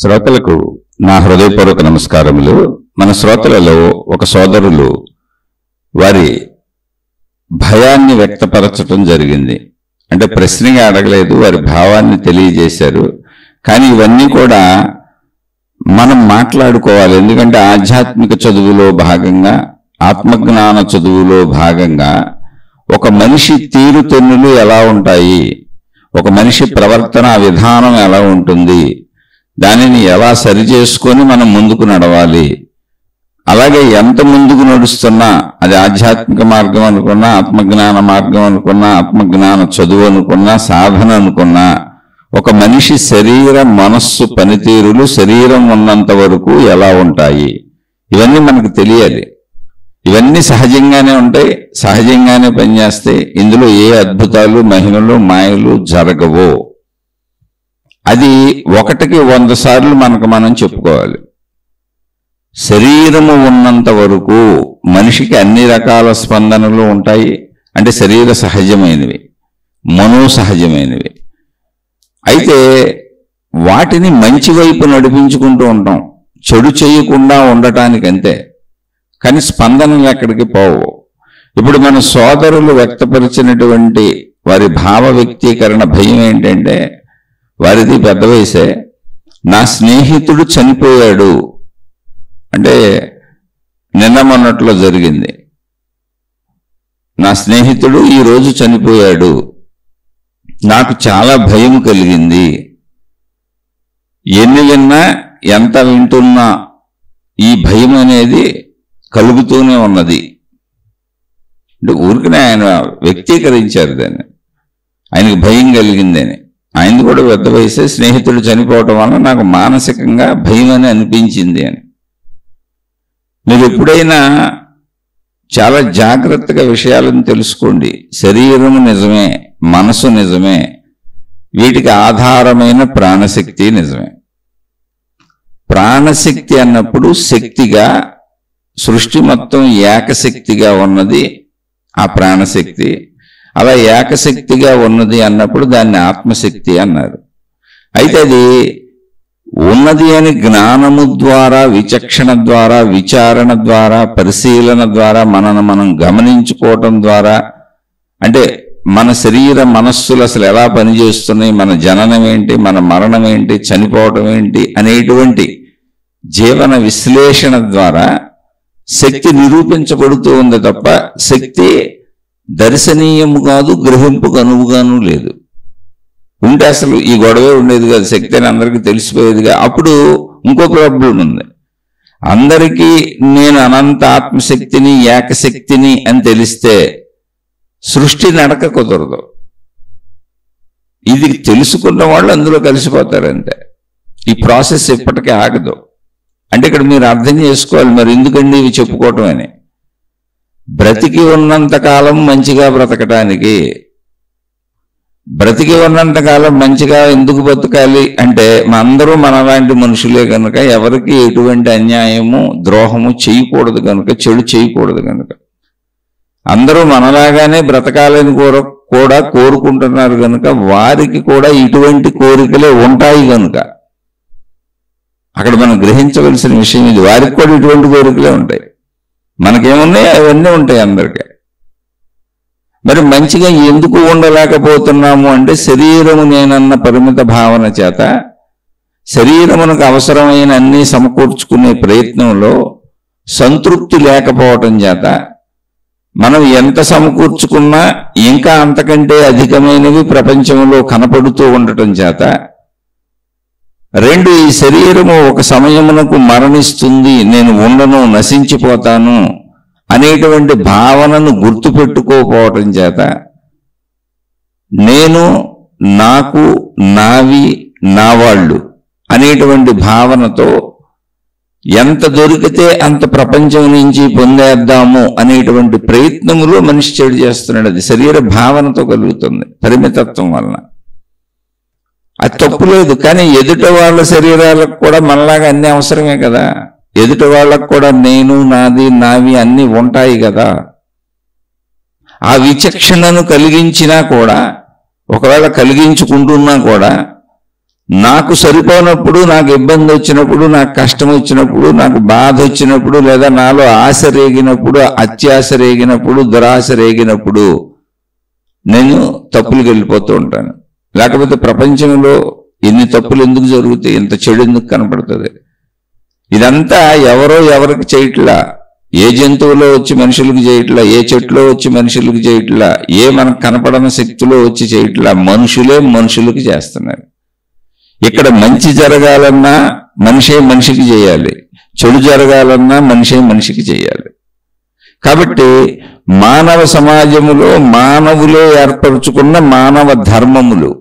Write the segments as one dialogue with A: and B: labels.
A: శ్రోతలకు నా హృదయపూర్వక నమస్కారములు. మన శ్రోతలలో ఒక సోదరులు వారి భయాన్ని వ్యక్తపరచడం జరిగింది. అంటే ప్రశ్నగా అడగలేదు, వారి భావాన్ని తెలియజేశారు. కానీ ఇవన్నీ కూడా మనం మాట్లాడుకోవాలి. ఎందుకంటే ఆధ్యాత్మిక చదువులో భాగంగా, ఆత్మజ్ఞాన చదువులో భాగంగా ఒక మనిషి తీరుతెన్నులు ఎలా ఉంటాయి, ఒక మనిషి ప్రవర్తన విధానం ఎలా ఉంటుంది, దానిని ఎలా సరిచేసుకొని మనం ముందుకు నడవాలి, అలాగే ఎంత ముందుకు నడుస్తున్నా అది ఆధ్యాత్మిక మార్గం అనుకున్నా, ఆత్మజ్ఞాన మార్గం అనుకున్నా, ఆత్మజ్ఞాన చదువు అనుకున్నా, సాధన అనుకున్నా, ఒక మనిషి శరీర మనస్సు పనితీరులు శరీరం ఉన్నంత వరకు ఎలా ఉంటాయి, ఇవన్నీ మనకు తెలియాలి. ఇవన్నీ సహజంగానే ఉంటాయి, సహజంగానే పనిచేస్తాయి. ఇందులో ఏ అద్భుతాలు, మహిమలు, మాయలు జరగవో. అది 1కి 100 సార్లు మనకు మనం చెప్పుకోవాలి. శరీరము ఉన్నంత వరకు మనిషికి అన్ని రకాల స్పందనలు ఉంటాయి. అంటే శరీర సహజమైనవి, మనో సహజమైనవి. అయితే వాటిని మంచి వైపు నడిపించుకుంటూ ఉంటాం, చెడు చేయకుండా ఉండటానికంతే. కానీ స్పందనలు ఎక్కడికి పోవు. ఇప్పుడు మన సోదరులు వ్యక్తపరిచినటువంటి వారి భావ వ్యక్తీకరణ భయం ఏంటంటే, వారిది పెద్ద వయసే, నా స్నేహితుడు చనిపోయాడు అంటే నిన్న మొన్నట్లో జరిగింది. నా స్నేహితుడు ఈరోజు చనిపోయాడు, నాకు చాలా భయం కలిగింది. ఎన్ని విన్నా ఎంత వింటున్నా ఈ భయం అనేది కలుగుతూనే ఉన్నది. అంటే ఊరికనే ఆయన వ్యక్తీకరించారు దాన్ని, ఆయనకు భయం కలిగిందని. ఆయనది కూడా పెద్ద వయసే, స్నేహితుడు చనిపోవటం వల్ల నాకు మానసికంగా భయం అని అనిపించింది అని. మీరు ఎప్పుడైనా చాలా జాగ్రత్తగా విషయాలను తెలుసుకోండి. శరీరము నిజమే, మనసు నిజమే, వీటికి ఆధారమైన ప్రాణశక్తి నిజమే. ప్రాణశక్తి అన్నప్పుడు శక్తిగా, సృష్టి మొత్తం ఏకశక్తిగా ఉన్నది ఆ ప్రాణశక్తి. అలా ఏకశక్తిగా ఉన్నది అన్నప్పుడు దాన్ని ఆత్మశక్తి అన్నారు. అయితే అది ఉన్నది అని జ్ఞానము ద్వారా, విచక్షణ ద్వారా, విచారణ ద్వారా, పరిశీలన ద్వారా, మనం గమనించుకోవటం ద్వారా, అంటే మన శరీర మనస్సులు అసలు ఎలా పనిచేస్తున్నాయి, మన జననం ఏంటి, మన మరణం ఏంటి, చనిపోవటం ఏంటి అనేటువంటి జీవన విశ్లేషణ ద్వారా శక్తి నిరూపించబడుతూ ఉంది తప్ప శక్తి దర్శనీయము కాదు, గ్రహింపుకు అనువుగాను లేదు. ఉంటే అసలు ఈ గొడవే ఉండేది కాదు, శక్తి అని అందరికీ తెలిసిపోయేదిగా. అప్పుడు ఇంకో ప్రాబ్లం ఉంది. అందరికీ నేను అనంత ఆత్మశక్తిని, ఏకశక్తిని అని తెలిస్తే సృష్టి నడక కుదరదు. ఇది తెలుసుకున్న వాళ్ళు అందులో కలిసిపోతారంటే ఈ ప్రాసెస్ ఎప్పటికీ ఆగదు. అంటే ఇక్కడ మీరు అర్థం చేసుకోవాలి, మరి ఎందుకండి ఇవి చెప్పుకోవటం అని. బ్రతికి ఉన్నంతకాలం మంచిగా బ్రతకటానికి, బ్రతికి ఉన్నంతకాలం మంచిగా ఎందుకు బతకాలి అంటే అందరూ మనలాంటి మనుషులే కనుక, ఎవరికి ఎటువంటి అన్యాయము, ద్రోహము చేయకూడదు కనుక, చెడు చేయకూడదు కనుక, అందరూ మనలాగానే బ్రతకాలని కూడా కోరుకుంటున్నారు కనుక, వారికి కూడా ఇటువంటి కోరికలే ఉంటాయి కనుక అక్కడ మనం గ్రహించవలసిన విషయం ఇది. వారికి కూడా ఇటువంటి కోరికలే ఉంటాయి, మనకేమున్నాయి అవన్నీ ఉంటాయి అందరికీ. మరి మంచిగా ఎందుకు ఉండలేకపోతున్నాము అంటే శరీరము నేనన్న పరిమిత భావన చేత, శరీరమునకు అవసరమైన అన్ని సమకూర్చుకునే ప్రయత్నంలో సంతృప్తి లేకపోవటం చేత, మనం ఎంత సమకూర్చుకున్నా ఇంకా అంతకంటే అధికమైనవి ప్రపంచంలో కనపడుతూ ఉండటం చేత, రెండు, ఈ శరీరము ఒక సమయమునకు మరణిస్తుంది, నేను ఉండను, నశించిపోతాను అనేటువంటి భావనను గుర్తుపెట్టుకోకపోవటం చేత, నేను, నాకు, నావి, నా వాళ్ళు అనేటువంటి భావనతో ఎంత దొరికితే అంత ప్రపంచం నుంచి పొందేద్దాము అనేటువంటి ప్రయత్నములో మనిషి చెడు చేస్తున్నాడు. అది శరీర భావనతో కలుగుతుంది, పరిమితత్వం వలన. అది తప్పు లేదు. కానీ ఎదుట వాళ్ళ శరీరాలకు కూడా మనలాగా అన్ని అవసరమే కదా. ఎదుట వాళ్ళకు కూడా నేను, నాది, నావి అన్నీ ఉంటాయి కదా. ఆ విచక్షణను కలిగించినా కూడా, ఒకవేళ కలిగించుకుంటున్నా కూడా నాకు సరిపోనప్పుడు, నాకు ఇబ్బంది వచ్చినప్పుడు, నాకు కష్టం వచ్చినప్పుడు, నాకు బాధ వచ్చినప్పుడు, లేదా నాలో ఆశ రేగినప్పుడు, అత్యాశ రేగినప్పుడు, దురాశ రేగినప్పుడు నేను తప్పులకు వెళ్ళిపోతూ ఉంటాను. లేకపోతే ప్రపంచంలో ఎన్ని తప్పులు ఎందుకు జరుగుతాయి, ఇంత చెడు ఎందుకు కనపడుతుంది? ఇదంతా ఎవరో ఎవరికి చేయట్లా. ఏ జంతువులో వచ్చి మనుషులకు చేయట్లా, ఏ చెట్లో వచ్చి మనుషులకు చేయట్లా, ఏ మనకు కనపడని శక్తిలో వచ్చి చేయట్లా. మనుషులే మనుషులకు చేస్తున్నారు. ఇక్కడ మంచి జరగాలన్నా మనిషే మనిషికి చేయాలి, చెడు జరగాలన్నా మనిషే మనిషికి చేయాలి. కాబట్టి మానవ సమాజములో మానవులే ఏర్పరచుకున్న మానవ ధర్మములు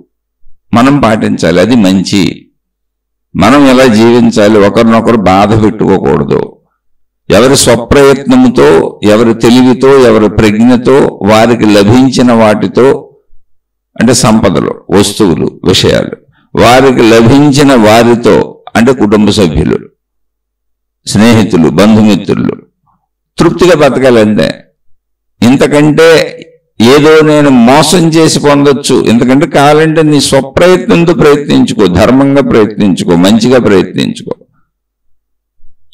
A: మనం పాటించాలి. అది మంచి. మనం ఎలా జీవించాలి, ఒకరినొకరు బాధ పెట్టుకోకూడదు. ఎవరి స్వప్రయత్నముతో, ఎవరి తెలివితో, ఎవరి ప్రజ్ఞతో, వారికి లభించిన వాటితో, అంటే సంపదలు, వస్తువులు, విషయాలు, వారికి లభించిన వారితో, అంటే కుటుంబ సభ్యులు, స్నేహితులు, బంధుమిత్రులు తృప్తిగా బతకాలంటే. ఇంతకంటే ఏదో నేను మోసం చేసి పొందొచ్చు, ఎందుకంటే కావాలంటే నీ స్వప్రయత్నంతో ప్రయత్నించుకో, ధర్మంగా ప్రయత్నించుకో, మంచిగా ప్రయత్నించుకో.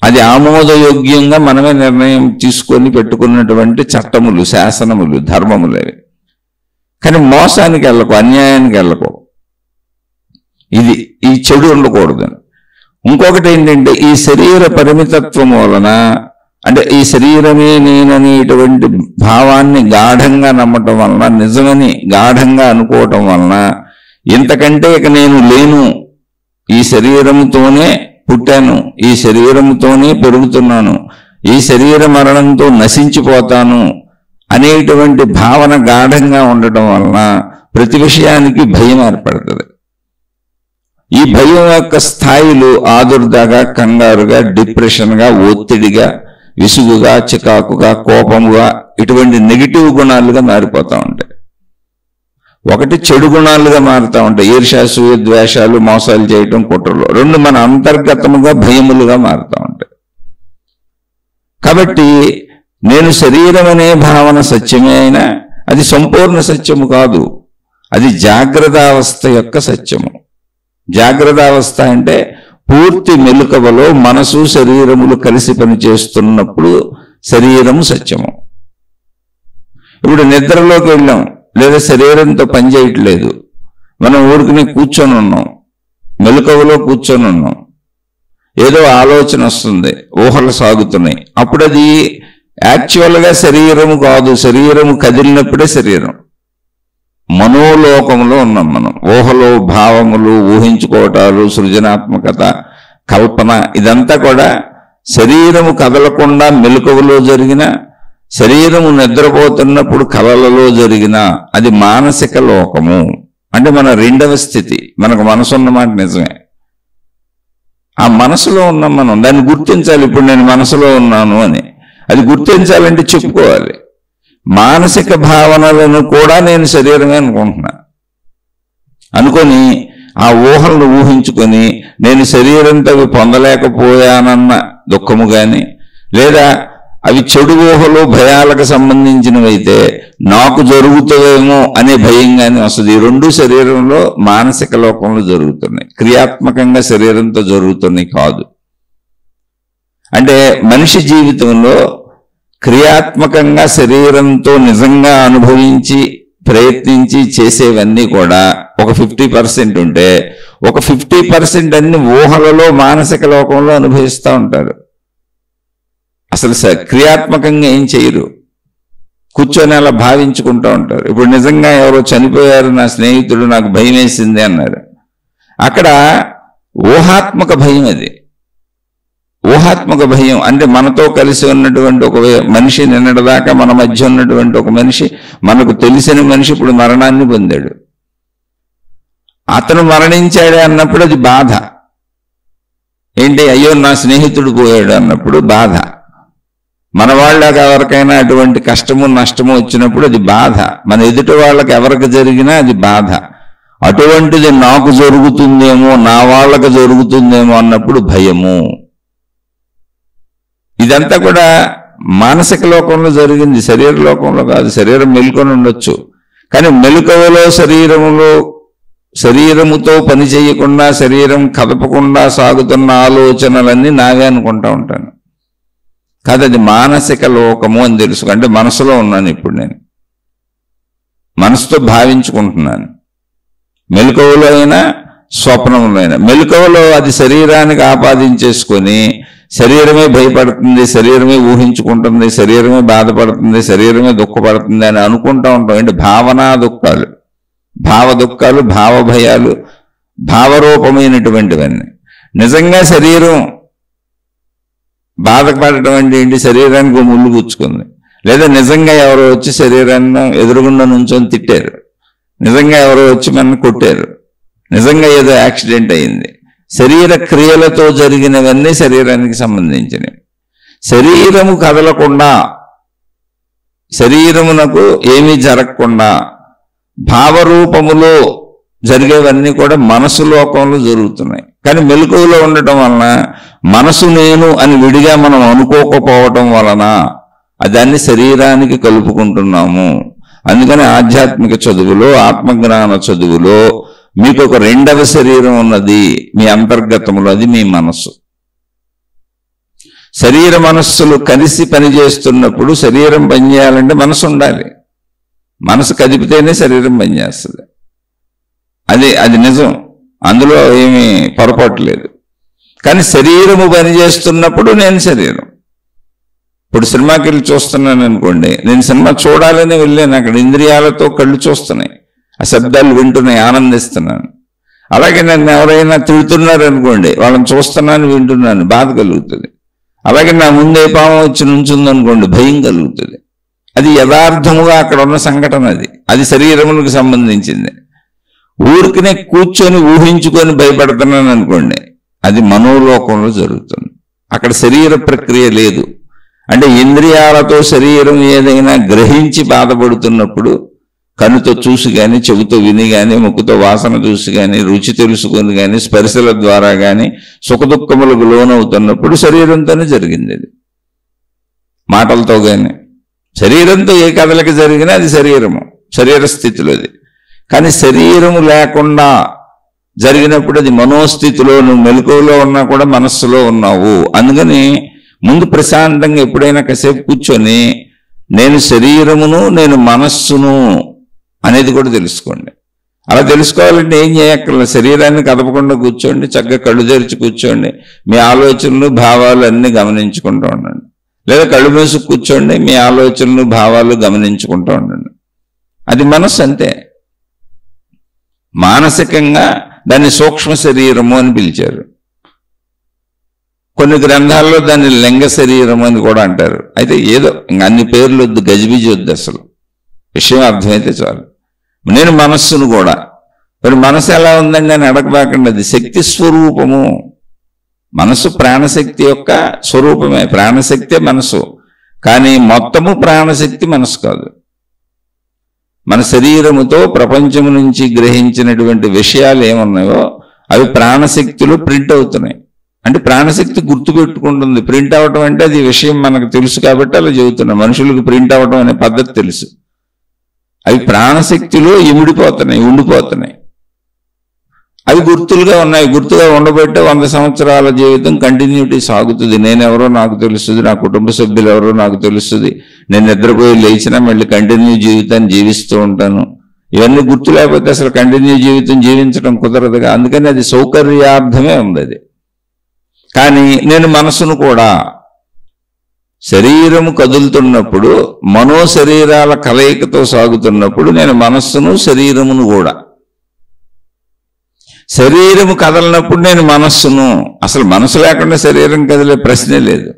A: అది ఆమోదయోగ్యంగా మనమే నిర్ణయం తీసుకొని పెట్టుకున్నటువంటి చట్టములు, శాసనములు, ధర్మములు అవి. కానీ మోసానికి వెళ్ళకు, అన్యాయానికి వెళ్ళకు. ఈ చెడు ఉండకూడదు. ఇంకొకటి ఏంటంటే, ఈ శరీర పరిమితత్వం వలన, అంటే ఈ శరీరమే నేననేటువంటి భావాన్ని గాఢంగా నమ్మటం వలన, నిజమని గాఢంగా అనుకోవటం వలన, ఇంతకంటే ఇక నేను లేను, ఈ శరీరంతోనే పుట్టాను, ఈ శరీరంతోనే పెరుగుతున్నాను, ఈ శరీర మరణంతో నశించిపోతాను అనేటువంటి భావన గాఢంగా ఉండటం వలన ప్రతి విషయానికి భయం ఏర్పడుతుంది. ఈ భయం యొక్క స్థాయిలు ఆదుర్దాగా, కంగారుగా, డిప్రెషన్గా, ఒత్తిడిగా, విసుగుగా, చికాకుగా, కోపముగా, ఇటువంటి నెగిటివ్ గుణాలుగా మారిపోతూ ఉంటాయి. ఒకటి చెడు గుణాలుగా మారుతూ ఉంటాయి, ఈర్ష్యాసూయ ద్వేషాలు, మోసాలు చేయటం, కుట్రలు. రెండు మన అంతర్గతముగా భయములుగా మారుతూ ఉంటాయి. కాబట్టి నేను శరీరం అనే భావన సత్యమే అయినా అది సంపూర్ణ సత్యము కాదు, అది జాగ్రత్త అవస్థ యొక్క సత్యము. జాగ్రత్త అవస్థ అంటే పూర్తి మెలకువలో మనసు శరీరములు కలిసి పనిచేస్తున్నప్పుడు శరీరము సత్యము. ఇప్పుడు నిద్రలోకి వెళ్ళాం, లేదా శరీరంతో పనిచేయట్లేదు, మనం ఊరికి కూర్చొని ఉన్నాం, మెలకువలో కూర్చొని ఉన్నాం, ఏదో ఆలోచన వస్తుంది, ఊహలు సాగుతున్నాయి. అప్పుడు అది యాక్చువల్గా శరీరము కాదు, శరీరము కదిలినప్పుడే శరీరం. మనోలోకంలో ఉన్నాం మనం. ఊహలు, భావములు, ఊహించుకోవటాలు, సృజనాత్మకత, కల్పన, ఇదంతా కూడా శరీరము కదలకుండా మెలకువలో జరిగిన, శరీరము నిద్రపోతున్నప్పుడు కలలలో జరిగిన, అది మానసిక లోకము. అంటే మన రెండవ స్థితి. మనకు మనసు ఉన్నమాట నిజమే, ఆ మనసులో ఉన్నాం మనం. దాన్ని గుర్తించాలి. ఇప్పుడు నేను మనసులో ఉన్నాను అని అది గుర్తించాలంటే చెప్పుకోవాలి. మానసిక భావనలను కూడా నేను శరీరమే అనుకుంటున్నా అనుకొని, ఆ ఊహలను ఊహించుకొని నేను శరీరంతో అవి పొందలేకపోయానన్న దుఃఖము కానీ, లేదా అవి చెడు ఊహలు, భయాలకు సంబంధించినవైతే నాకు జరుగుతుందేమో అనే భయం కానీ వస్తుంది. ఈ రెండు శరీరంలో మానసిక లోకంలో జరుగుతున్నాయి, క్రియాత్మకంగా శరీరంతో జరుగుతున్నాయి కాదు. అంటే మనిషి జీవితంలో క్రియాత్మకంగా శరీరంతో నిజంగా అనుభవించి ప్రయత్నించి చేసేవన్నీ కూడా ఒక 50% ఉంటే, ఒక 50% అన్ని ఊహలలో మానసిక లోకంలో అనుభవిస్తూ ఉంటారు. అసలు క్రియాత్మకంగా ఏం చేయరు, కూర్చొని అలా భావించుకుంటూ ఉంటారు. ఇప్పుడు నిజంగా ఎవరో చనిపోయారు, నా స్నేహితుడు, నాకు భయం వేసింది అన్నారు. అక్కడ ఊహాత్మక భయం. అది ఊహాత్మక భయం. అంటే మనతో కలిసి ఉన్నటువంటి ఒక మనిషి, నిన్నటిదాకా మన మధ్య ఉన్నటువంటి ఒక మనిషి, మనకు తెలిసిన మనిషి ఇప్పుడు మరణాన్ని పొందాడు. అతను మరణించాడే అన్నప్పుడు అది బాధ. ఏంటి, అయ్యో నా స్నేహితుడు పోయాడు అన్నప్పుడు బాధ. మన వాళ్ళకి ఎవరికైనా అటువంటి కష్టము నష్టము వచ్చినప్పుడు అది బాధ. మన ఎదుటి వాళ్ళకి ఎవరికి జరిగినా అది బాధ. అటువంటిది నాకు జరుగుతుందేమో, నా వాళ్ళకి జరుగుతుందేమో అన్నప్పుడు భయము. ఇదంతా కూడా మానసిక లోకంలో జరిగింది, శరీర లోకంలో కాదు. శరీరం మెలుకొని ఉండొచ్చు, కానీ మెలుకవలో శరీరములో శరీరముతో పని చేయకుండా, శరీరం కదపకుండా సాగుతున్న ఆలోచనలన్నీ నావే అనుకుంటా ఉంటాను. కాదు, అది మానసిక లోకము అని తెలుసు. అంటే మనసులో ఉన్నాను ఇప్పుడు, నేను మనసుతో భావించుకుంటున్నాను. మెలకువలో అయినా స్వప్నంలో అయినా. మెలకువలో అది శరీరానికి ఆపాదించేసుకొని శరీరమే భయపడుతుంది, శరీరమే ఊహించుకుంటుంది, శరీరమే బాధపడుతుంది, శరీరమే దుఃఖపడుతుంది అని అనుకుంటూ ఉంటాం. అంటే భావనా దుఃఖాలు, భావ దుఃఖాలు, భావ భయాలు, భావరూపమైనటువంటివన్నీ. నిజంగా శరీరం బాధపడటం అంటే ఏంటి? శరీరానికి ముళ్ళు పుచ్చుకుంది, లేదా నిజంగా ఎవరో వచ్చి శరీరాన్ని ఎదురుగుండా నుంచొని తిట్టారు, నిజంగా ఎవరో వచ్చి మన కొట్టారు, నిజంగా ఏదో యాక్సిడెంట్ అయింది. శరీర క్రియలతో జరిగినవన్నీ శరీరానికి సంబంధించినవి. శరీరము కదలకుండా, శరీరమునకు ఏమీ జరగకుండా భావరూపములో జరిగేవన్నీ కూడా మనసు లోకంలో జరుగుతున్నాయి. కానీ మెలకువలో ఉండటం వలన మనసు నేను అని విడిగా మనం అనుకోకపోవటం వలన దాన్ని శరీరానికి కలుపుకుంటున్నాము. అందుకని ఆధ్యాత్మిక చదువులో, ఆత్మజ్ఞాన చదువులో మీకు ఒక రెండవ శరీరం ఉన్నది మీ అంతర్గతములో, అది మీ మనస్సు. శరీర మనస్సులు కలిసి పనిచేస్తున్నప్పుడు శరీరం పనిచేయాలంటే మనసు ఉండాలి. మనసు కదిపితేనే శరీరం పనిచేస్తుంది. అది నిజం, అందులో ఏమీ పొరపాటు లేదు. కానీ శరీరము పనిచేస్తున్నప్పుడు నేను శరీరం. ఇప్పుడు సినిమాకి వెళ్ళి చూస్తున్నాను అనుకోండి, నేను సినిమా చూడాలని వెళ్ళాను, అక్కడ ఇంద్రియాలతో కళ్ళు చూస్తున్నాయి, ఆ శబ్దాలు వింటున్నాయి, ఆనందిస్తున్నాను. అలాగే నన్ను ఎవరైనా తిడుతున్నారు అనుకోండి, వాళ్ళని చూస్తున్నాను, వింటున్నాను, బాధ కలుగుతుంది. అలాగే నా ముందే పాము వచ్చి నుంచుందనుకోండి, భయం కలుగుతుంది. అది యథార్థముగా అక్కడ ఉన్న సంఘటన, అది శరీరములకు సంబంధించింది. ఊరికినే కూర్చొని ఊహించుకొని భయపడుతున్నాను అనుకోండి, అది మనోలోకంలో జరుగుతుంది. అక్కడ శరీర ప్రక్రియ లేదు. అంటే ఇంద్రియాలతో శరీరం ఏదైనా గ్రహించి బాధపడుతున్నప్పుడు కనుతో చూసి కానీ, చెవితో విని కానీ, ముక్కుతో వాసన చూసి కానీ, రుచి తెలుసుకొని కానీ, స్పర్శల ద్వారా కానీ సుఖదుఖములకు లోనవుతున్నప్పుడు శరీరంతోనే జరిగింది. అది మాటలతో కానీ, శరీరంతో ఏ కదలిక జరిగినా అది శరీరము, శరీర స్థితిలో అది. కానీ శరీరము లేకుండా జరిగినప్పుడు అది మనోస్థితిలో, నువ్వు మెలకువలో ఉన్నా కూడా మనస్సులో ఉన్నావు. అందుకని ముందు ప్రశాంతంగా ఎప్పుడైనా కాసేపు కూర్చొని నేను శరీరమును, నేను మనస్సును అనేది కూడా తెలుసుకోండి. అలా తెలుసుకోవాలంటే ఏం చేయక్కర్లేదు, శరీరాన్ని కదపకుండా కూర్చోండి, చక్కగా కళ్ళు తెరిచి కూర్చోండి, మీ ఆలోచనలు భావాలు అన్నీ గమనించుకుంటూ ఉండండి. లేదా కళ్ళు మూసి కూర్చోండి, మీ ఆలోచనలు భావాలు గమనించుకుంటూ ఉండండి. అది మనస్సు అంతే. మానసికంగా దాన్ని సూక్ష్మ శరీరము అని పిలిచారు. కొన్ని గ్రంథాల్లో దాన్ని లింగ శరీరం అని కూడా అంటారు. అయితే ఏదో ఇంకా అన్ని పేర్లు వద్దు, గజిబిజి వద్దు, అసలు విషయం అర్థమైతే చాలు. నేను మనస్సును కూడా, మరి మనసు ఎలా ఉందండి అని అడగబాకండి, అది శక్తి స్వరూపము. మనసు ప్రాణశక్తి యొక్క స్వరూపమే, ప్రాణశక్తే మనసు. కానీ మొత్తము ప్రాణశక్తి మనసు కాదు. మన శరీరముతో ప్రపంచము నుంచి గ్రహించినటువంటి విషయాలు ఏమున్నాయో అవి ప్రాణశక్తిలో ప్రింట్ అవుతున్నాయి. అంటే ప్రాణశక్తి గుర్తుపెట్టుకుంటుంది. ప్రింట్ అవటం అంటే అది విషయం మనకు తెలుసు కాబట్టి అలా చెబుతున్నాం. మనుషులకు ప్రింట్ అవటం అనే పద్ధతి తెలుసు. అవి ప్రాణశక్తిలో ఇమిడిపోతున్నాయి, ఉండిపోతున్నాయి. అవి గుర్తులుగా ఉన్నాయి. గుర్తుగా ఉండబట్టే 100 సంవత్సరాల జీవితం కంటిన్యూటీ సాగుతుంది. నేనెవరో నాకు తెలుస్తుంది, నా కుటుంబ సభ్యులు ఎవరో నాకు తెలుస్తుంది, నేను నిద్రపోయి లేచినా మళ్ళీ కంటిన్యూ జీవితాన్ని జీవిస్తూ ఉంటాను. ఇవన్నీ గుర్తు లేకపోతే అసలు కంటిన్యూ జీవితం జీవించడం కుదరదుగా. అందుకని అది సౌకర్యార్థమే ఉంది అది. కానీ నేను మనసును కూడా, శరీరము కదులుతున్నప్పుడు, మనోశరీరాల కలయికతో సాగుతున్నప్పుడు నేను మనస్సును, శరీరమును కూడా. శరీరము కదలనప్పుడు నేను మనస్సును. అసలు మనసు లేకుండా శరీరం కదిలే ప్రశ్నే లేదు.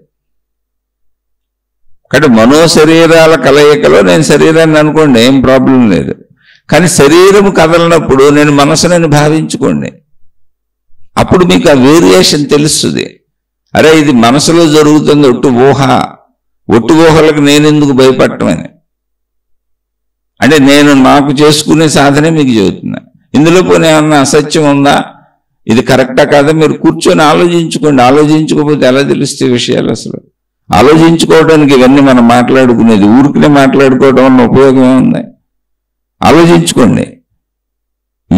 A: కాబట్టి మనోశరీరాల కలయికలో నేను శరీరాన్ని అనుకోండి, ఏం ప్రాబ్లం లేదు. కానీ శరీరము కదలనప్పుడు నేను మనసునని భావించుకోండి. అప్పుడు మీకు ఆ వేరియేషన్ తెలుస్తుంది. అరే ఇది మనసులో జరుగుతుంది, ఒట్టు ఊహ, ఒట్టు ఊహలకు నేనెందుకు భయపడటమని. అంటే నేను నాకు చేసుకునే సాధనే మీకు చెబుతున్నా. ఇందులో పోనీ ఏమన్నా అసత్యం ఉందా, ఇది కరెక్టా కాదా, మీరు కూర్చొని ఆలోచించుకోండి. ఆలోచించుకోకపోతే ఎలా తెలుస్తే విషయాలు? అసలు ఆలోచించుకోవడానికి ఇవన్నీ మనం మాట్లాడుకునేది. ఊరికనే మాట్లాడుకోవడం వల్ల ఉపయోగం ఏముంది? ఆలోచించుకోండి.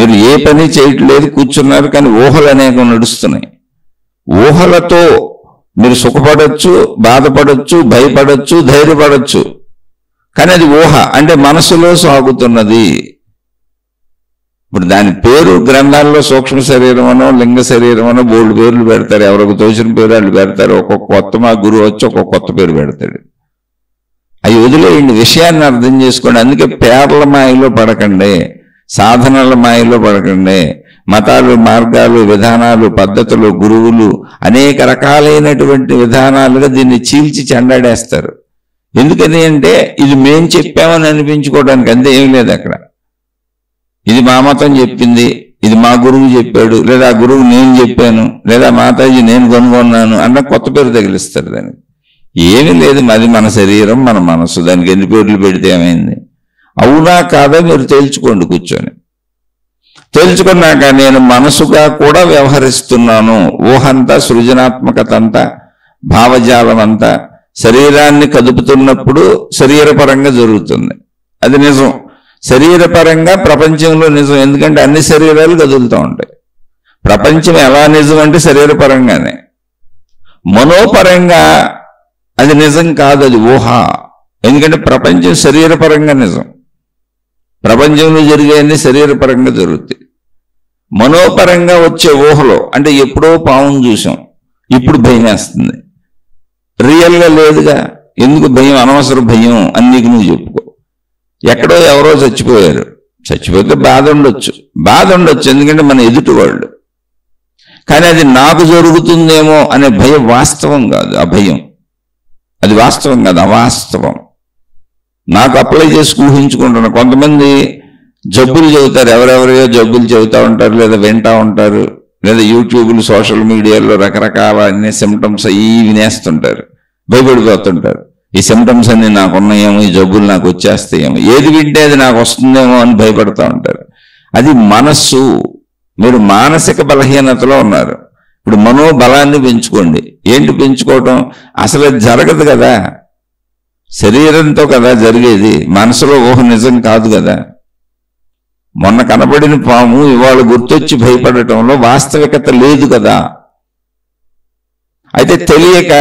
A: మీరు ఏ పని చేయట్లేదు, కూర్చున్నారు, కానీ ఊహలు అనేకం నడుస్తున్నాయి. ఊహలతో మీరు సుఖపడచ్చు, బాధపడచ్చు, భయపడచ్చు, ధైర్యపడచ్చు. కానీ అది ఊహ, అంటే మనసులో సాగుతున్నది. ఇప్పుడు దాని పేరు గ్రంథాల్లో సూక్ష్మ శరీరం అనో లింగ శరీరం అనో బోల్డ్ పేర్లు పెడతారు. ఎవరికి తోచిన పేరు వాళ్ళు పెడతారు. ఒక్కొక్క కొత్త మా గురువు వచ్చి ఒక్కొక్క కొత్త పేరు పెడతాడు. అవి వదిలేయండి, విషయాన్ని అర్థం చేసుకోండి. అందుకే పేర్ల మాయలో పడకండి, సాధనల మాయలో పడకండి. మతాలు, మార్గాలు, విధానాలు, పద్ధతులు, గురువులు అనేక రకాలైనటువంటి విధానాలుగా దీన్ని చీల్చి చెండాడేస్తారు. ఎందుకని అంటే ఇది మేం చెప్పామని అనిపించుకోవడానికి, అంతే, ఏం లేదు అక్కడ. ఇది మా మతం చెప్పింది, ఇది మా గురువు చెప్పాడు, లేదా ఆ గురువు నేను చెప్పాను, లేదా మాతాజీ నేను కనుగొన్నాను అన్న కొత్త పేరు తగిలిస్తారు దానికి. ఏమీ లేదు, అది మన శరీరం, మన మనసు, దానికి ఎన్ని పేర్లు పెడితే ఏమైంది? అవునా కాదా మీరు తేల్చుకోండి కూర్చొని. తేల్చుకున్నాక నేను మనసుగా కూడా వ్యవహరిస్తున్నాను. ఊహంతా, సృజనాత్మకత అంతా, భావజాలం అంతా శరీరాన్ని కదుపుతున్నప్పుడు శరీరపరంగా జరుగుతుంది. అది నిజం, శరీరపరంగా ప్రపంచంలో నిజం. ఎందుకంటే అన్ని శరీరాలు కదులుతూ ఉంటాయి. ప్రపంచం ఎలా నిజం అంటే శరీరపరంగానే. మనోపరంగా అది నిజం కాదు, అది ఊహ. ఎందుకంటే ప్రపంచం శరీరపరంగా నిజం. ప్రపంచంలో జరిగేవన్నీ శరీరపరంగా జరుగుతాయి. మనోపరంగా వచ్చే ఊహలో అంటే ఎప్పుడో పావును చూసాం, ఇప్పుడు భయం వేస్తుంది. రియల్గా లేదుగా, ఎందుకు భయం? అనవసర భయం అని నీకు నువ్వు చెప్పుకో. ఎక్కడో ఎవరో చచ్చిపోయారు, చచ్చిపోతే బాధ ఉండొచ్చు, ఎందుకంటే మన ఎదుటి వాళ్ళు. కానీ అది నాకు జరుగుతుందేమో అనే భయం వాస్తవం కాదు. ఆ భయం అది వాస్తవం కాదు, అవాస్తవం. నాకు అప్లై చేసి ఊహించుకుంటున్నాను. కొంతమంది జబ్బులు చెబుతారు, ఎవరెవరియో జబ్బులు చెబుతూ ఉంటారు, లేదా వింటూ ఉంటారు, లేదా యూట్యూబ్లు, సోషల్ మీడియాలో రకరకాల అన్ని సిమ్టమ్స్ అవి వినేస్తుంటారు, భయపడిపోతుంటారు. ఈ సిమ్టమ్స్ అన్ని నాకు ఉన్నాయేమో, ఈ జబ్బులు నాకు వచ్చేస్తాయేమో, ఏది వింటే అది నాకు వస్తుందేమో అని భయపడుతూ ఉంటారు. అది మనస్సు. మీరు మానసిక బలహీనతలో ఉన్నారు. ఇప్పుడు మనోబలాన్ని పెంచుకోండి. ఏంటి పెంచుకోవటం? అసలు అది జరగదు కదా, శరీరంతో కదా జరిగేది, మనసులో ఊహ నిజం కాదు కదా. మొన్న కనబడిన పాము ఇవాళ గుర్తొచ్చి భయపడటంలో వాస్తవికత లేదు కదా. అయితే తెలియక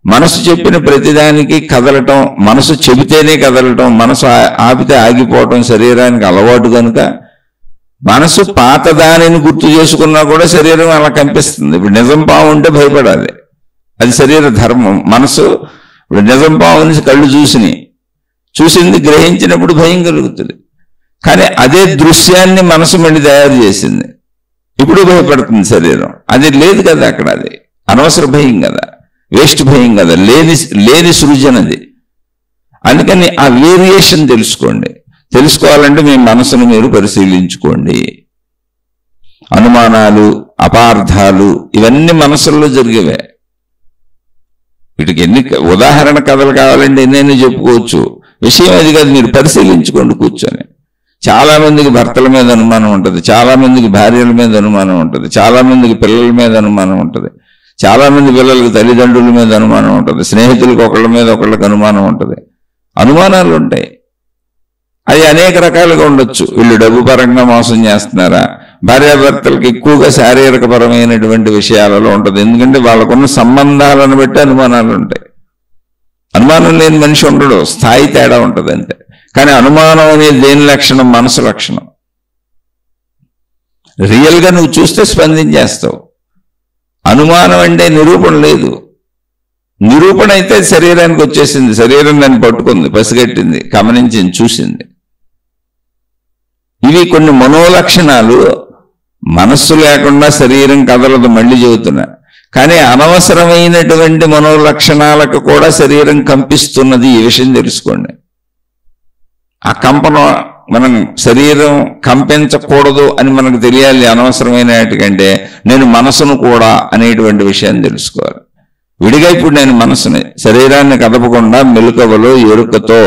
A: మనసు చెప్పిన ప్రతిదానికి కదలటం, మనసు చెబితేనే కదలటం, మనసు ఆపితే ఆగిపోవటం శరీరానికి అలవాటు కనుక మనసు పాత దానిని గుర్తు చేసుకున్నా కూడా శరీరం అలా కనిపిస్తుంది. ఇప్పుడు నిజం పాము ఉంటే భయపడాలి, అది శరీర ధర్మం. మనసు ఇప్పుడు నిజం పాముని కళ్ళు చూసింది గ్రహించినప్పుడు భయం కలుగుతుంది. కానీ అదే దృశ్యాన్ని మనసు మళ్ళీ తయారు చేసింది, ఇప్పుడు భయపడుతుంది శరీరం. అది లేదు కదా అక్కడ, అది అనవసర భయం కదా, వేస్ట్ భయం కదా, లేని సృజనది. అందుకని ఆ వేరియేషన్ తెలుసుకోండి. తెలుసుకోవాలంటే మీ మనసును మీరు పరిశీలించుకోండి. అనుమానాలు, అపార్థాలు ఇవన్నీ మనసుల్లో జరిగేవే. వీటికి ఎన్ని ఉదాహరణ కథలు కావాలంటే ఎన్నైనా చెప్పుకోవచ్చు. విషయం అది కాదు, మీరు పరిశీలించుకోండి కూర్చొని. చాలా మందికి భర్తల మీద అనుమానం ఉంటుంది, చాలా మందికి భార్యల మీద అనుమానం ఉంటుంది, చాలా మందికి పిల్లల మీద అనుమానం ఉంటుంది, చాలా మంది పిల్లలకు తల్లిదండ్రుల మీద అనుమానం ఉంటుంది, స్నేహితులకు ఒకళ్ళ మీద ఒకళ్ళకి అనుమానం ఉంటుంది. అనుమానాలు ఉంటాయి, అవి అనేక రకాలుగా ఉండొచ్చు. వీళ్ళు డబ్బు పరంగా మోసం చేస్తున్నారా? భార్యాభర్తలకు ఎక్కువగా శారీరక పరమైనటువంటి విషయాలలో ఉంటుంది. ఎందుకంటే వాళ్ళకున్న సంబంధాలను బట్టి అనుమానాలు ఉంటాయి. అనుమానం లేని మనిషి ఉండడు, స్థాయి తేడా ఉంటుంది అంతే. కానీ అనుమానం అనేది దేని లక్షణం? మనసు లక్షణం. రియల్గా నువ్వు చూస్తే స్పందించేస్తావు. అనుమానం అంటే నిరూపణ లేదు. నిరూపణ అయితే శరీరానికి వచ్చేసింది, శరీరం దాన్ని పట్టుకుంది, పసిగట్టింది, గమనించింది, చూసింది. ఇవి కొన్ని మనోలక్షణాలు. మనస్సు లేకుండా శరీరం కదలదు, మళ్ళీ చెబుతున్నా. కానీ అనవసరమైనటువంటి మనోలక్షణాలకు కూడా శరీరం కంపిస్తున్నది. ఈ విషయం తెలుసుకోండి. ఆ కంపన మనం శరీరం కంపించకూడదు అని మనకు తెలియాలి. అనవసరమైన వాటికంటే నేను మనసును కూడా అనేటువంటి విషయాన్ని తెలుసుకోవాలి. విడిగా ఇప్పుడు నేను మనసుని, శరీరాన్ని కదపకుండా మెలకువలో ఎరుకతో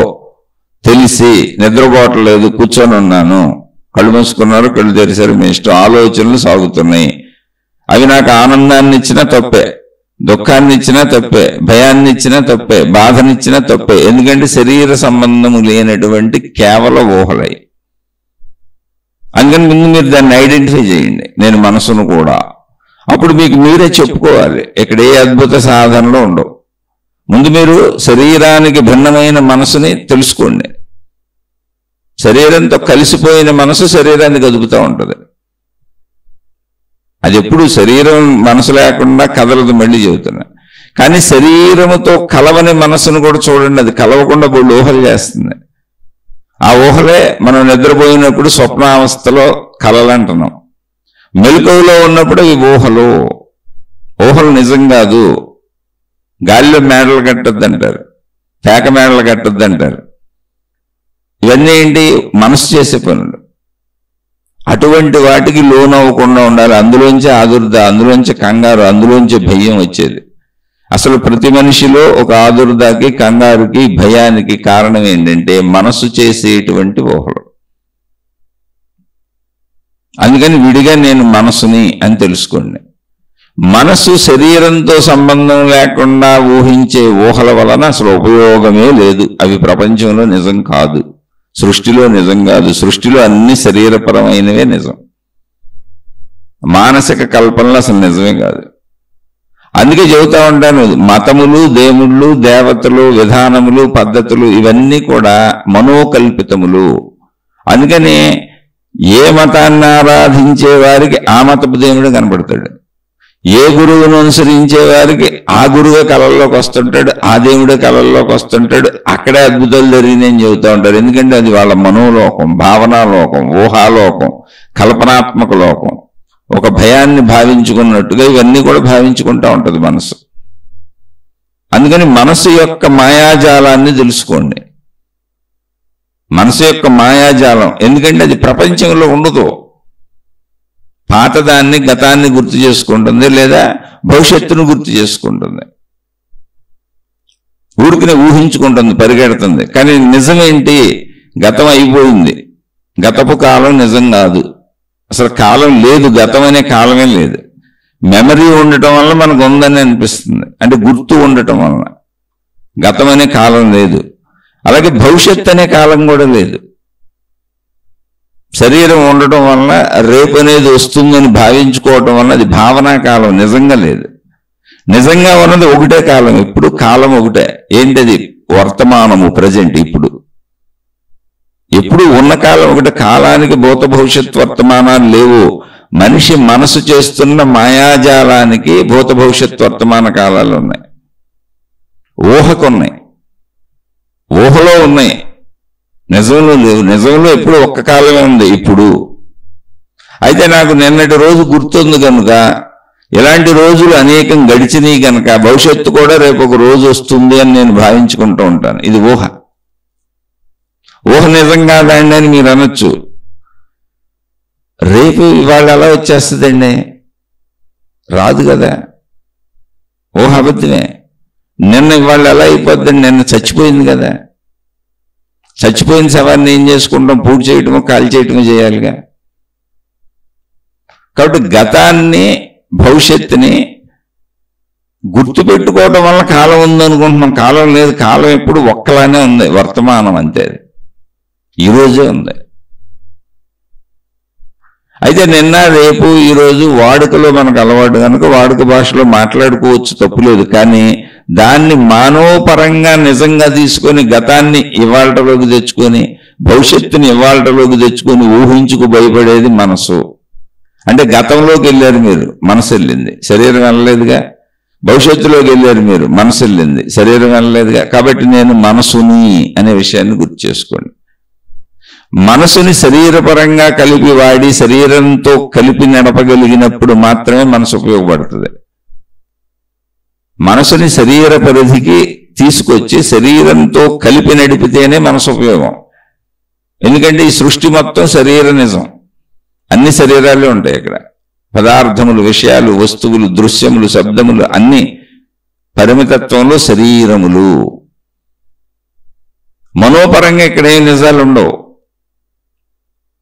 A: తెలిసి నిద్రపోవట్లేదు, కూర్చొని ఉన్నాను, కళ్ళు మూసుకున్నారు, కళ్ళు తెరిచారు, మీ ఇష్టం, ఆలోచనలు సాగుతున్నాయి. అవి నాకు ఆనందాన్ని ఇచ్చినా తప్పే, దుఃఖాన్ని ఇచ్చినా తప్పే, భయాన్ని ఇచ్చినా తప్పే, బాధనిచ్చినా తప్పే. ఎందుకంటే శరీర సంబంధము లేనటువంటి కేవల ఊహలై అందుకని ముందు మీరు దాన్ని ఐడెంటిఫై చేయండి, నేను మనసును కూడా. అప్పుడు మీకు మీరే చెప్పుకోవాలి, ఇక్కడ ఏ అద్భుత సాధనలో ఉండవు. ముందు మీరు శరీరానికి భిన్నమైన మనసుని తెలుసుకోండి. శరీరంతో కలిసిపోయిన మనసు శరీరాన్ని గదుపుతూ ఉంటుంది. అది ఎప్పుడు శరీరం మనసు లేకుండా కదలదు, మళ్ళీ చెబుతున్నా. కానీ శరీరముతో కలవని మనసును కూడా చూడండి, అది కలవకుండా బోళ్ళు ఊహలు చేస్తుంది. ఆ ఊహలే మనం నిద్రపోయినప్పుడు స్వప్నావస్థలో కలలు అంటున్నాం. మెలకువలో ఉన్నప్పుడు అవి ఊహలు. ఊహలు నిజం కాదు. గాలిలో మేడలు కట్టద్దు అంటారు, పేక మేడలు కట్టద్దు అంటారు. ఇవన్నీ ఏంటి? మనసు చేసే పనులు. అటువంటి వాటికి లోనవ్వకుండా ఉండాలి. అందులోంచి ఆదుర్ద, అందులోంచి కంగారు, అందులోంచి భయం వచ్చేది. అసలు ప్రతి మనిషిలో ఒక ఆదుర్దాకి, కంగారుకి, భయానికి కారణం ఏంటంటే మనసు చేసేటువంటి ఊహలు. అందుకని విడిగా నేను మనసుని అని తెలుసుకోండి. మనసు శరీరంతో సంబంధం లేకుండా ఊహించే ఊహల వలన అసలు ఉపయోగమే లేదు. అవి ప్రపంచంలో నిజం కాదు, సృష్టిలో నిజం కాదు. సృష్టిలో అన్ని శరీరపరమైనవే నిజం. మానసిక కల్పనలు అసలు నిజమే కాదు. అందుకే చెబుతా ఉంటాను, మతములు, దేవుళ్ళు, దేవతలు, విధానములు, పద్ధతులు ఇవన్నీ కూడా మనోకల్పితములు. అందుకని ఏ మతాన్ని ఆరాధించే వారికి ఆ మతపు దేవుడు కనపడతాడు. ఏ గురువును అనుసరించే వారికి ఆ గురువే కళల్లోకి వస్తుంటాడు, ఆ దేవుడే కళల్లోకి వస్తుంటాడు. అక్కడే అద్భుతాలు జరిగినాయని చెబుతూ ఉంటారు. ఎందుకంటే అది వాళ్ళ మనోలోకం, భావనాలోకం, ఊహాలోకం, కల్పనాత్మక లోకం. ఒక భయాన్ని భావించుకున్నట్టుగా ఇవన్నీ కూడా భావించుకుంటూ ఉంటుంది మనసు. అందుకని మనసు యొక్క మాయాజాలాన్ని తెలుసుకోండి. మనసు యొక్క మాయాజాలం, ఎందుకంటే అది ప్రపంచంలో ఉండదు. పాతదాన్ని, గతాన్ని గుర్తు చేసుకుంటుంది, లేదా భవిష్యత్తును గుర్తు చేసుకుంటుంది. ఊరికినే ఊహించుకుంటుంది, పరిగెడుతుంది. కానీ నిజమేంటి? గతం అయిపోయింది. గతపు కాలం నిజం కాదు. అసలు కాలం లేదు, గతం అనే కాలమే లేదు. మెమరీ ఉండటం వల్ల మనకు ఉందని అనిపిస్తుంది, అంటే గుర్తు ఉండటం వలన. గతం అనే కాలం లేదు. అలాగే భవిష్యత్తు అనే కాలం కూడా లేదు. శరీరం ఉండటం వలన రేపు అనేది వస్తుందని భావించుకోవటం వలన అది భావనా కాలం, నిజంగా లేదు. నిజంగా ఉన్నది ఒకటే కాలం, ఇప్పుడు కాలం ఒకటే. ఏంటది? వర్తమానము, ప్రజెంట్, ఇప్పుడు. ఎప్పుడు ఉన్న కాలం ఒకటి. కాలానికి భూత భవిష్యత్ వర్తమానాలు లేవు. మనిషి మనసు చేస్తున్న మాయాజాలానికి భూత భవిష్యత్ వర్తమాన కాలాలు ఉన్నాయి. ఊహకున్నాయి, ఊహలో ఉన్నాయి, నిజంలో లేవు. నిజంలో ఎప్పుడు ఒక్క కాలమే ఉంది, ఇప్పుడు. అయితే నాకు నిన్నటి రోజు గుర్తుంది కనుక, ఇలాంటి రోజులు అనేకం గడిచినాయి కనుక భవిష్యత్తు కూడా రేపు ఒక రోజు వస్తుంది అని నేను భావించుకుంటూ ఉంటాను. ఇది ఊహ. ఊహ నిజం కాదండి అని మీరు అనొచ్చు. రేపు ఇవాళ ఎలా వచ్చేస్తుందండి? రాదు కదా. ఊహ అబద్ధమే. నిన్న ఇవాళ ఎలా అయిపోద్దండి? నిన్న చచ్చిపోయింది కదా. చచ్చిపోయిన శవాన్ని ఏం చేసుకుంటాం? పూజ చేయటమో కాల్ చేయటమో చేయాలిగా. కాబట్టి గతాన్ని, భవిష్యత్తుని గుర్తుపెట్టుకోవటం వల్ల కాలం ఉందనుకుంటున్నాం. కాలం లేదు. కాలం ఎప్పుడు ఒక్కలానే ఉంది, వర్తమానం అంతే. ఈరోజే ఉంది. అయితే నిన్న, రేపు, ఈరోజు వాడుకలో మనకు అలవాటు కనుక వాడుక భాషలో మాట్లాడుకోవచ్చు, తప్పులేదు. కానీ దాన్ని మానవపరంగా నిజంగా తీసుకొని గతాన్ని ఇవాళలోకి తెచ్చుకొని భవిష్యత్తుని ఇవాళలోకి తెచ్చుకొని ఊహించుకు భయపడేది మనసు. అంటే గతంలోకి వెళ్ళారు మీరు, మనసు వెళ్ళింది, శరీరం వెళ్ళలేదుగా. భవిష్యత్తులోకి వెళ్ళారు మీరు, మనసు వెళ్ళింది, శరీరం వెళ్ళలేదుగా. కాబట్టి నేను మనసుని అనే విషయాన్ని గుర్తు చేసుకోండి. మనసుని శరీరపరంగా కలిపి వాడి శరీరంతో కలిపి నడపగలిగినప్పుడు మాత్రమే మనసు ఉపయోగపడుతుంది. మనసుని శరీర పరిధికి తీసుకొచ్చి శరీరంతో కలిపి నడిపితేనే మనసు ఉపయోగం. ఎందుకంటే ఈ సృష్టి మొత్తం శరీర నిజం. అన్ని శరీరాలు ఉంటాయి ఇక్కడ. పదార్థములు, విషయాలు, వస్తువులు, దృశ్యములు, శబ్దములు అన్ని పరిమితత్వంలో శరీరములు. మనోపరంగా ఇక్కడ ఏం నిజాలు ఉండవు.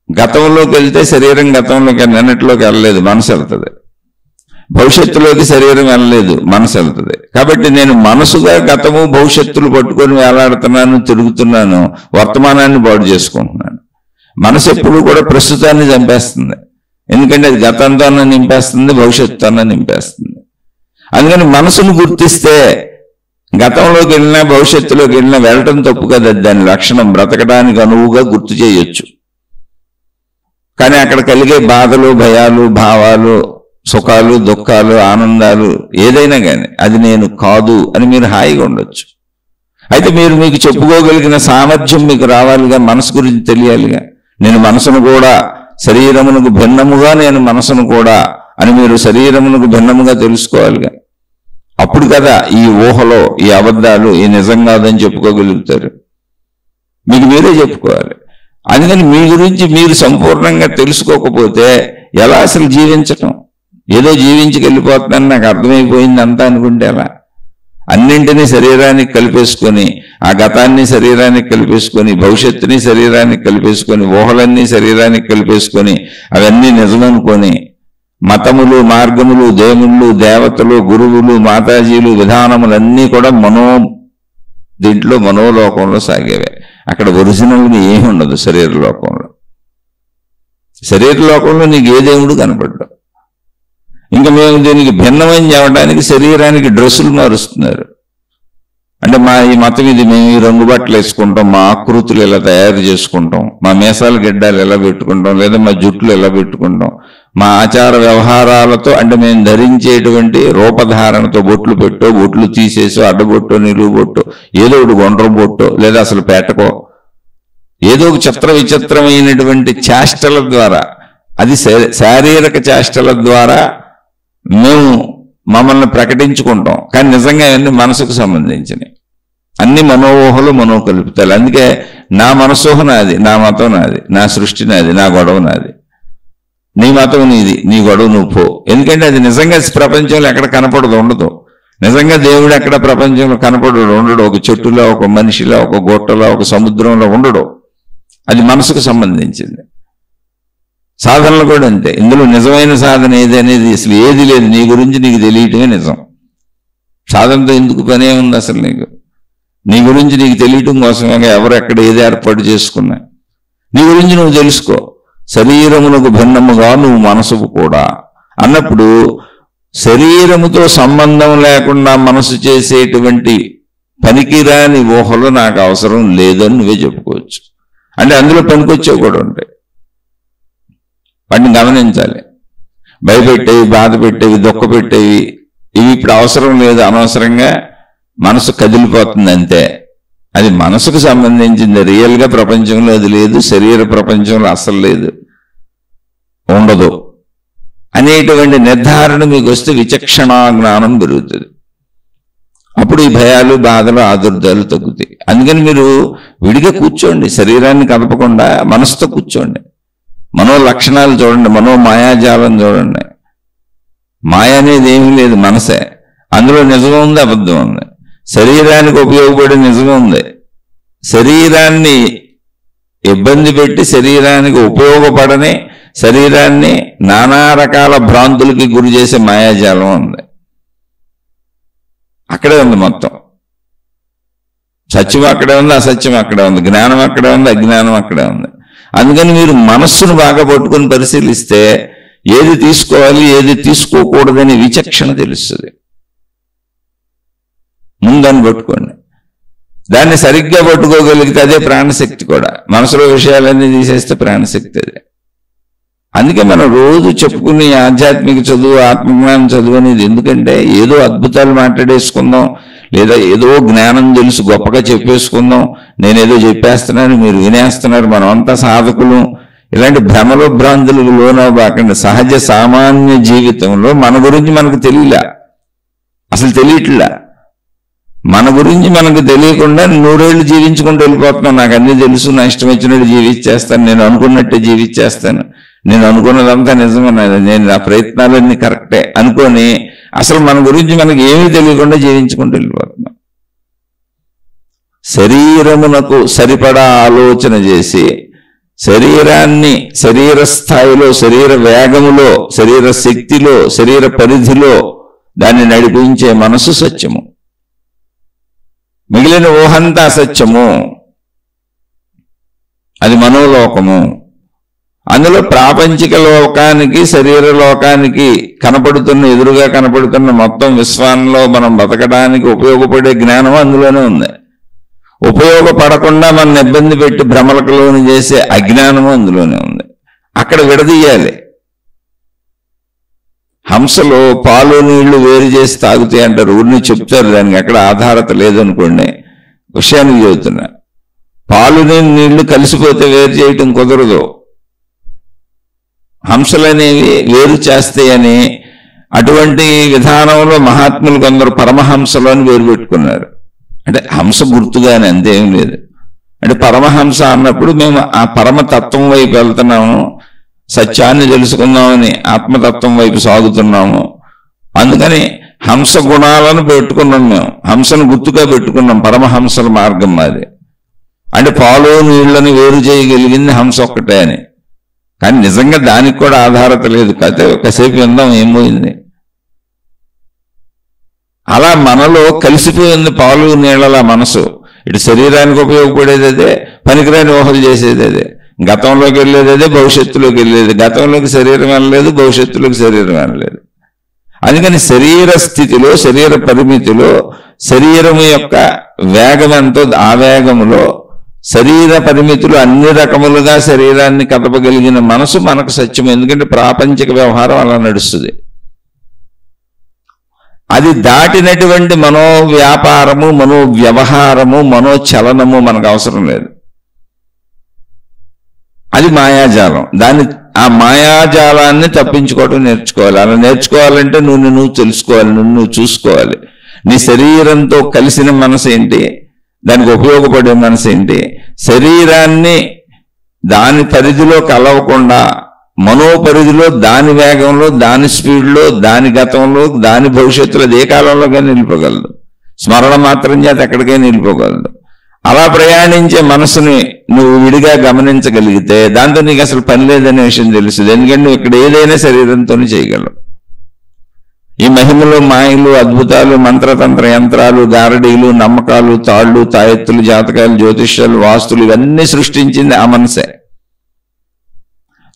A: గతంలోకి వెళ్తే శరీరం గతంలోకి, నిన్నటిలోకి వెళ్ళలేదు, మనసు వెళ్తుంది. భవిష్యత్తులోకి శరీరం వెళ్ళలేదు, మనసు వెళ్తుంది. కాబట్టి నేను మనసుగా గతము భవిష్యత్తులు పట్టుకొని వేలాడుతున్నాను, తిరుగుతున్నాను, వర్తమానాన్ని పాడు చేసుకుంటున్నాను. మనసు ఎప్పుడు కూడా ప్రస్తుతాన్ని చంపేస్తుంది. ఎందుకంటే అది గతంతో నింపేస్తుంది, భవిష్యత్తుతో నింపేస్తుంది. అందుకని మనసును గుర్తిస్తే గతంలోకి వెళ్ళినా భవిష్యత్తులోకి వెళ్ళినా వెళ్ళటం తప్పు కదా, దాని లక్షణం బ్రతకడానికి అనువుగా గుర్తు చేయొచ్చు. కానీ అక్కడ కలిగే బాధలు, భయాలు, భావాలు, సుఖాలు, దుఃఖాలు, ఆనందాలు ఏదైనా కానీ అది నేను కాదు అని మీరు హాయిగా ఉండొచ్చు. అయితే మీరు మీకు చెప్పుకోగలిగిన సామర్థ్యం మీకు రావాలిగా, మనసు గురించి తెలియాలిగా. నేను మనసును కూడా శరీరమునకు భిన్నముగా, నేను మనసును కూడా అని మీరు శరీరమునకు భిన్నముగా తెలుసుకోవాలిగా. అప్పుడు కదా ఈ ఊహలో ఈ అబద్ధాలు ఈ నిజం కాదని చెప్పుకోగలుగుతారు. మీకు మీరే చెప్పుకోవాలి. అందుకని మీ గురించి మీరు సంపూర్ణంగా తెలుసుకోకపోతే ఎలా అసలు జీవించటం? ఏదో జీవించుకెళ్ళిపోతుందని నాకు అర్థమైపోయింది అంతా అనుకుంటే ఎలా? అన్నింటినీ శరీరానికి కలిపేసుకొని, ఆ గతాన్ని శరీరానికి కలిపేసుకొని, భవిష్యత్తుని శరీరానికి కలిపేసుకొని, ఊహలన్నీ శరీరానికి కలిపేసుకొని అవన్నీ నిజమనుకొని మతములు, మార్గములు, దేవుళ్ళు, దేవతలు, గురువులు, మాతాజీలు, విధానములన్నీ కూడా దీంట్లో మనోలోకంలో సాగేవే. అక్కడ ఒరిజినల్గా ఏమి ఉండదు. శరీర లోకంలో నీకు ఏ దేవుడు కనపడ్డావు. ఇంకా మేము దీనికి భిన్నమని చెప్పడానికి శరీరానికి డ్రెస్సులు మారుస్తున్నారు. అంటే ఈ మతం ఇది, మేము ఈ రంగు బట్టలు వేసుకుంటాం, మా ఆకృతులు ఎలా తయారు చేసుకుంటాం, మా మీసాలు గెడ్డాలు ఎలా పెట్టుకుంటాం, లేదా మా జుట్లు ఎలా పెట్టుకుంటాం, మా ఆచార వ్యవహారాలతో, అంటే మేము ధరించేటువంటి రూపధారణతో బొట్లు తీసేసో, అడ్డబొట్టో, నిలువు బొట్టో, ఏదో ఒకటి గుండ్ర బొట్టో, లేదా అసలు పెట్టకో, ఏదో ఒక విచిత్రమైనటువంటి చేష్టల ద్వారా, అది శారీరక చేష్టల ద్వారా మేము మమ్మల్ని ప్రకటించుకుంటాం. కానీ నిజంగా ఇవన్నీ మనసుకు సంబంధించినవి, అన్ని మనోఊహలు, మనోకల్పితాలు. అందుకే నా మనసూహ నాది, నా మతం నాది, నా సృష్టి నాది, నా గొడవ నాది, నీ మతం నీది, నీ గొడవ నువ్వు పో. ఎందుకంటే అది నిజంగా ప్రపంచంలో ఎక్కడ కనపడదు, ఉండదు. నిజంగా దేవుడు ఎక్కడ ప్రపంచంలో కనపడడు, ఉండడు. ఒక చెట్టులో, ఒక మనిషిలో, ఒక గొట్టలో, ఒక సముద్రంలో ఉండడు. అది మనసుకు సంబంధించింది. సాధనలు కూడా అంతే. ఇందులో నిజమైన సాధన ఏది అనేది అసలు ఏది లేదు. నీ గురించి నీకు తెలియటమే నిజం. సాధనతో ఎందుకు పనే ఉంది అసలు? నీ గురించి నీకు తెలియటం కోసమే ఎవరు ఎక్కడ ఏది ఏర్పాటు చేసుకున్నా. నీ గురించి నువ్వు తెలుసుకో. శరీరమునకు భిన్నముగా నువ్వు మనసుకు కూడా అన్నప్పుడు శరీరముతో సంబంధం లేకుండా మనసు చేసేటువంటి పనికిరాని ఊహలు నాకు అవసరం లేదని నువ్వే చెప్పుకోవచ్చు. అంటే అందులో పనికొచ్చేవి కూడా ఉంటాయి. వాటిని గమనించాలి. భయపెట్టేవి, బాధ పెట్టేవి, దుఃఖ పెట్టేవి, ఇవి ఇప్పుడు అవసరం లేదు. అనవసరంగా మనసు కదిలిపోతుంది అంతే. అది మనసుకు సంబంధించింది. రియల్గా ప్రపంచంలో అది లేదు, శరీర ప్రపంచంలో అసలు లేదు, ఉండదు అనేటువంటి నిర్ధారణ మీకు వస్తే విచక్షణా జ్ఞానం పెరుగుతుంది. అప్పుడు ఈ భయాలు, బాధలు, ఆదుర్దాలు తగ్గుతాయి. అందుకని మీరు విడిగా కూర్చోండి, శరీరాన్ని కదపకుండా మనసుతో కూర్చోండి. మనో లక్షణాలు చూడండి, మనో మాయాజాలం చూడండి. మాయ అనేది ఏమీ లేదు, మనసే. అందులో నిజం ఉంది, అబద్ధం ఉంది. శరీరానికి ఉపయోగపడే నిజం ఉంది. శరీరాన్ని ఇబ్బంది పెట్టి శరీరానికి ఉపయోగపడని, శరీరాన్ని నానా రకాల భ్రాంతులకి గురి చేసే మాయాజాలం ఉంది. అక్కడే ఉంది మొత్తం. సత్యం అక్కడే ఉంది, అసత్యం అక్కడే ఉంది, జ్ఞానం అక్కడే ఉంది, అజ్ఞానం అక్కడే ఉంది. అందుకని మీరు మనస్సును బాగా పట్టుకుని పరిశీలిస్తే ఏది తీసుకోవాలి, ఏది తీసుకోకూడదని విచక్షణ తెలుస్తుంది. ముందని పట్టుకోండి. దాన్ని సరిగ్గా పట్టుకోగలిగితే అదే ప్రాణశక్తి కూడా. మనసులో విషయాలన్నీ తీసేస్తే ప్రాణశక్తి అదే. అందుకే మనం రోజు చెప్పుకునే ఆధ్యాత్మిక చదువు, ఆత్మజ్ఞానం చదువు అనేది ఎందుకంటే ఏదో అద్భుతాలు మాట్లాడేసుకుందాం, లేదా ఏదో జ్ఞానం తెలుసు గొప్పగా చెప్పేసుకుందాం, నేనేదో చెప్పేస్తున్నాను మీరు వినేస్తున్నారు, మనం అంతా సాధకులు, ఇలాంటి భ్రమలో భ్రాంతులకు లోనవ్వకండి. సహజ సామాన్య జీవితంలో మన గురించి మనకు తెలియలే, అసలు తెలియట్లా. మన గురించి మనకు తెలియకుండా 100 ఏళ్ళు జీవించుకుంటూ వెళ్ళిపోతున్నాం. నాకు అన్నీ తెలుసు, నా ఇష్టం వచ్చినట్టు జీవించేస్తాను, నేను అనుకున్నట్టే జీవించేస్తాను, నేను అనుకున్నదంతా నిజమన్నది, నేను నా ప్రయత్నాలన్నీ కరెక్టే అనుకొని అసలు మన గురించి మనకి ఏమీ తెలియకుండా జీవించుకుంటూ వెళ్ళిపోతున్నాం. శరీరమునకు సరిపడా ఆలోచన చేసి శరీరాన్ని శరీర స్థాయిలో, శరీర వేగములో, శరీర శక్తిలో, శరీర పరిధిలో దాన్ని నడిపించే మనసు సత్యము. మిగిలిన ఊహంతా అసత్యము, అది మనోలోకము. అందులో ప్రాపంచిక లోకానికి శరీర లోకానికి ఎదురుగా కనపడుతున్న మొత్తం విశ్వంలో మనం బతకడానికి ఉపయోగపడే జ్ఞానం అందులోనే ఉంది. ఉపయోగపడకుండా మన ఇబ్బంది పెట్టి భ్రమలకు లోను చేసే అజ్ఞానము అందులోనే ఉంది. అక్కడ విడదీయాలి. హంసలో పాలు నీళ్లు వేరు చేసి తాగుతాయి అంటారు, ఊరిని చెప్తారు, దానికి ఎక్కడ ఆధారత లేదనుకోండి. విషయానికి చెబుతున్నా, పాలు నీళ్లు కలిసిపోతే వేరు చేయటం కుదరదు. హంసలనేవి వేరు చేస్తాయని అటువంటి విధానంలో మహాత్ములు కొందరు పరమహంసలు అని వేరు పెట్టుకున్నారు. అంటే హంస గుర్తుగానే, అంతేం లేదు. అంటే పరమహంస అన్నప్పుడు మేము ఆ పరమతత్వం వైపు వెళ్తున్నాము, సత్యాన్ని తెలుసుకుందామని ఆత్మతత్వం వైపు సాగుతున్నాము. అందుకని హంస గుణాలను పెట్టుకున్నాం, మేము హంసను గుర్తుగా పెట్టుకున్నాం. పరమహంసల మార్గం మాది. అంటే పాలు నీళ్లను వేరు చేయగలిగింది హంస ఒక్కటే అని. కానీ నిజంగా దానికి కూడా ఆధారత లేదు. కాసేపు విందాం ఏం పోయింది. అలా మనలో కలిసిపోయింది పాలు నీళ్ళలా మనసు. ఇటు శరీరానికి ఉపయోగపడేది అదే, పనికిరాని ఊహలు చేసేది అదే, గతంలోకి వెళ్ళేది అదే, భవిష్యత్తులోకి వెళ్ళేది. గతంలోకి శరీరం వెళ్ళలేదు, భవిష్యత్తులోకి శరీరం వెళ్ళలేదు. అందుకని శరీర స్థితిలో, శరీర పరిమితిలో, శరీరము యొక్క వేగం ఎంతో ఆ వేగములో శరీర పరిమితులు అన్ని రకములుగా శరీరాన్ని కదపగలిగిన మనసు మనకు సత్యం. ఎందుకంటే ప్రాపంచిక వ్యవహారం అలా నడుస్తుంది. అది దాటినటువంటి మనోవ్యాపారము, మనోవ్యవహారము, మనోచలనము మనకు అవసరం లేదు. అది మాయాజాలం. ఆ మాయాజాలాన్ని తప్పించుకోవటం నేర్చుకోవాలి. అలా నేర్చుకోవాలంటే నువ్వు తెలుసుకోవాలి, నువ్వు చూసుకోవాలి. నీ శరీరంతో కలిసిన మనసు ఏంటి, దానికి ఉపయోగపడే మనసు ఏంటి, శరీరాన్ని దాని పరిధిలో కలవకుండా మనోపరిధిలో, దాని వేగంలో, దాని స్పీడ్లో, దాని గతంలో, దాని భవిష్యత్తులో ఏ కాలంలో కానీ నిలిపగలదు. స్మరణ మాత్రం చేత ఎక్కడికైనా నిలిపోగలదు. అలా ప్రయాణించే మనసుని నువ్వు విడిగా గమనించగలిగితే దాంతో నీకు అసలు పని లేదనే విషయం తెలుస్తుంది. ఎందుకంటే నువ్వు ఇక్కడ ఏదైనా శరీరంతోనే చేయగలవు. ఈ మహిమలు, మాయలు, అద్భుతాలు, మంత్రతంత్ర యంత్రాలు, గారడీలు, నమ్మకాలు, తాళ్ళు, తాయెత్తులు, జాతకాలు, జ్యోతిష్యాలు, వాస్తులు ఇవన్నీ సృష్టించింది ఆ మనసే.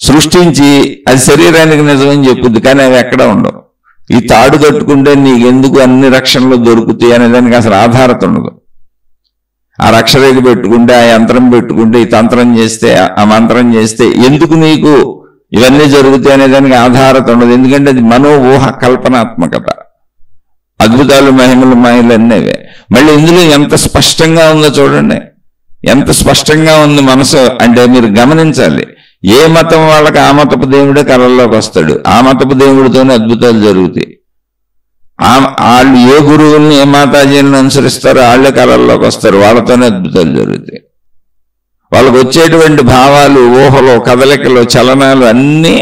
A: సృష్టించి అది శరీరానికి నిజమని చెప్పుద్ది, కానీ అవి ఎక్కడ ఉండవు. ఈ తాడు కట్టుకుంటే నీకెందుకు అన్ని రక్షణలు దొరుకుతాయి అనే దానికి అసలు ఆధారత ఉండదు. ఆ రక్షరేఖ పెట్టుకుంటే, ఆ యంత్రం పెట్టుకుంటే, ఈ తంత్రం చేస్తే, ఆ మంత్రం చేస్తే ఎందుకు నీకు ఇవన్నీ జరుగుతాయి అనే దానికి ఆధారత ఉండదు. ఎందుకంటే అది మనో ఊహ, కల్పనాత్మకత. అద్భుతాలు, మహిమలు, మాయలు అన్నవే. మళ్ళీ ఇందులో ఎంత స్పష్టంగా ఉందో చూడండి, ఎంత స్పష్టంగా ఉంది మనసు. అంటే మీరు గమనించాలి, ఏ మతం వాళ్ళకి ఆ మతపు దేవుడే కళల్లోకి వస్తాడు. ఆ మతపు దేవుడితోనే అద్భుతాలు జరుగుతాయి. వాళ్ళు ఏ గురువుల్ని, ఏ మాతాజీలను అనుసరిస్తారో వాళ్ళే కళల్లోకి వస్తారు, వాళ్ళతోనే అద్భుతాలు జరుగుతాయి. వాళ్ళకు వచ్చేటువంటి భావాలు, ఊహలు, కదలికలు, చలనాలు అన్నీ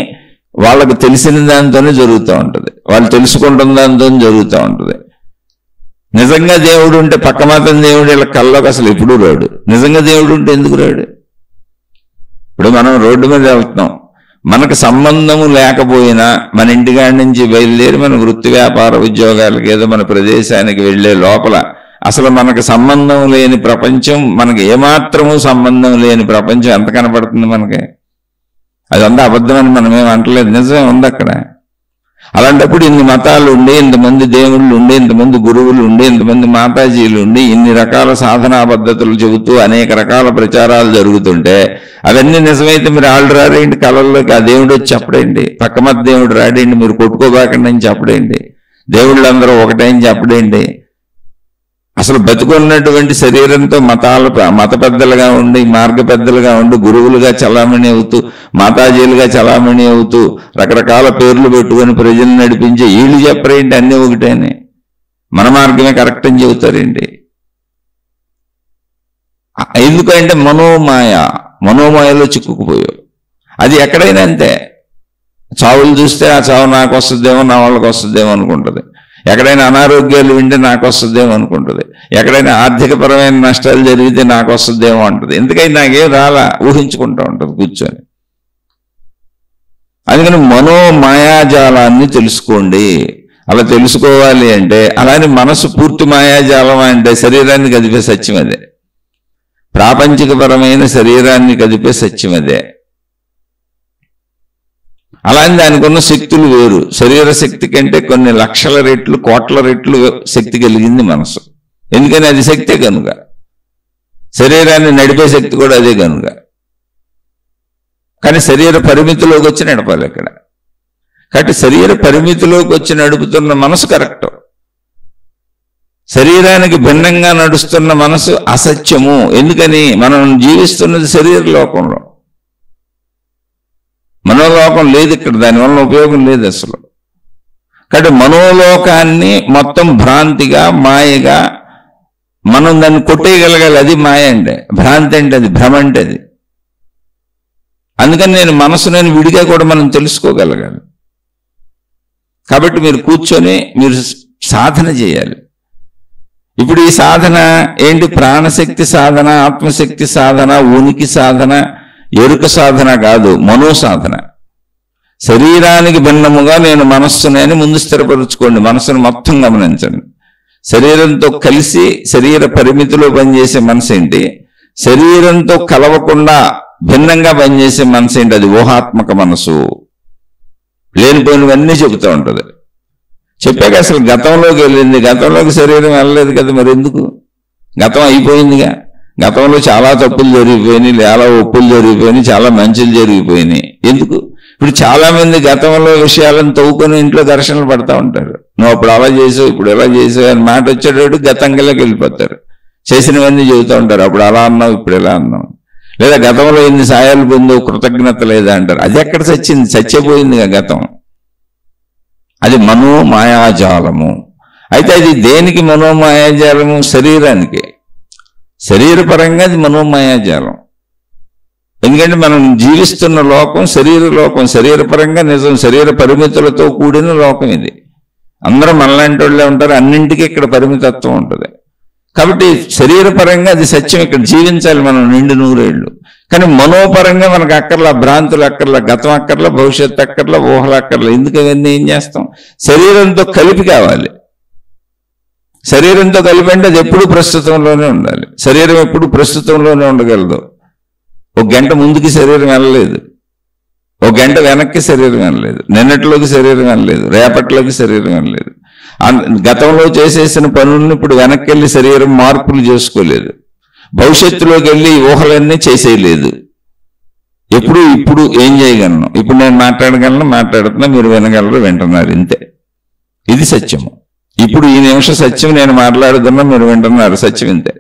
A: వాళ్ళకు తెలిసిన దాంతోనే జరుగుతూ ఉంటుంది. వాళ్ళు తెలుసుకుంటున్న దాంతో జరుగుతూ ఉంటుంది. నిజంగా దేవుడు ఉంటే, పక్క మతం దేవుడు ఇలా కళ్ళలోకి అసలు ఎప్పుడూ రాడు. నిజంగా దేవుడు ఉంటే ఎందుకు రాడు? ఇప్పుడు మనం రోడ్డు మీద వెళ్తున్నాం, మనకు సంబంధము లేకపోయినా మన ఇంటికాడి నుంచి బయలుదేరి మన వృత్తి, వ్యాపార, ఉద్యోగాలకు ఏదో మన ప్రదేశానికి వెళ్ళే లోపల అసలు మనకు సంబంధం లేని ప్రపంచం, మనకు ఏమాత్రము సంబంధం లేని ప్రపంచం ఎంత కనపడుతుంది మనకి. అదంతా అబద్ధమని మనమేం అంటలేదు, నిజమే ఉంది అక్కడ. అలాంటప్పుడు ఇన్ని మతాలు ఉండి, ఇంతమంది దేవుళ్ళు ఉండి, ఇంతమంది గురువులు ఉండి, ఇంతమంది మాతాజీలు ఉండి, ఇన్ని రకాల సాధనా పద్ధతులు చెబుతూ అనేక రకాల ప్రచారాలు జరుగుతుంటే అవన్నీ నిజమైతే మీరు వాళ్ళు రాడేంటి కళల్లోకి? ఆ దేవుడు వచ్చి చెప్పడేంటి? పక్క మత దేవుడు రాడేంటి? మీరు కొట్టుకోబాకండి అని చెప్పడేంటి? దేవుళ్ళందరూ ఒకటేని చెప్పడేంటి? అసలు బతుకున్నటువంటి శరీరంతో మత పెద్దలుగా ఉండి, మార్గ పెద్దలుగా ఉండి, గురువులుగా చలామణి అవుతూ, మాతాజీలుగా చలామణి అవుతూ, రకరకాల పేర్లు పెట్టుకొని ప్రజలు నడిపించే వీళ్ళు చెప్పరేంటి అన్నీ ఒకటేనే? మన మార్గమే కరెక్ట్ అని చెబుతారేంటి? ఎందుకంటే మనోమాయలో చిక్కుకుపోయావు. అది ఎక్కడైనా అంతే. చావులు చూస్తే ఆ చావు నాకు వస్తుందేమో, నా వాళ్ళకి వస్తుందేమో అనుకుంటుంది. ఎక్కడైనా అనారోగ్యాలు వింటే నాకు వస్తుందేమో అనుకుంటుంది. ఎక్కడైనా ఆర్థికపరమైన నష్టాలు జరిగితే నాకు వస్తుందేమో అంటుంది. ఎందుకని నాకేం రాలా ఊహించుకుంటూ ఉంటుంది కూర్చొని. అందుకని మనోమాయాజాలాన్ని తెలుసుకోండి. అలా తెలుసుకోవాలి అంటే, అలానే మనసు పూర్తి మాయాజాలం అంటే శరీరాన్ని కదిపే సత్యం అదే. ప్రాపంచికపరమైన శరీరాన్ని కదిపే సత్యం అదే. అలానే దానికి ఉన్న శక్తులు వేరు. శరీర శక్తి కంటే కొన్ని లక్షల రెట్లు, కోట్ల రెట్లు శక్తి కలిగింది మనసు. ఎందుకని అది శక్తే కనుక. శరీరాన్ని నడిపే శక్తి కూడా అదే కనుక. కానీ శరీర పరిమితిలోకి వచ్చి నడపాలి ఇక్కడ. కాబట్టి శరీర పరిమితిలోకి వచ్చి నడుపుతున్న మనసు కరెక్ట్. శరీరానికి భిన్నంగా నడుస్తున్న మనసు అసత్యము. ఎందుకని? మనం జీవిస్తున్నది శరీర లోకంలో, మనోలోకం లేదు ఇక్కడ. దానివల్ల ఉపయోగం లేదు అసలు. కాబట్టి మనోలోకాన్ని మొత్తం భ్రాంతిగా, మాయగా మనం దాన్ని కొట్టేయగలగాలి. అది మాయ అంటే. భ్రాంతి అంటే అది, భ్రమ అంటే అది. అందుకని మనసుని విడిగా కూడా మనం తెలుసుకోగలగాలి. కాబట్టి మీరు కూర్చొని మీరు సాధన చేయాలి. ఇప్పుడు ఈ సాధన ఏంటి? ప్రాణశక్తి సాధన, ఆత్మశక్తి సాధన, ఉనికి సాధన, ఎరుక సాధన కాదు, మనో సాధన. శరీరానికి భిన్నముగా నేను మనస్సుని అని ముందు స్థిరపరుచుకోండి. మనసును మొత్తం గమనించండి. శరీరంతో కలిసి శరీర పరిమితిలో పనిచేసే మనసు ఏంటి? శరీరంతో కలవకుండా భిన్నంగా పనిచేసే మనసు ఏంటి? అది ఊహాత్మక మనసు. లేనిపోయినవన్నీ చెబుతూ ఉంటుంది. చెప్పాక అసలు గతంలోకి వెళ్ళింది. గతంలోకి శరీరం వెళ్ళలేదు కదా, మరి ఎందుకు? గతం అయిపోయిందిగా. గతంలో చాలా తప్పులు జరిగిపోయినాయి, చాలా ఒప్పులు జరిగిపోయినాయి, చాలా మంచులు జరిగిపోయినాయి. ఎందుకు? ఇప్పుడు చాలా మంది గతంలో విషయాలను తవ్వుకొని ఇంట్లో ఘర్షణలు పడతా ఉంటారు. నువ్వు అప్పుడు అలా చేసావు, ఇప్పుడు ఎలా చేసావు అని మాట వచ్చేటప్పుడు గతంలోకి వెళ్ళిపోతారు. చేసినవన్నీ చెబుతూ ఉంటారు. అప్పుడు అలా అన్నావు, ఇప్పుడు ఎలా అన్నావు. లేదా గతంలో ఎన్ని సాయాలు పొందావు, కృతజ్ఞత లేదా అంటారు. అది ఎక్కడ చచ్చింది? చచ్చిపోయిందిగా గతం. అది మనోమాయాజాలము. అయితే అది దేనికి మనోమాయాజాలము? శరీరానికి. శరీరపరంగా అది మనోమాయాజాలం. ఎందుకంటే మనం జీవిస్తున్న లోకం శరీర లోకం. శరీరపరంగా నిజం, శరీర పరిమితులతో కూడిన లోకం ఇది. అందరూ మనలాంటి వాళ్ళే ఉంటారు. అన్నింటికీ ఇక్కడ పరిమితత్వం ఉంటుంది. కాబట్టి శరీరపరంగా అది సత్యం. ఇక్కడ జీవించాలి మనం నిండు నూరేళ్ళు. కానీ మనోపరంగా మనకు అక్కర్లా, భ్రాంతులు అక్కర్లా, గతం అక్కర్లా, భవిష్యత్తు అక్కర్లా, ఊహలు అక్కర్లా. ఎందుకు అవన్నీ ఏం చేస్తాం? శరీరంతో కలిపి కావాలి. శరీరంతో కలిపి అంటే అది ఎప్పుడు ప్రస్తుతంలోనే ఉండాలి. శరీరం ఎప్పుడు ప్రస్తుతంలోనే ఉండగలదు. ఒక గంట ముందుకి శరీరం వెళ్ళలేదు, ఒక గంట వెనక్కి శరీరం వెళ్ళలేదు, నిన్నటిలోకి శరీరం వెళ్ళలేదు, రేపటిలోకి శరీరం వెళ్ళలేదు. గతంలో చేసేసిన పనులను ఇప్పుడు వెనక్కి వెళ్ళి శరీరం మార్పులు చేసుకోలేదు. భవిష్యత్తులోకి వెళ్ళి ఊహలన్నీ చేసేయలేదు. ఎప్పుడు ఇప్పుడు ఏం చేయగలను? ఇప్పుడు నేను మాట్లాడగలను, మాట్లాడుతున్నా, మీరు వినగలరు, వింటున్నారు. ఇంతే. ఇది సత్యము. ఇప్పుడు ఈ నిమిషం సత్యం, నేను మాట్లాడుతున్నా, మీరు వింటున్నారు. సత్యం ఇంతే.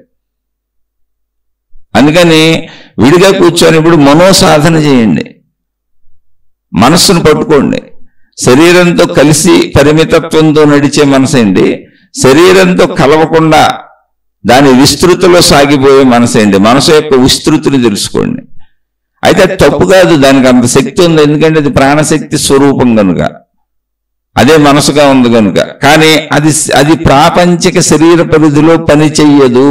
A: అందుకని విడిగా కూర్చొని ఇప్పుడు మనోసాధన చేయండి. మనస్సును పట్టుకోండి. శరీరంతో కలిసి పరిమితత్వంతో నడిచే మనసేంటి? శరీరంతో కలవకుండా దాని విస్తృతిలో సాగిపోయే మనసేంటి? మనసు యొక్క విస్తృతిని తెలుసుకోండి. అయితే అది తప్పు కాదు, దానికి అంత శక్తి ఉంది. ఎందుకంటే అది ప్రాణశక్తి స్వరూపం కనుక, అదే మనసుగా ఉంది కనుక. కానీ అది ప్రాపంచిక శరీర పరిధిలో పని చెయ్యదు.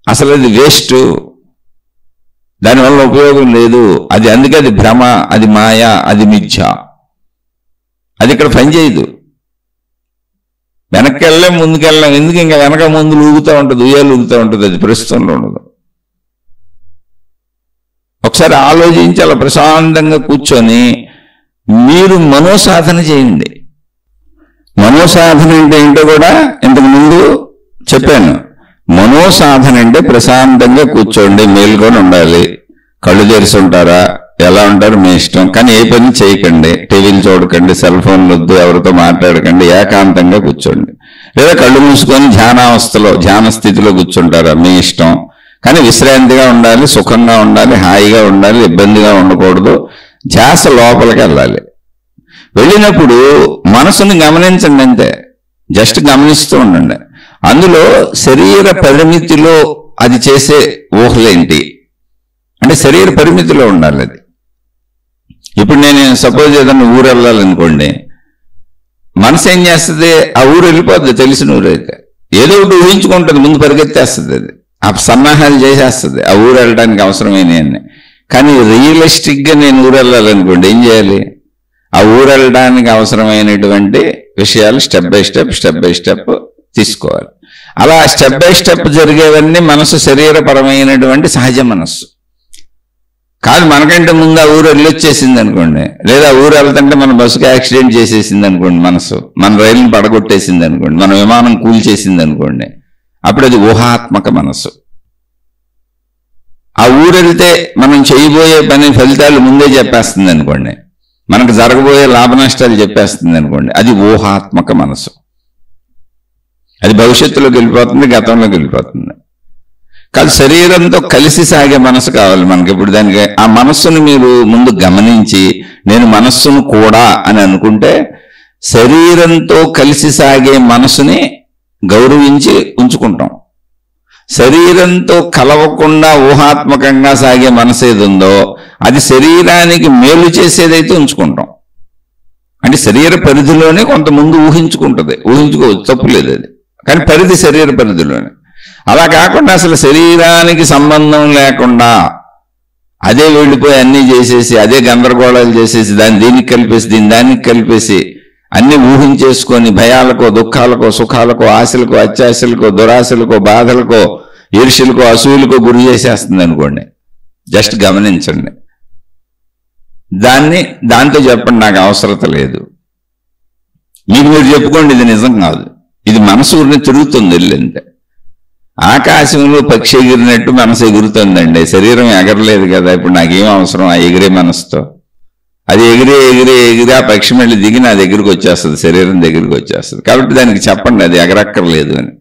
A: అసలు అది వేస్ట్, దానివల్ల ఉపయోగం లేదు. అది అందుకే అది భ్రమ, అది మాయ, అది మిథ్య. అది ఇక్కడ పనిచేయదు. వెనక్కి వెళ్ళలేం, ముందుకు వెళ్ళలేం. ఎందుకు? ఇంకా వెనక ముందు ఊగుతూ ఉంటుంది, ఉయ్యాలు ఊగుతూ ఉంటుంది. అది ప్రస్తుతంలో ఉండదు. ఒకసారి ఆలోచించి అలా ప్రశాంతంగా కూర్చొని మీరు మనోసాధన చేయండి. మనోసాధన అంటే ఏంటో కూడా ఇంతకు ముందు చెప్పాను. మనోసాధన అంటే ప్రశాంతంగా కూర్చోండి, మేల్కొని ఉండాలి. కళ్ళు తెరిచి ఉంటారా, ఎలా ఉంటారు మీ ఇష్టం. కానీ ఏ పని చేయకండి, టీవీలు చూడకండి, సెల్ ఫోన్లు వద్దు, ఎవరితో మాట్లాడకండి, ఏకాంతంగా కూర్చోండి. లేదా కళ్ళు మూసుకొని ధ్యానావస్థలో, ధ్యాన స్థితిలో కూర్చుంటారా, మీ ఇష్టం. కానీ విశ్రాంతిగా ఉండాలి, సుఖంగా ఉండాలి, హాయిగా ఉండాలి, ఇబ్బందిగా ఉండకూడదు. ధ్యాస లోపలికి వెళ్ళాలి. వెళ్ళినప్పుడు మనసుని గమనించండి, అంతే. జస్ట్ గమనిస్తూ ఉండండి. అందులో శరీర పరిమితిలో అది చేసే ఊహలేంటి అంటే శరీర పరిమితిలో ఉండాలి అది. ఇప్పుడు నేను సపోజ్ ఏదన్నా ఊరు వెళ్ళాలనుకోండి, మనసు ఏం చేస్తుంది? ఆ ఊరు వెళ్ళిపోద్ది. తెలిసిన ఊరు అయితే ఏదో ఒకటి ఊహించుకుంటుంది, ముందు పరిగెత్తేస్తుంది. అది ఆ సన్నాహాలు చేసేస్తుంది ఆ ఊరు వెళ్ళడానికి అవసరమైనవన్నీ. కానీ రియలిస్టిక్గా నేను ఊరు వెళ్ళాలనుకోండి, ఏం చేయాలి? ఆ ఊరు వెళ్ళడానికి అవసరమైనటువంటి విషయాలు స్టెప్ బై స్టెప్ తీసుకోవాలి. అలా స్టెప్ బై స్టెప్ జరిగేవన్నీ మనసు శరీరపరమైనటువంటి సహజ మనస్సు. కాదు, మనకంటే ముందు ఆ ఊరు వెళ్ళొచ్చేసింది అనుకోండి, లేదా ఊరు వెళ్తుంటే మన బస్సుకి యాక్సిడెంట్ చేసేసింది అనుకోండి, మనసు మన రైలుని పడగొట్టేసింది అనుకోండి, మన విమానం కూల్చేసింది అనుకోండి, అప్పుడు అది ఊహాత్మక మనసు. ఆ ఊరు వెళ్తే మనం చేయబోయే పని ఫలితాలు ముందే చెప్పేస్తుంది అనుకోండి, మనకు జరగబోయే లాభ నష్టాలు చెప్పేస్తుంది అనుకోండి, అది ఊహాత్మక మనసు. అది భవిష్యత్తులోకి వెళ్ళిపోతుంది, గతంలోకి వెళ్ళిపోతుంది. కాదు, శరీరంతో కలిసి సాగే మనసు కావాలి మనకి. ఇప్పుడు దానికి ఆ మనస్సును మీరు ముందు గమనించి, నేను మనస్సును కూడా అని అనుకుంటే, శరీరంతో కలిసి సాగే మనసుని గౌరవించి ఉంచుకుంటాం. శరీరంతో కలవకుండా ఊహాత్మకంగా సాగే మనసు ఏది ఉందో అది శరీరానికి మేలు చేసేదైతే ఉంచుకుంటాం. అంటే శరీర పరిధిలోనే కొంత ముందు ఊహించుకుంటుంది, ఊహించుకోవచ్చు, తప్పులేదు అది, కానీ పరిధి శరీర పరిధిలోనే. అలా కాకుండా అసలు శరీరానికి సంబంధం లేకుండా అదే వెళ్ళిపోయి అన్నీ చేసేసి, అదే గందరగోళాలు చేసేసి, దీనికి కలిపేసి దానికి కలిపేసి అన్ని ఊహించేసుకొని భయాలకో దుఃఖాలకో సుఖాలకో ఆశలకో అత్యాశలకో దురాశలకో బాధలకో ఈర్ష్యలకో అసూయలకో గురి చేసేస్తుంది అనుకోండి. జస్ట్ గమనించండి, దాంతో చెప్పండి నాకు అవసరత లేదు, మీకు మీరు చెప్పుకోండి ఇది నిజం కాదు, ఇది మనసు ఊరిని తిరుగుతుంది వెళ్ళంతే. ఆకాశంలో పక్షి ఎగిరినట్టు మనసు ఎగురుతుందండి, శరీరం ఎగరలేదు కదా. ఇప్పుడు నాకేం అవసరం ఆ ఎగిరే మనసుతో? అది ఎగిరి ఆ పక్షి మళ్ళీ దిగి నా దగ్గరికి వచ్చేస్తుంది, శరీరం దగ్గరికి వచ్చేస్తుంది. కాబట్టి దానికి చెప్పండి అది ఎగరక్కర్లేదు అని.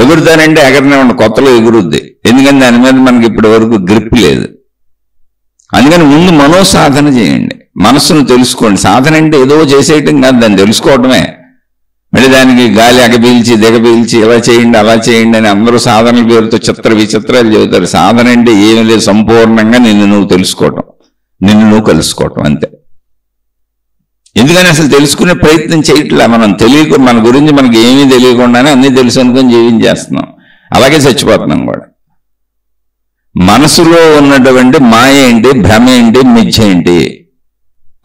A: ఎగురుతానంటే ఎగరనివ్వండి, కొత్తలో ఎగురుద్ది, ఎందుకని దాని మీద మనకి ఇప్పటి వరకు గ్రిప్ లేదు. అందుకని ముందు మనోసాధన చేయండి, మనస్సును తెలుసుకోండి. సాధన అంటే ఏదో చేసేయటం కాదు, దాన్ని తెలుసుకోవటమే. మళ్ళీ దానికి గాలి ఎగపీల్చి దిగపీల్చి ఇలా చేయండి అలా చేయండి అని అందరూ సాధనల పేరుతో చిత్ర విచిత్రాలు చెబుతారు. సాధన అంటే ఏమీ లేదు, సంపూర్ణంగా నిన్ను నువ్వు తెలుసుకోవటం, నిన్ను నువ్వు కలుసుకోవటం అంతే. ఎందుకని అసలు తెలుసుకునే ప్రయత్నం చేయట్లా. మనం మన గురించి మనకి ఏమీ తెలియకుండానే అన్నీ తెలుసు అనుకొని జీవించేస్తున్నాం, అలాగే చచ్చిపోతున్నాం కూడా. మనసులో ఉన్నటువంటి మాయ ఏంటి, భ్రమ ఏంటి, మిథ్య ఏంటి,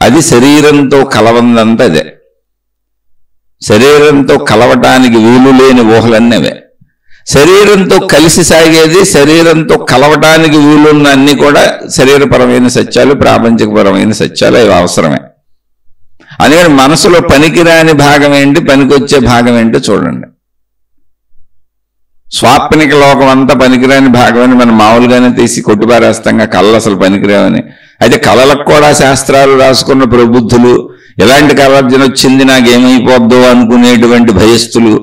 A: అది శరీరంతో కలవందంతా అదే. శరీరంతో కలవటానికి వీలు లేని ఊహలన్నీ అవే. శరీరంతో కలిసి సాగేది, శరీరంతో కలవటానికి వీలున్న అన్ని కూడా శరీరపరమైన సత్యాలు, ప్రాపంచికపరమైన సత్యాలు, అవి అవసరమే. అందుకని మనసులో పనికిరాని భాగం ఏంటి, పనికొచ్చే భాగం ఏంటో చూడండి. స్వాప్నిక లోకం అంతా పనికిరాని భాగం అని మనం మామూలుగానే తీసి కొట్టుపారేస్తాంగా, కళలు అసలు పనికిరావని. అయితే కళలకు కూడా శాస్త్రాలు రాసుకున్న ప్రబుద్ధులు, ఎలాంటి కళర్జన వచ్చింది నాకేమైపోద్దో అనుకునేటువంటి భయస్థులు,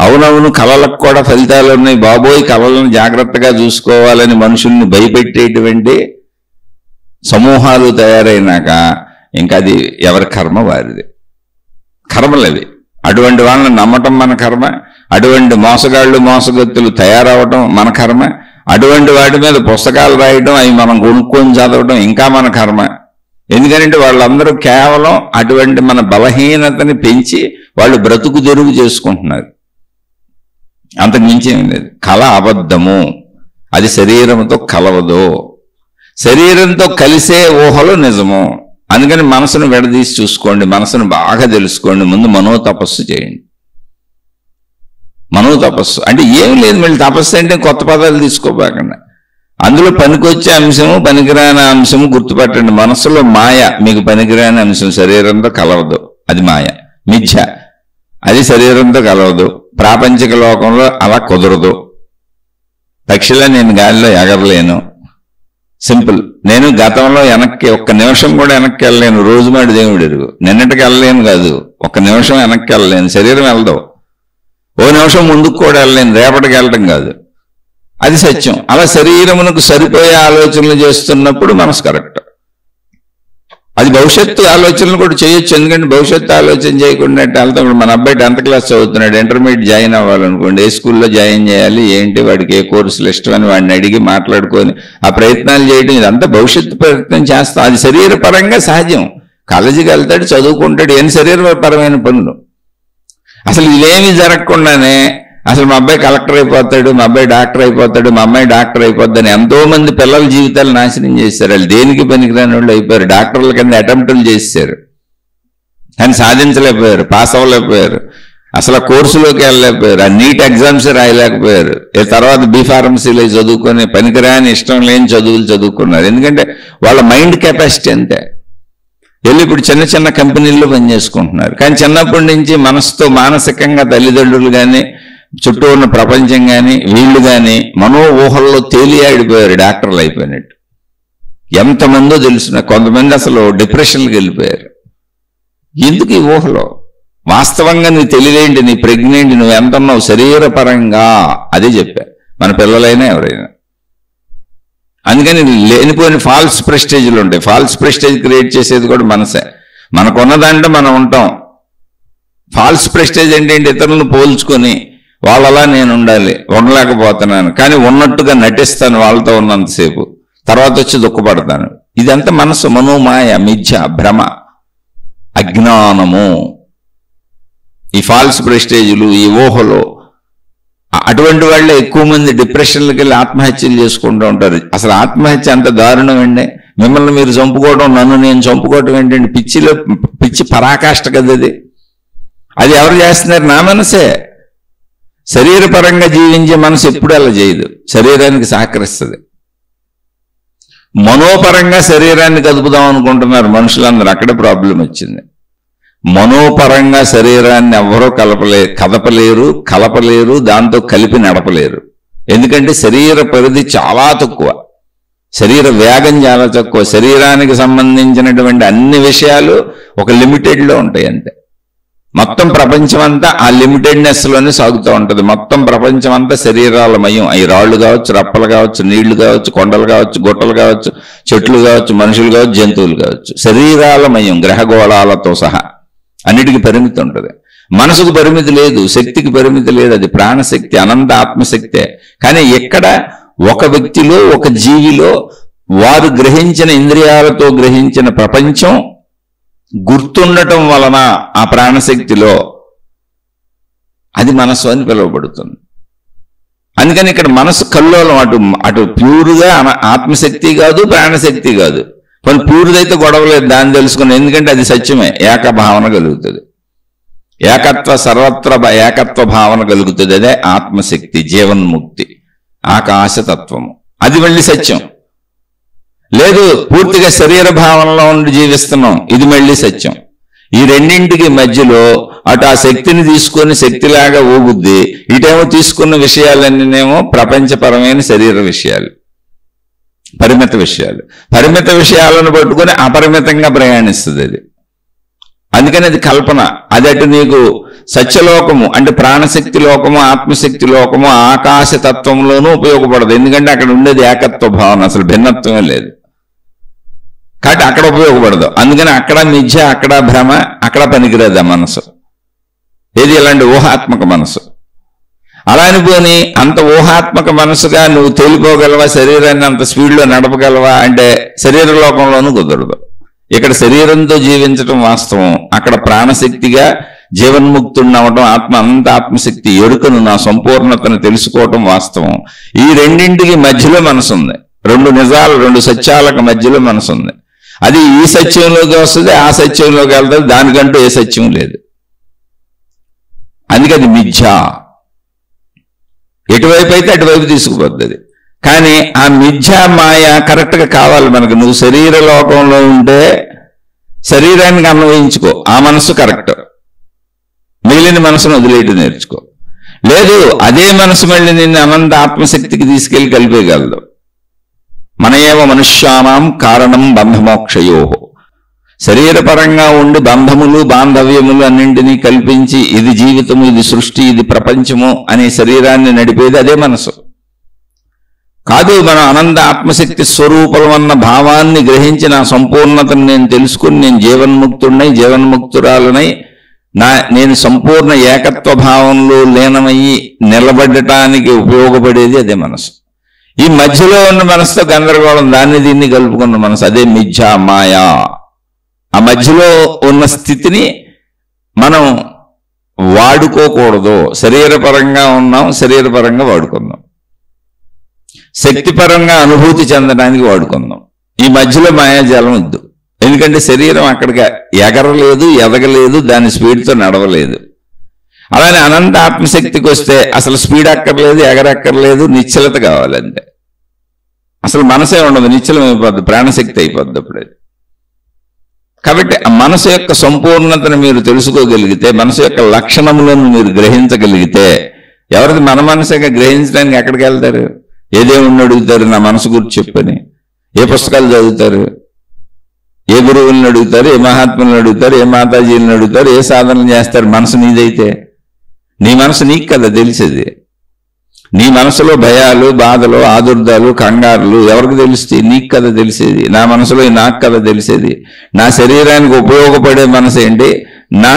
A: అవునవును కళలకు కూడా ఫలితాలు ఉన్నాయి బాబోయ్, కళలను జాగ్రత్తగా చూసుకోవాలని మనుషుల్ని భయపెట్టేటువంటి సమూహాలు తయారైనాక ఇంకా అది ఎవరి కర్మ వారిది. కర్మలవి. అటువంటి వాళ్ళని నమ్మటం మన కర్మ, అటువంటి మోసగాళ్ళు మోసగత్తులు తయారవటం మన కర్మ, అటువంటి వాటి మీద పుస్తకాలు రాయటం, అవి మనం కొనుక్కొని చదవటం ఇంకా మన కర్మ. ఎందుకంటే వాళ్ళందరూ కేవలం అటువంటి మన బలహీనతని పెంచి వాళ్ళు బ్రతుకు తెరుగు చేసుకుంటున్నారు, అంతకు మించి ఏం లేదు. కళ అబద్ధము, అది శరీరంతో కలవదు, శరీరంతో కలిసే ఊహలు నిజము. అందుకని మనసును విడదీసి చూసుకోండి, మనసును బాగా తెలుసుకోండి. ముందు మనోతపస్సు చేయండి. మనోతపస్సు అంటే ఏం లేదు, మళ్ళీ తపస్సు అంటే కొత్త పదాలు తీసుకోబాకండి. అందులో పనికొచ్చే అంశము పనికిరాని అంశము గుర్తుపట్టండి. మనసులో మాయ మీకు పనికిరాని అంశం శరీరంతో కలవదు, అది మాయ, మిథ్య, అది శరీరంతో కలవదు. ప్రాపంచిక లోకంలో అలా కుదరదు. పక్షిలో నేను గాలిలో ఎగరలేను, సింపుల్. నేను గతంలో వెనక్కి ఒక్క నిమిషం కూడా వెనక్కి వెళ్ళలేను, రోజుమాడి దేవుడు ఎరుగు. నిన్నటికి వెళ్ళలేను కాదు, ఒక్క నిమిషం వెనక్కి వెళ్ళలేను, శరీరం వెళ్దావు. ఓ నిమిషం ముందుకు కూడా వెళ్ళలేను, రేపటికి వెళ్ళటం కాదు, అది సత్యం. అలా శరీరమునకు సరిపోయే ఆలోచనలు చేస్తున్నప్పుడు మనసు కరెక్ట్. అది భవిష్యత్తు ఆలోచనలు కూడా చేయొచ్చు, ఎందుకంటే భవిష్యత్తు ఆలోచన చేయకుండా వెళ్తాం. ఇప్పుడు మన అబ్బాయి 10th క్లాస్ చదువుతున్నాడు, ఇంటర్మీడియట్ జాయిన్ అవ్వాలనుకోండి, ఏ స్కూల్లో జాయిన్ చేయాలి ఏంటి, వాడికి ఏ కోర్సులు ఇష్టమని వాడిని అడిగి మాట్లాడుకొని ఆ ప్రయత్నాలు చేయడం, ఇదంతా భవిష్యత్తు ప్రయత్నం చేస్తాం. అది శరీరపరంగా సహజం. కాలేజీకి వెళ్తాడు, చదువుకుంటాడు, ఏం శరీరపరమైన పనులు. అసలు ఇదేమీ జరగకుండానే అసలు మా అబ్బాయి కలెక్టర్ అయిపోతాడు, మా అబ్బాయి డాక్టర్ అయిపోతాడు, మా అమ్మాయి డాక్టర్ అయిపోద్దని ఎంతో మంది పిల్లల జీవితాలు నాశనం చేశారు. వాళ్ళు దేనికి పనికిరాని వాళ్ళు అయిపోయారు, డాక్టర్ల కింద అటెంప్టులు చేశారు కానీ సాధించలేకపోయారు, పాస్ అవ్వలేకపోయారు. అసలు కోర్సులోకి వెళ్ళలేకపోయారు, ఆ నీట్ ఎగ్జామ్స్ రాయలేకపోయారు. తర్వాత బీఫార్మసీలో చదువుకొని పనికిరాని ఇష్టం లేని చదువులు చదువుకున్నారు. ఎందుకంటే వాళ్ళ మైండ్ కెపాసిటీ అంతే. వెళ్ళి ఇప్పుడు చిన్న చిన్న కంపెనీల్లో పనిచేసుకుంటున్నారు. కానీ చిన్నప్పటి నుంచి మనసుతో మానసికంగా తల్లిదండ్రులు కానీ చుట్టూ ఉన్న ప్రపంచం కానీ వీళ్ళు కానీ మనో ఊహల్లో తేలియాడిపోయారు, డాక్టర్లు అయిపోయినట్టు. ఎంతమందో తెలుసిన కొంతమంది అసలు డిప్రెషన్కి వెళ్ళిపోయారు. ఎందుకు ఈ ఊహలో? వాస్తవంగా నీ తెలివేంటి, నీ ప్రెగ్నెంట్, నువ్వు ఎంత ఉన్నావు శరీరపరంగా, అదే చెప్పా మన పిల్లలైనా ఎవరైనా. అందుకని లేనిపోయిన ఫాల్స్ ప్రెస్టేజ్లు ఉంటాయి. ఫాల్స్ ప్రెస్టేజ్ క్రియేట్ చేసేది కూడా మనసే. మనకున్నదంటే మనం ఉంటాం. ఫాల్స్ ప్రెస్టేజ్ ఏంటంటే ఇతరులను పోల్చుకొని వాళ్ళలా నేను ఉండాలి, ఉండలేకపోతున్నాను, కానీ ఉన్నట్టుగా నటిస్తాను వాళ్ళతో ఉన్నంతసేపు, తర్వాత వచ్చి దుఃఖపడతాను. ఇదంతా మనసు, మనోమాయ, మిథ్య, భ్రమ, అజ్ఞానము. ఈ ఫాల్స్ ప్రెస్టేజ్లు, ఈ ఊహలు, అటువంటి వాళ్ళే ఎక్కువ మంది డిప్రెషన్లకు వెళ్ళి ఆత్మహత్యలు చేసుకుంటూ ఉంటారు. అసలు ఆత్మహత్య అంత దారుణం అండి. మిమ్మల్ని మీరు చంపుకోవడం, నన్ను నేను చంపుకోవడం ఏంటండి? పిచ్చి పరాకాష్ట కదా అది. అది ఎవరు చేస్తున్నారు? నా మనసే. శరీరపరంగా జీవించే మనసు ఎప్పుడు అలా చేయదు, శరీరానికి సహకరిస్తుంది. మనోపరంగా శరీరాన్ని కదుపుదాం అనుకుంటున్నారు మనుషులందరూ, అక్కడే ప్రాబ్లం వచ్చింది. మనోపరంగా శరీరాన్ని ఎవరో కలపలేరు, దాంతో కలిపి నడపలేరు. ఎందుకంటే శరీర పరిధి చాలా తక్కువ, శరీర వేగం చాలా తక్కువ. శరీరానికి సంబంధించినటువంటి అన్ని విషయాలు ఒక లిమిటెడ్లో ఉంటాయి అంతే. మొత్తం ప్రపంచం అంతా ఆ లిమిటెడ్నెస్ లోనే సాగుతూ ఉంటుంది. మొత్తం ప్రపంచం అంతా శరీరాలమయం. అవి రాళ్లు కావచ్చు, రప్పలు కావచ్చు, నీళ్లు కావచ్చు, కొండలు కావచ్చు, గుట్టలు కావచ్చు, చెట్లు కావచ్చు, మనుషులు కావచ్చు, జంతువులు కావచ్చు, శరీరాలమయం గ్రహగోళాలతో సహా. అన్నిటికీ పరిమితి ఉంటుంది. మనసుకు పరిమితి లేదు, శక్తికి పరిమితి లేదు. అది ప్రాణశక్తి, అనంత ఆత్మశక్తే. కానీ ఎక్కడ ఒక వ్యక్తిలో, ఒక జీవిలో వారు గ్రహించిన ఇంద్రియాలతో గ్రహించిన ప్రపంచం గుర్తుండటం వలన ఆ ప్రాణశక్తిలో అది మనసు అని పిలువబడుతుంది. అందుకని ఇక్కడ మనసు కల్లోలం. అటు ప్యూర్గా ఆత్మశక్తి కాదు, ప్రాణశక్తి కాదు. కొన్ని ప్యూర్దైతే గొడవలేదు, దాన్ని తెలుసుకుని, ఎందుకంటే అది సత్యమే. ఏకభావన కలుగుతుంది, సర్వత్ర ఏకత్వ భావన కలుగుతుంది. అదే ఆత్మశక్తి, జీవన్ముక్తి, ఆకాశతత్వము. అది మళ్ళీ సత్యం. లేదు, పూర్తిగా శరీర భావనలో ఉండి జీవిస్తున్నాం, ఇది మళ్ళీ సత్యం. ఈ రెండింటికి మధ్యలో అటు ఆ శక్తిని తీసుకొని శక్తిలాగా ఊగుద్ది, ఇటేమో తీసుకున్న విషయాలన్నీనేమో ప్రపంచపరమైన శరీర విషయాలు, పరిమిత విషయాలు. పరిమిత విషయాలను పట్టుకొని అపరిమితంగా ప్రయాణిస్తుంది అది. అందుకని అది కల్పన. అది అటు నీకు సత్యలోకము అంటే ప్రాణశక్తి లోకము, ఆత్మశక్తి లోకము, ఆకాశతత్వంలోనూ ఉపయోగపడదు. ఎందుకంటే అక్కడ ఉండేది ఏకత్వ భావన, అసలు భిన్నత్వమే లేదు. కాబట్టి అక్కడ ఉపయోగపడదు. అందుకని అక్కడ మిథ్య, అక్కడ భ్రమ, అక్కడ పనికిరాదు ఆ మనసు. ఏది ఇలాంటి ఊహాత్మక మనసు. అలా అనుకోని అంత ఊహాత్మక మనసుగా నువ్వు తేలిపోగలవా, శరీరాన్ని అంత స్పీడ్లో నడపగలవా అంటే శరీర లోకంలోనూ కుదరదు. ఇక్కడ శరీరంతో జీవించటం వాస్తవం, అక్కడ ప్రాణశక్తిగా జీవన్ముక్తున్నవటం, అంత ఆత్మశక్తి ఎరుకను, నా సంపూర్ణతను తెలుసుకోవటం వాస్తవం. ఈ రెండింటికి మధ్యలో మనసు ఉంది. రెండు నిజాలు, రెండు సత్యాలకు మధ్యలో మనసు ఉంది. అది ఈ సత్యంలోకి వస్తుంది, ఆ సత్యంలోకి వెళ్తుంది. దానికంటూ ఏ సత్యం లేదు. అందుకే అది మిథ్య. ఎటువైపు అయితే అటువైపు తీసుకుపోతుంది. కానీ ఆ మిథ్యా మాయ కరెక్ట్గా కావాలి మనకు. నువ్వు శరీర లోకంలో ఉంటే శరీరానికి అన్వయించుకో, ఆ మనసు కరెక్ట్. మిగిలిన మనసును వదిలేయటం నేర్చుకో. లేదు, అదే మనసు మళ్ళీ నిన్ను అనంత ఆత్మశక్తికి తీసుకెళ్లి కలిపేయగలదు. మన ఏవ మనుష్యానాం కారణం బంధమోక్షయో. శరీరపరంగా ఉండి బంధములు, బాంధవ్యములు అన్నింటినీ కల్పించి ఇది జీవితము, ఇది సృష్టి, ఇది ప్రపంచము అనే శరీరాన్ని నడిపేది అదే మనసు కాదు. మనం అనంత ఆత్మశక్తి స్వరూపం అన్న భావాన్ని గ్రహించి నా సంపూర్ణతను నేను తెలుసుకుని నేను జీవన్ముక్తుడినై, జీవన్ముక్తురాలనై, నేను సంపూర్ణ ఏకత్వ భావంలో లీనమయ్యి నిలబడటానికి ఉపయోగపడేది అదే మనసు. ఈ మధ్యలో ఉన్న మనసుతో గందరగోళం, దాన్ని దీన్ని కలుపుకున్న మనసు, అదే మిథ్యా మాయా. ఆ మధ్యలో ఉన్న స్థితిని మనం వాడుకోకూడదు. శరీరపరంగా ఉన్నాం, శరీరపరంగా వాడుకుందాం. శక్తిపరంగా అనుభూతి చెందడానికి వాడుకుందాం. ఈ మధ్యలో మాయాజాలం వద్దు. ఎందుకంటే శరీరం అక్కడికి ఎగరలేదు, ఎదగలేదు, దాని స్పీడ్తో నడవలేదు. అలానే అనంత ఆత్మశక్తికి వస్తే అసలు స్పీడ్ అక్కర్లేదు, ఎగరక్కర్లేదు, నిశ్చలత కావాలంటే. అసలు మనసే ఉండదు, నిశ్చలం అయిపోద్ది, ప్రాణశక్తి అయిపోద్ది అప్పుడే. కాబట్టి ఆ మనసు యొక్క సంపూర్ణతను మీరు తెలుసుకోగలిగితే, మనసు యొక్క లక్షణములను మీరు గ్రహించగలిగితే, ఎవరిది మన మనసేగా గ్రహించడానికి ఎక్కడికి వెళ్తారు? ఏ దేవుణ్ణి అడుగుతారు నా మనసు గురించి చెప్పని? ఏ పుస్తకాలు చదువుతారు? ఏ గురువులను అడుగుతారు? ఏ మహాత్ములను అడుగుతారు? ఏ మాతాజీలను అడుగుతారు? ఏ సాధనలు చేస్తారు? మనసు నీదైతే నీ మనసు నీకు కదా తెలిసేది. నీ మనసులో భయాలు, బాధలు, ఆదుర్దాలు, కంగారులు ఎవరికి తెలుస్తాయి? నీకు కదా తెలిసేది. నా మనసులో నాకు కదా తెలిసేది. నా శరీరానికి ఉపయోగపడే మనసు ఏంటి, నా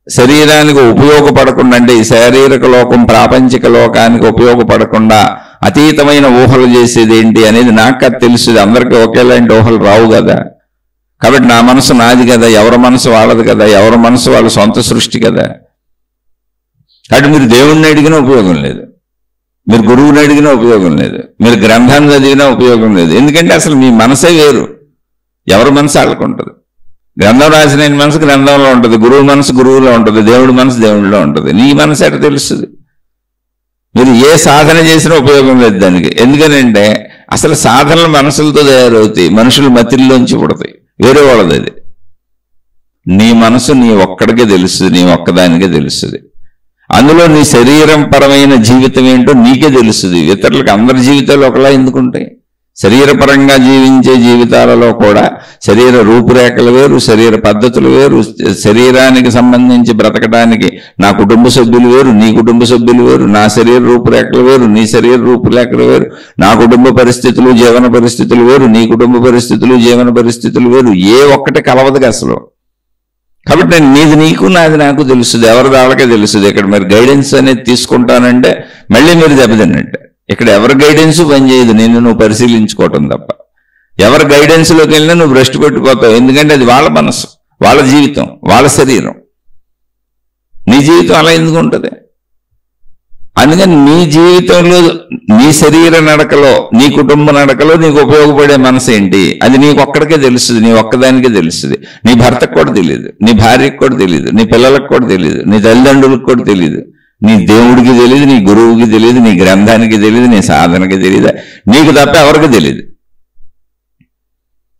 A: శరీరానికి ఉపయోగపడకుండా, అంటే ఈ శారీరక లోకం ప్రాపంచిక లోకానికి ఉపయోగపడకుండా అతీతమైన ఊహలు చేసేది ఏంటి అనేది నాకు కదా తెలుస్తుంది. అందరికీ ఒకేలాంటి ఊహలు రావు కదా. కాబట్టి నా మనసు నాది కదా, ఎవరి మనసు వాళ్ళది కదా, ఎవరి మనసు వాళ్ళ సొంత సృష్టి కదా. కాబట్టి మీరు దేవుణ్ణి అడిగినా ఉపయోగం లేదు, మీరు గురువుని అడిగినా ఉపయోగం లేదు, మీరు గ్రంథాన్ని చదివినా ఉపయోగం లేదు. ఎందుకంటే అసలు మీ మనసే వేరు, ఎవరి మనసు వాళ్ళకు ఉంటుంది. గ్రంథం రాసిన మనసు గ్రంథంలో ఉంటుంది, గురువు మనసు గురువులో ఉంటుంది, దేవుడి మనసు దేవుడిలో ఉంటుంది. నీ మనసు ఎట్లా తెలుస్తుంది? మీరు ఏ సాధన చేసినా ఉపయోగం లేదు దానికి. ఎందుకనంటే అసలు సాధనలు మనసులతో తయారవుతాయి, మనుషులు మతిల్లోంచి పుడతాయి, వేరే వాళ్ళది. అది నీ మనసు నీ ఒక్కడికే తెలుస్తుంది, నీ ఒక్కదానికే తెలుస్తుంది. అందులో నీ శరీరం పరమైన జీవితం ఏంటో నీకే తెలుస్తుంది. ఇతరులకు అందరి జీవితాలు ఒకలా ఎందుకుంటాయి? శరీరపరంగా జీవించే జీవితాలలో కూడా శరీర రూపురేఖలు వేరు, శరీర పద్ధతులు వేరు, శరీరానికి సంబంధించి బ్రతకడానికి నా కుటుంబ సభ్యులు వేరు, నీ కుటుంబ సభ్యులు వేరు, నా శరీర రూపురేఖలు వేరు, నీ శరీర రూపురేఖలు వేరు, నా కుటుంబ పరిస్థితులు జీవన పరిస్థితులు వేరు, నీ కుటుంబ పరిస్థితులు జీవన పరిస్థితులు వేరు. ఏ ఒక్కటి కలవదుగా అసలు. కాబట్టి నేను నీది నీకు, నాది నాకు తెలుస్తుంది, ఎవరిది వాళ్ళకే తెలుస్తుంది. ఇక్కడ మీరు గైడెన్స్ అనేది తీసుకుంటానంటే మళ్ళీ మీరు దెబ్బతిన్నట్టే. ఇక్కడ ఎవరి గైడెన్స్ పనిచేయదు, నువ్వు పరిశీలించుకోవటం తప్ప. ఎవరి గైడెన్స్లోకి వెళ్ళినా నువ్వు భ్రష్టు పెట్టుకోతావు. ఎందుకంటే అది వాళ్ళ మనసు, వాళ్ళ జీవితం, వాళ్ళ శరీరం. నీ జీవితం అలా ఎందుకు ఉంటుంది? అందుకని నీ జీవితంలో, నీ శరీర నడకలో, నీ కుటుంబ నడకలో నీకు ఉపయోగపడే మనసు ఏంటి అది నీకు ఒక్కడికే తెలుస్తుంది, నీ ఒక్కదానికే తెలుస్తుంది. నీ భర్తకు కూడా తెలియదు, నీ భార్యకు కూడా తెలియదు, నీ పిల్లలకు కూడా తెలియదు, నీ తల్లిదండ్రులకు కూడా తెలియదు, నీ దేవుడికి తెలియదు, నీ గురువుకి తెలియదు, నీ గ్రంథానికి తెలియదు, నీ సాధనకి తెలియదు, నీకు తప్ప ఎవరికి తెలియదు.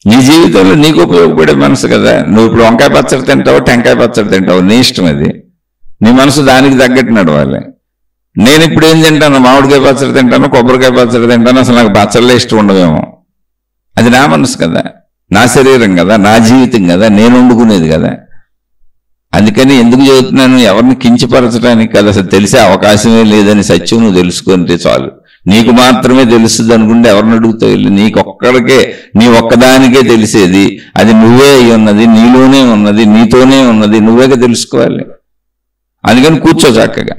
A: నీ జీవితంలో నీకు ఉపయోగపడే మనసు కదా. నువ్వు ఇప్పుడు వంకాయ పచ్చడి తింటావు, టెంకాయ పచ్చడి తింటావు, నీ ఇష్టం అది. నీ మనసు దానికి తగ్గట్టు నడవాలి. నేను ఇప్పుడు ఏం తింటాను? మామిడికాయ పచ్చడి తింటాను, కొబ్బరికాయ పచ్చడి తింటాను, అసలు నాకు పచ్చళ్ళే ఇష్టం ఉండవేమో. అది నా మనసు కదా, నా శరీరం కదా, నా జీవితం కదా, నేను వండుకునేది కదా. అందుకని ఎందుకు చెబుతున్నాను, ఎవరిని కించపరచడానికి కదా. అసలు తెలిసే అవకాశమే లేదని సత్యం నువ్వు తెలుసుకుంటే చాలు. నీకు మాత్రమే తెలుస్తుంది అనుకుంటే ఎవరిని అడుగుతావు వెళ్ళి? నీకు ఒక్కడికే, నీ ఒక్కదానికే తెలిసేది అది నువ్వే అయి ఉన్నది, నీలోనే ఉన్నది, నీతోనే ఉన్నది, నువ్వేగా తెలుసుకోవాలి. అందుకని కూర్చో, చక్కగా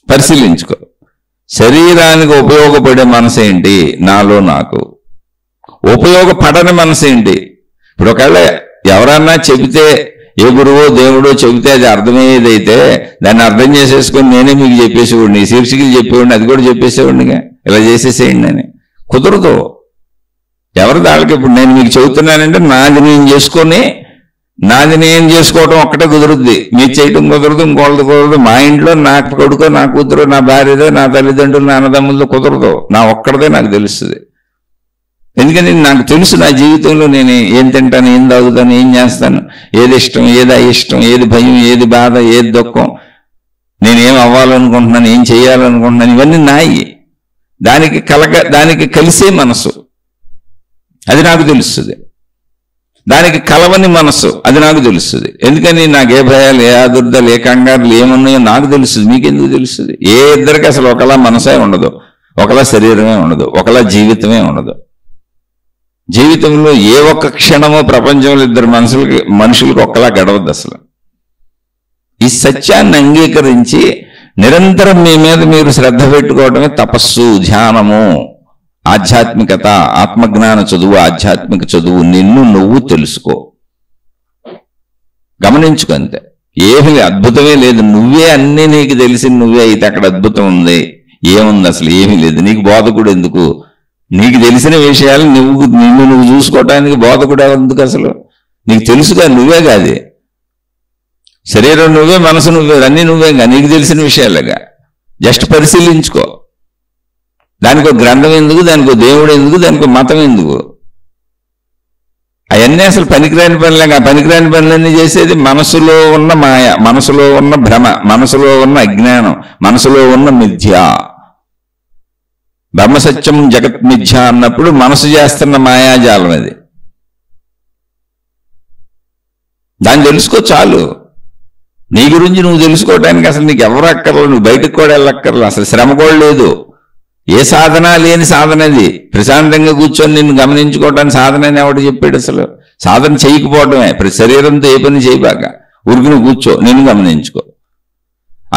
A: పరిశీలించుకో. శరీరానికి ఉపయోగపడే మనసు ఏంటి, నాలో నాకు ఉపయోగపడని మనసు ఏంటి? ఇప్పుడు ఒకవేళ ఎవరన్నా చెబితే, ఏ గురువో దేవుడో చెబితే అది అర్థమయ్యేదైతే దాన్ని అర్థం చేసేసుకొని నేనే మీకు చెప్పేసేవాడిని, శీర్షికలు చెప్పేవాడిని, అది కూడా చెప్పేసేవాడినిగా, ఇలా చేసేసేయండి అని. కుదరదు. ఎవరి దానికి ఇప్పుడు నేను మీకు చెబుతున్నానంటే నాది నేను చేసుకొని, నాది నేను చేసుకోవటం ఒక్కటే కుదురుద్ది, మీరు చేయటం కుదరదు, ఇంకోళ్ళది కుదరదు. మా ఇంట్లో నా కొడుకో, నా కూతురు, నా భార్యదో, నా తల్లిదండ్రులు, నా అన్నదమ్ములతో కుదరదు. నా ఒక్కడదే నాకు తెలుస్తుంది. ఎందుకని నాకు తెలుసు నా జీవితంలో నేను ఏం తింటాను, ఏం తాగుతాను, ఏం చేస్తాను, ఏది ఇష్టం, ఏది అయిష్టం, ఏది భయం, ఏది బాధ, ఏది దుఃఖం, నేనేం అవ్వాలనుకుంటున్నాను, ఏం చేయాలనుకుంటున్నాను, ఇవన్నీ నాయి. దానికి కలిసే మనసు అది నాకు తెలుస్తుంది. దానికి కలవని మనసు అది నాకు తెలుస్తుంది. ఎందుకని నాకు ఏ భయాలు, ఏ ఆదుర్దాలు, ఏ కంగారులు ఏమున్నాయో నాకు తెలుస్తుంది. మీకెందుకు తెలుస్తుంది? ఏ ఇద్దరికి అసలు ఒకలా మనసే ఉండదు, ఒకలా శరీరమే ఉండదు, ఒకలా జీవితమే ఉండదు. జీవితంలో ఏ ఒక్క క్షణమో ప్రపంచంలో ఇద్దరు మనుషులకు ఒక్కలా గడవద్దు అసలు. ఈ సత్యాన్ని అంగీకరించి నిరంతరం మీ మీద మీరు శ్రద్ధ పెట్టుకోవడమే తపస్సు, ధ్యానము, ఆధ్యాత్మికత, ఆత్మజ్ఞాన చదువు, ఆధ్యాత్మిక చదువు. నిన్ను నువ్వు తెలుసుకో, గమనించుకో, అంతే. ఏమీ అద్భుతమే లేదు. నువ్వే అన్నీ నీకు తెలిసి నువ్వే అయితే అక్కడ అద్భుతం ఉంది. ఏముంది? అసలు ఏమీ లేదు. నీకు బోధకుడు ఎందుకు? నీకు తెలిసిన విషయాలు నిన్ను నువ్వు చూసుకోవటానికి బోధకుడు ఎందుకు? అసలు నీకు తెలుసుగా, నువ్వే కాదు. శరీరం నువ్వే, మనసు నువ్వే, అన్నీ నువ్వేగా, నీకు తెలిసిన విషయాలుగా. జస్ట్ పరిశీలించుకో. దానికో గ్రంథం ఎందుకు, దానికో దేవుడు ఎందుకు, దానికో మతం ఎందుకు? అవన్నీ అసలు పనికిరాని పనులేగా. పనికిరాని పనులన్నీ చేసేది మనసులో ఉన్న మాయ, మనసులో ఉన్న భ్రమ, మనసులో ఉన్న అజ్ఞానం, మనసులో ఉన్న మిథ్య. బ్రహ్మసత్యం జగత్ మిథ్య అన్నప్పుడు మనసు చేస్తున్న మాయాజాలం అది. దాన్ని తెలుసుకో చాలు. నీ గురించి నువ్వు తెలుసుకోవడానికి అసలు నీకు ఎవరు అక్కర్లేదు, నువ్వు బయటకు కూడా వెళ్ళక్కర్లేదు, అసలు శ్రమ కూడా లేదు. ఏ సాధన లేని సాధన అది. ప్రశాంతంగా కూర్చొని నిన్ను గమనించుకోవడానికి సాధన అని ఎవడు చెప్పాడు? అసలు సాధన చేయకపోవడమే. ప్రతి శరీరంతో ఏ పని చేయబాక, ఉరికిని కూర్చో, నిన్ను గమనించుకో.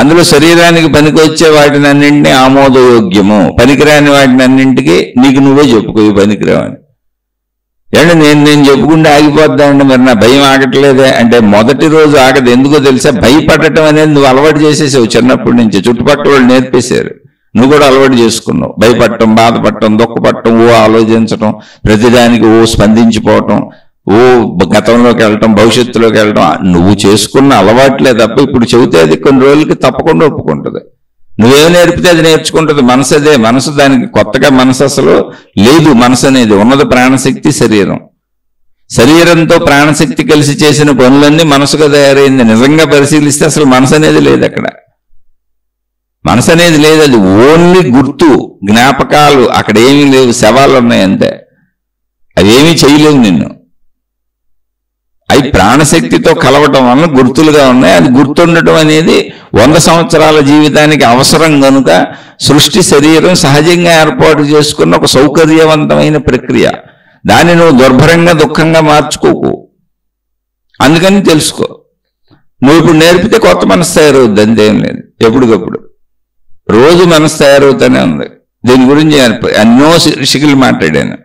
A: అందులో శరీరానికి పనికి వచ్చే వాటిని అన్నింటినీ ఆమోదయోగ్యము, పనికిరాని వాటిని అన్నింటికి నీకు నువ్వే చెప్పుకో ఈ పనికిరావని. ఏంటంటే నేను చెప్పుకుంటే ఆగిపోద్దామంటే మరి నా భయం ఆగట్లేదే అంటే మొదటి రోజు ఆగదు. ఎందుకో తెలుసా? భయపడటం అనేది నువ్వు అలవాటు చేసేసావు చిన్నప్పటి నుంచి. చుట్టుపక్కల వాళ్ళు నేర్పేశారు, నువ్వు కూడా అలవాటు చేసుకున్నావు. భయపడటం, బాధపడటం, దుఃఖపడటం, ఓ ఆలోచించటం, ప్రతిదానికి ఓ స్పందించిపోవటం, ఓ గతంలోకి వెళ్ళటం, భవిష్యత్తులోకి వెళ్ళటం నువ్వు చేసుకున్న అలవాట్లే తప్ప ఇప్పుడు చెబితే అది కొన్ని రోజులకి తప్పకుండా ఒప్పుకుంటుంది. నువ్వేం నేర్పితే అది నేర్చుకుంటుంది. మనసు అదే. మనసు దానికి కొత్తగా మనసు అసలు లేదు. మనసు అనేది ఉన్నది ప్రాణశక్తి, శరీరం. శరీరంతో ప్రాణశక్తి కలిసి చేసిన పనులన్నీ మనసుగా తయారైంది. నిజంగా పరిశీలిస్తే అసలు మనసు అనేది లేదు అక్కడ. మనసు అనేది లేదు. అది ఓన్లీ గుర్తు, జ్ఞాపకాలు. అక్కడ ఏమీ లేవు, శవాలు ఉన్నాయి అంతే. అవేమీ చేయలేవు నిన్ను. అవి ప్రాణశక్తితో కలవటం వలన గుర్తులుగా ఉన్నాయి. అది గుర్తుండటం అనేది 100 సంవత్సరాల జీవితానికి అవసరం కనుక సృష్టి శరీరం సహజంగా ఏర్పాటు చేసుకున్న ఒక సౌకర్యవంతమైన ప్రక్రియ. దాన్ని నువ్వు దుర్భరంగా, దుఃఖంగా మార్చుకోకు. అందుకని తెలుసుకో. నువ్వు ఇప్పుడు నేర్పితే కొత్త మనసు తయారవుద్ది, అంతేం లేదు. ఎప్పటికప్పుడు రోజు మనసు తయారవుతూనే ఉంది. దీని గురించి ఎన్నో శిక్షకులు మాట్లాడాను.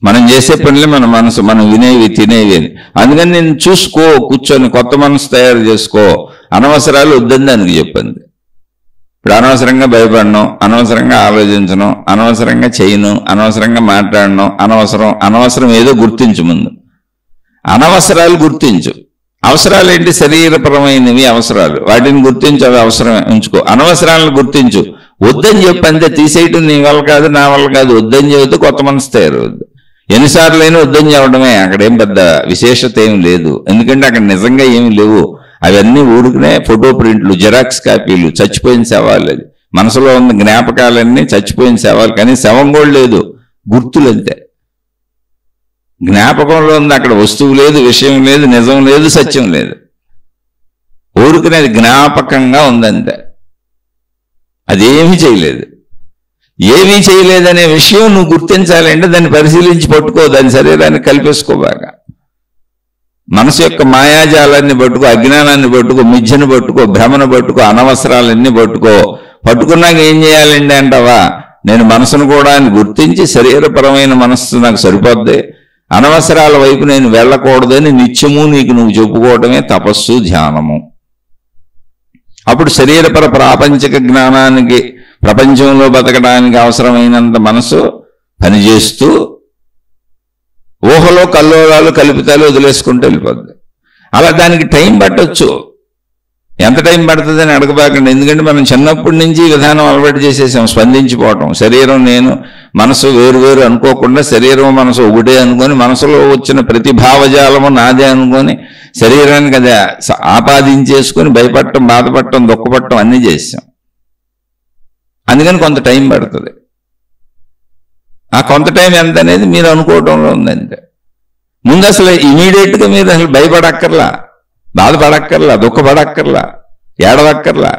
A: మనం చేసే పనులే మన మనసు, మనం వినేవి, తినేవి అని. అందుకని నేను చూసుకో, కూర్చొని కొత్త మనసు తయారు చేసుకో. అనవసరాలు వద్దని దానికి చెప్పింది. ఇప్పుడు అనవసరంగా భయపడడం, అనవసరంగా ఆలోచించడం, అనవసరంగా చేయను, అనవసరంగా మాట్లాడడం, అనవసరం ఏదో గుర్తించు. ముందు అనవసరాలు గుర్తించు. అవసరాలు ఏంటి? శరీరపరమైనవి అవసరాలు, వాటిని గుర్తించు, అవి అవసరం ఉంచుకో. అనవసరాలను గుర్తించు. వద్దని చెప్పి అంతే. తీసేయటం నీ వల్ల కాదు, నా వల్ల కాదు. వద్దని చెబితే కొత్త మనసు తయారవుద్ది. ఎన్నిసార్లు అయినా వద్దని చెప్పడమే. అక్కడేం పెద్ద విశేషత ఏమి లేదు. ఎందుకంటే అక్కడ నిజంగా ఏమి లేవు. అవన్నీ ఊరుకునే ఫోటో ప్రింట్లు, జిరాక్స్ కాపీలు, చచ్చిపోయిన శవాలు. అది మనసులో ఉన్న జ్ఞాపకాలన్నీ చచ్చిపోయిన శవాలు. కానీ శవం కూడా లేదు, గుర్తులు అంతే. జ్ఞాపకంలో ఉంది, అక్కడ వస్తువు లేదు, విషయం లేదు, నిజం లేదు, సత్యం లేదు. ఊరుకునేది జ్ఞాపకంగా ఉందంతే. అదేమీ చేయలేదు. ఏమీ చేయలేదనే విషయం నువ్వు గుర్తించాలంటే దాన్ని పరిశీలించి పట్టుకో. దాని శరీరాన్ని కలిపేసుకోబాగా. మనసు యొక్క మాయాజాలాన్ని పట్టుకో, అజ్ఞానాన్ని పట్టుకో, మిథ్యను పట్టుకో, భ్రమను పట్టుకో, అనవసరాలన్నీ పట్టుకో. పట్టుకున్నాక ఏం చేయాలండి అంటావా? నేను మనసును కూడా గుర్తించి శరీరపరమైన మనస్సు నాకు సరిపోద్ది, అనవసరాల వైపు నేను వెళ్ళకూడదని నిత్యము నీకు నువ్వు చెప్పుకోవడమే తపస్సు, ధ్యానము. అప్పుడు శరీరపర ప్రాపంచిక జ్ఞానానికి, ప్రపంచంలో బతకడానికి అవసరమైనంత మనసు పనిచేస్తూ ఊహలో కల్లోలాలు, కల్పితాలు వదిలేసుకుంటూ వెళ్ళిపోద్ది. అలా దానికి టైం పట్టొచ్చు. ఎంత టైం పడుతుందని అడగబాకండి. ఎందుకంటే మనం చిన్నప్పటి నుంచి ఈ విధానం అలవాటు చేసేసాం, స్పందించిపోవటం. శరీరం నేను, మనసు వేరు అనుకోకుండా శరీరం మనసు ఒకటే అనుకొని, మనసులో వచ్చిన ప్రతి భావజాలము నాదే అనుకొని శరీరానికి అదే ఆపాదించేసుకొని భయపడటం, బాధపడటం, దుఃఖపడటం అన్నీ చేసాం. అందుకని కొంత టైం పడుతుంది. ఆ కొంత టైం ఎంత అనేది మీరు అనుకోవటంలో ఉందంటే. ముందు అసలు ఇమీడియట్గా మీరు అసలు భయపడక్కర్లా, బాధపడక్కర్లా, దుఃఖపడక్కర్లా, ఏడవక్కర్లా.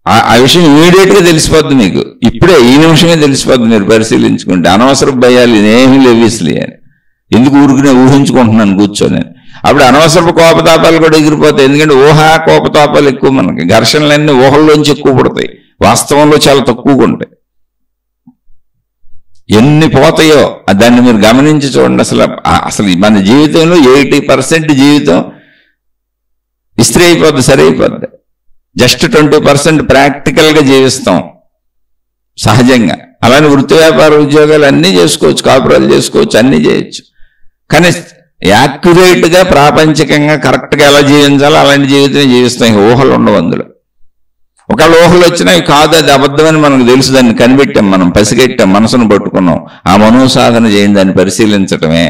A: ఆ విషయం ఇమీడియట్గా తెలిసిపోద్ది మీకు. ఇప్పుడే ఈ నిమిషమే తెలిసిపోద్ది మీరు పరిశీలించుకుంటే. అనవసర భయాలు ఏమీ లేవిస్లే అని ఎందుకు ఊరుకునే ఊహించుకుంటున్నాను కూర్చొని. అప్పుడు అనవసరపు కోపతాపాలు కూడా ఎగిరిపోతాయి. ఎందుకంటే ఊహా కోపతాపాలు ఎక్కువ. మనకి ఘర్షణలన్నీ ఊహల్లోంచి ఎక్కువ పడతాయి, వాస్తవంలో చాలా తక్కువగా ఉంటాయి. ఎన్ని పోతాయో దాన్ని మీరు గమనించి చూడండి. అసలు మన జీవితంలో 80% జీవితం ఇస్త్రీ అయిపోద్ది, సరి అయిపోద్ది. జస్ట్ 20% ప్రాక్టికల్గా జీవిస్తాం సహజంగా. అలానే వృత్తి, వ్యాపార, ఉద్యోగాలు అన్నీ చేసుకోవచ్చు, కాపురాలు చేసుకోవచ్చు, అన్నీ చేయొచ్చు. కానీ యాక్యురేట్గా ప్రాపంచికంగా కరెక్ట్గా ఎలా జీవించాలో అలాంటి జీవితం జీవిస్తాం. ఇంక ఊహలు ఉండవు అందులో. ఒకవేళ ఊహలు వచ్చినా కాదు, అది అబద్ధమని మనకు తెలుసు, దాన్ని కనిపెట్టాం, మనం పసిగట్టాం, మనసును పట్టుకున్నాం. ఆ మనోసాధన చేయండి, దాన్ని పరిశీలించటమే.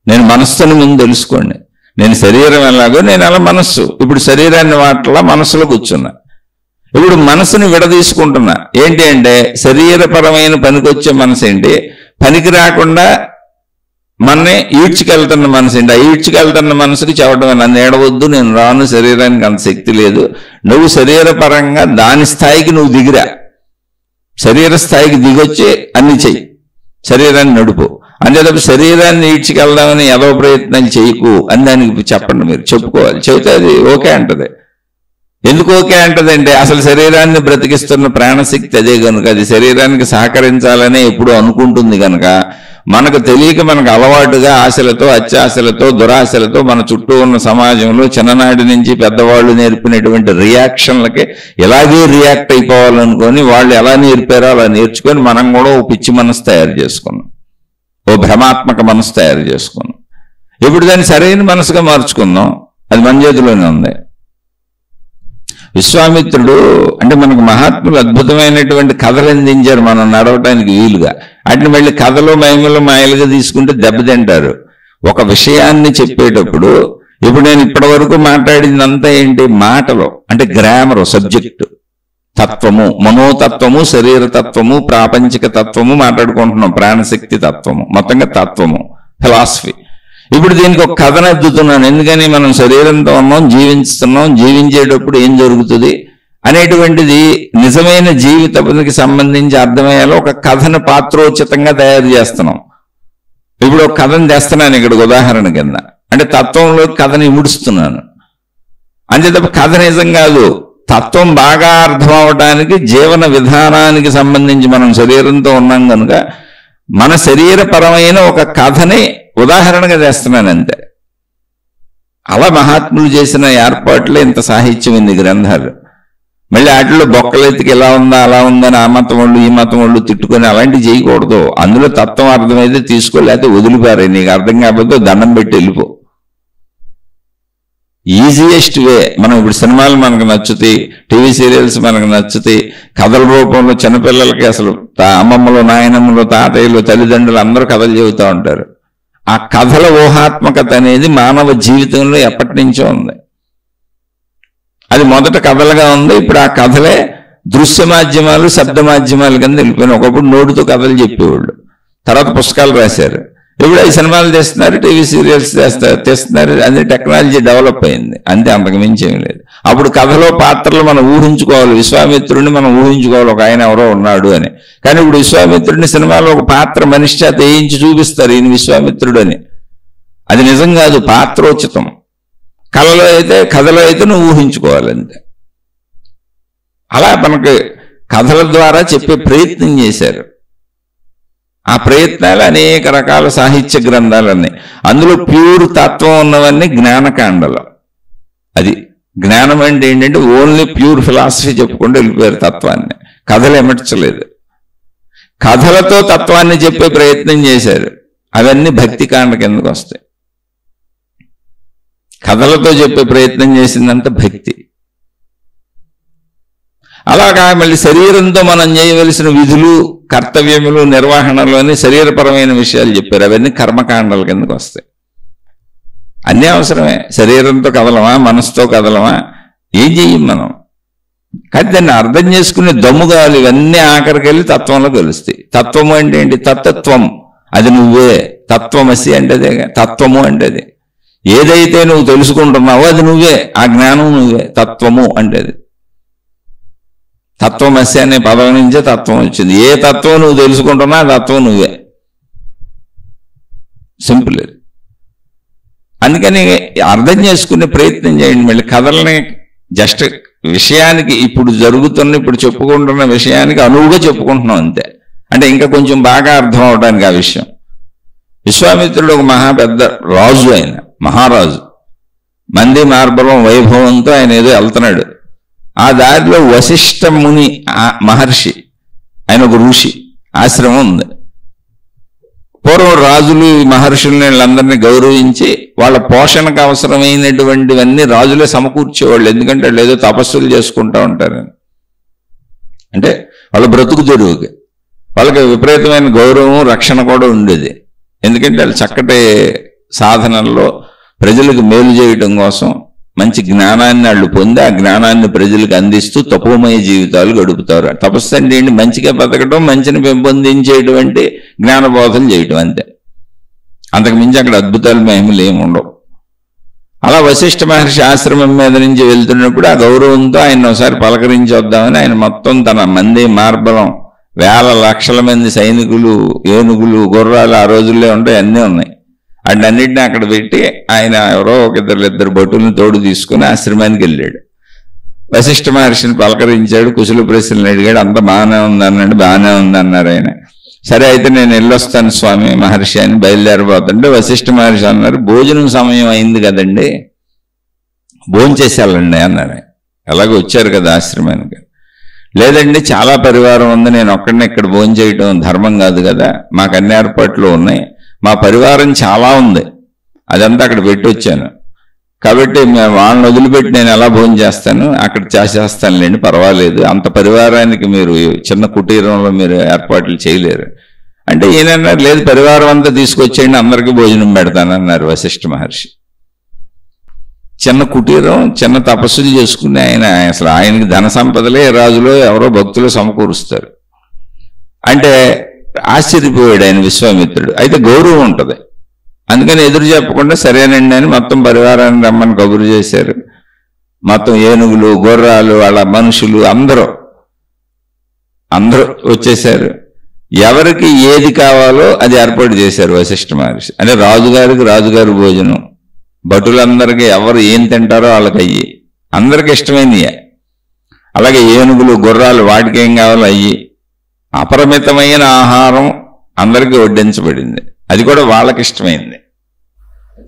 A: నేను మనస్సుని ముందు తెలుసుకోండి. నేను శరీరం ఎలాగో నేను అలా మనస్సు. ఇప్పుడు శరీరాన్ని వాటలా మనసులో కూర్చున్నా. ఇప్పుడు మనసుని విడదీసుకుంటున్నా. ఏంటి అంటే శరీరపరమైన పనికొచ్చే మనసు ఏంటి, పనికి రాకుండా మనని ఈడ్చుకెళ్తున్న మనసు ఏంటి. ఆ ఈడ్చుకెళ్తున్న మనసుకి చెప్పడం, నన్ను ఏడవద్దు, నేను రాను, శరీరానికి అంత శక్తి లేదు, నువ్వు శరీరపరంగా దాని స్థాయికి నువ్వు దిగిరా, శరీర స్థాయికి దిగొచ్చి అన్ని చెయ్యి, శరీరాన్ని నడుపు. అంతేతప్ప శరీరాన్ని ఈడ్చుకెళ్దామని ఏదో ప్రయత్నాలు చేయకు అని దానికి చెప్పండి. మీరు చెప్పుకోవాలి. చెబితే అది ఓకే అంటది. ఎందుకు ఓకే అంటదంటే అసలు శరీరాన్ని బ్రతికిస్తున్న ప్రాణశక్తి అదే కనుక, అది శరీరానికి సహకరించాలని ఎప్పుడు అనుకుంటుంది కనుక, మనకు తెలియక మనకు అలవాటుగా ఆశలతో, అత్యాశలతో, దురాశలతో మన చుట్టూ ఉన్న సమాజంలో చిన్ననాటి నుంచి పెద్దవాళ్ళు నేర్పినటువంటి రియాక్షన్లకి ఇలాగే రియాక్ట్ అయిపోవాలనుకొని వాళ్ళు ఎలా నేర్పారో అలా నేర్చుకొని మనం కూడా ఓ పిచ్చి మనసు తయారు చేసుకున్నాం, ఓ భ్రమాత్మక మనసు తయారు చేసుకున్నాం. ఇప్పుడు దాన్ని సరైన మనసుగా మార్చుకుందాం, అది మన చేతిలోనే ఉంది. విశ్వామిత్రుడు అంటే మనకు మహాత్ములు అద్భుతమైనటువంటి కథలు అందించారు మనం నడవటానికి వీలుగా. వాటిని మళ్ళీ కథలు మహిమలు మాయలుగా తీసుకుంటే దెబ్బతింటారు. ఒక విషయాన్ని చెప్పేటప్పుడు ఇప్పుడు నేను ఇప్పటి వరకు మాట్లాడిందంతా ఏంటి, మాటలు అంటే గ్రామరు, సబ్జెక్టు, తత్వము, మనోతత్వము, శరీర తత్వము, ప్రాపంచిక తత్వము మాట్లాడుకుంటున్నాం, ప్రాణశక్తి తత్వము, మొత్తంగా తత్వము, ఫిలాసఫీ. ఇప్పుడు దీనికి ఒక కథను అద్దుతున్నాను. ఎందుకని మనం శరీరంతో ఉన్నాం, జీవిస్తున్నాం, జీవించేటప్పుడు ఏం జరుగుతుంది అనేటువంటిది నిజమైన జీవితానికి సంబంధించి అర్థమయ్యేలా ఒక కథను పాత్రోచితంగా తయారు చేస్తున్నాం. ఇప్పుడు ఒక కథను తెస్తున్నాను ఇక్కడికి ఉదాహరణ కింద, అంటే తత్వంలో కథని ఇముడుస్తున్నాను. అంతే తప్ప కథ నిజం కాదు. తత్వం బాగా అర్థం అవడానికి జీవన విధానానికి సంబంధించి మనం శరీరంతో ఉన్నాం కనుక మన శరీరపరమైన ఒక కథని ఉదాహరణగా చేస్తున్నాను అంతే. అలా మహాత్ములు చేసిన ఏర్పాట్లే ఇంత సాహిత్యం ఉంది గ్రంథాలు. మళ్ళీ వాటిలో బొక్కలెత్తికి ఎలా ఉందా అలా ఉందని ఆ మతం వాళ్ళు ఈ మతం వాళ్ళు తిట్టుకొని అలాంటివి చేయకూడదు. అందులో తత్వం అర్థమైతే తీసుకోలేకపోతే వదిలిపారే, నీకు అర్థం కాకపోతే దండం పెట్టి వెళ్ళిపో. Easiest way. మనం ఇప్పుడు సినిమాలు మనకు నచ్చుతాయి, టీవీ సీరియల్స్ మనకు నచ్చుతాయి, కథల రూపంలో చిన్నపిల్లలకి అసలు అమ్మమ్మలు, నాయనమ్మలు, తాతయ్యలు, తల్లిదండ్రులు అందరూ కథలు చెబుతూ ఉంటారు. ఆ కథల ఊహాత్మకత అనేది మానవ జీవితంలో ఎప్పటి నుంచో ఉంది. అది మొదట కథలుగా ఉంది, ఇప్పుడు ఆ కథలే దృశ్య మాధ్యమాలు, శబ్ద మాధ్యమాలు కింద వెళ్ళిపోయినాయి. ఒకప్పుడు నోటితో కథలు చెప్పేవాళ్ళు, తర్వాత పుస్తకాలు రాశారు, ఇప్పుడు ఈ సినిమాలు తెస్తున్నారు, టీవీ సీరియల్స్ తెస్తున్నారు. అదే టెక్నాలజీ డెవలప్ అయింది, అంతే, అంతకు మించి ఏం లేదు. అప్పుడు కథలో పాత్రలు మనం ఊహించుకోవాలి. విశ్వామిత్రుడిని మనం ఊహించుకోవాలి, ఒక ఆయన ఎవరో ఉన్నాడు అని. కానీ ఇప్పుడు విశ్వామిత్రుడిని సినిమాలో ఒక పాత్ర మనిషి చేత వేయించి చూపిస్తారు, ఈయన విశ్వామిత్రుడు అని. అది నిజం కాదు, పాత్రోచితం. కథలో అయితే నువ్వు ఊహించుకోవాలి అంతే. అలా మనకు కథల ద్వారా చెప్పే ప్రయత్నం చేశారు. ఆ ప్రయత్నాలు అనేక రకాల సాహిత్య గ్రంథాలన్నీ. అందులో ప్యూర్ తత్వం ఉన్నవన్నీ జ్ఞానకాండలు. అది జ్ఞానం అంటే ఏంటంటే ఓన్లీ ప్యూర్ ఫిలాసఫీ చెప్పుకుంటూ వెళ్ళిపోయారు తత్వాన్ని, కథలు ఎమర్చలేదు. కథలతో తత్వాన్ని చెప్పే ప్రయత్నం చేశారు, అవన్నీ భక్తి కాండ కిందకు వస్తాయి. కథలతో చెప్పే ప్రయత్నం చేసిందంతా భక్తి. అలాగా మళ్ళీ శరీరంతో మనం చేయవలసిన విధులు, కర్తవ్యములు, నిర్వహణలోని శరీరపరమైన విషయాలు చెప్పారు, అవన్నీ కర్మకాండాల కిందకు వస్తాయి. అన్నీ అవసరమే. శరీరంతో కదలమా, మనసుతో కదలమా, ఏం చెయ్యం మనం. కానీ దాన్ని అర్థం చేసుకునే దమ్ము కావాలి. ఇవన్నీ ఆఖరికి వెళ్ళి తత్వంలో కలుస్తాయి. తత్వము అంటే ఏంటి? తత్వం, అది నువ్వే. తత్వమసి అంటే అదే, తత్వము అంటే అది. ఏదైతే నువ్వు తెలుసుకుంటున్నావో అది నువ్వే, ఆ జ్ఞానం నువ్వే. తత్వము అంటే అది. తత్వమసి అనే పదం నుంచే తత్వం వచ్చింది. ఏ తత్వం నువ్వు తెలుసుకుంటున్నా ఆ తత్వం నువ్వే. సింపుల్ అది. అందుకని అర్థం చేసుకునే ప్రయత్నం చేయండి. మళ్ళీ కథల్ని జస్ట్ విషయానికి, ఇప్పుడు ఇప్పుడు చెప్పుకుంటున్న విషయానికి అనువుగా చెప్పుకుంటున్నాం అంతే. అంటే ఇంకా కొంచెం బాగా అర్థం అవడానికి ఆ విషయం. విశ్వామిత్రుడు ఒక పెద్ద రాజు, ఆయన మహారాజు. మంది మార్బలం వైభవంతో ఆయన ఏదో వెళ్తున్నాడు. ఆ దారిలో వశిష్ఠ ముని మహర్షి, ఆయన ఒక ఋషి, ఆశ్రమం ఉంది. పూర్వం రాజులు మహర్షుల్ని వీళ్ళందరినీ గౌరవించి వాళ్ళ పోషణకు అవసరమైనటువంటివన్నీ రాజులే సమకూర్చేవాళ్ళు. ఎందుకంటే వాళ్ళు ఏదో తపస్సులు చేసుకుంటూ ఉంటారని. అంటే వాళ్ళ బ్రతుకు తెరువుకి వాళ్ళకి విపరీతమైన గౌరవం, రక్షణ కూడా ఉండేది. ఎందుకంటే వాళ్ళు చక్కటి సాధనల్లో ప్రజలకు మేలు చేయటం కోసం మంచి జ్ఞానాన్ని వాళ్ళు పొంది ఆ జ్ఞానాన్ని ప్రజలకు అందిస్తూ తపోమయ జీవితాలు గడుపుతారు. తపస్సు అంటే ఏంటి? మంచిగా బతకడం, మంచిని పెంపొందించేటువంటి జ్ఞానబోధన చేయటం, అంతే. అంతకుమించి అక్కడ అద్భుతాలు, మహిమలు ఏమి ఉండవు. అలా వశిష్ఠ మహర్షి ఆశ్రమం మీద నుంచి వెళ్తున్నప్పుడు ఆ గౌరవంతో ఆయన ఒకసారి పలకరించి వద్దామని ఆయన మొత్తం తన మంది మార్బలం, వేల లక్షల మంది సైనికులు, ఏనుగులు, గుర్రాలు ఆ రోజుల్లో ఉంటాయి, అన్నీ ఉన్నాయి. అన్నింటినీ అక్కడ పెట్టి ఆయన ఎవరో ఒక ఇద్దరు భటులను తోడు తీసుకుని ఆశ్రమానికి వెళ్ళాడు. వశిష్ఠ మహర్షిని పలకరించాడు, కుశల ప్రశ్నలు అడిగాడు. అంత బాగానే ఉందన్నాడు. బాగానే ఉందన్నారు ఆయన. సరే అయితే నేను వెళ్ళొస్తాను స్వామి మహర్షి అని బయలుదేరిపోతుంటే వశిష్ఠ మహర్షి అన్నారు, భోజనం సమయం అయింది కదండి, భోజనం చేసేయాలండి అన్నారు. అలాగే వచ్చారు కదా ఆశ్రమానికి. లేదండి, చాలా పరివారం ఉంది, నేను ఒక్కడిని ఇక్కడ భోజనం చేయటం ధర్మం కాదు కదా, మాకు అన్ని ఏర్పాట్లు ఉన్నాయి, మా పరివారం చాలా ఉంది, అదంతా అక్కడ పెట్టి వచ్చాను, కాబట్టి వాళ్ళని వదిలిపెట్టి నేను ఎలా భోజనం చేస్తాను, అక్కడ చేసేస్తానులేండి, పర్వాలేదు, అంత పరివారానికి మీరు చిన్న కుటీరంలో మీరు ఏర్పాట్లు చేయలేరు అంటే ఈయనన్నారు, లేదు పరివారం అంతా తీసుకొచ్చేయండి, అందరికీ భోజనం పెడతానన్నారు వశిష్ఠ మహర్షి. చిన్న కుటీరం, చిన్న తపస్సులు చేసుకుని ఆయన అసలు ఆయనకి ధన సంపదలే రాజులో ఎవరో భక్తులు సమకూరుస్తారు అంటే ఆశ్చర్యపోయాడు ఆయన విశ్వామిత్రుడు. అయితే గౌరవం ఉంటుంది, అందుకని ఎదురు చెప్పకుండా సరేనండి అని మొత్తం పరివారాన్ని రమ్మని కబురు చేశారు. మొత్తం ఏనుగులు, గుర్రాలు, వాళ్ళ మనుషులు అందరూ వచ్చేశారు. ఎవరికి ఏది కావాలో అది ఏర్పాటు చేశారు వశిష్ఠ మహర్షి. అంటే రాజుగారి భోజనం, భటులందరికీ ఎవరు ఏం తింటారో వాళ్ళకి అయ్యి, అందరికి ఇష్టమైనయే. అలాగే ఏనుగులు, గుర్రాలు వాటికి ఏం కావాలో అయ్యి, అపరిమితమైన ఆహారం అందరికీ వడ్డించబడింది, అది కూడా వాళ్ళకి ఇష్టమైంది.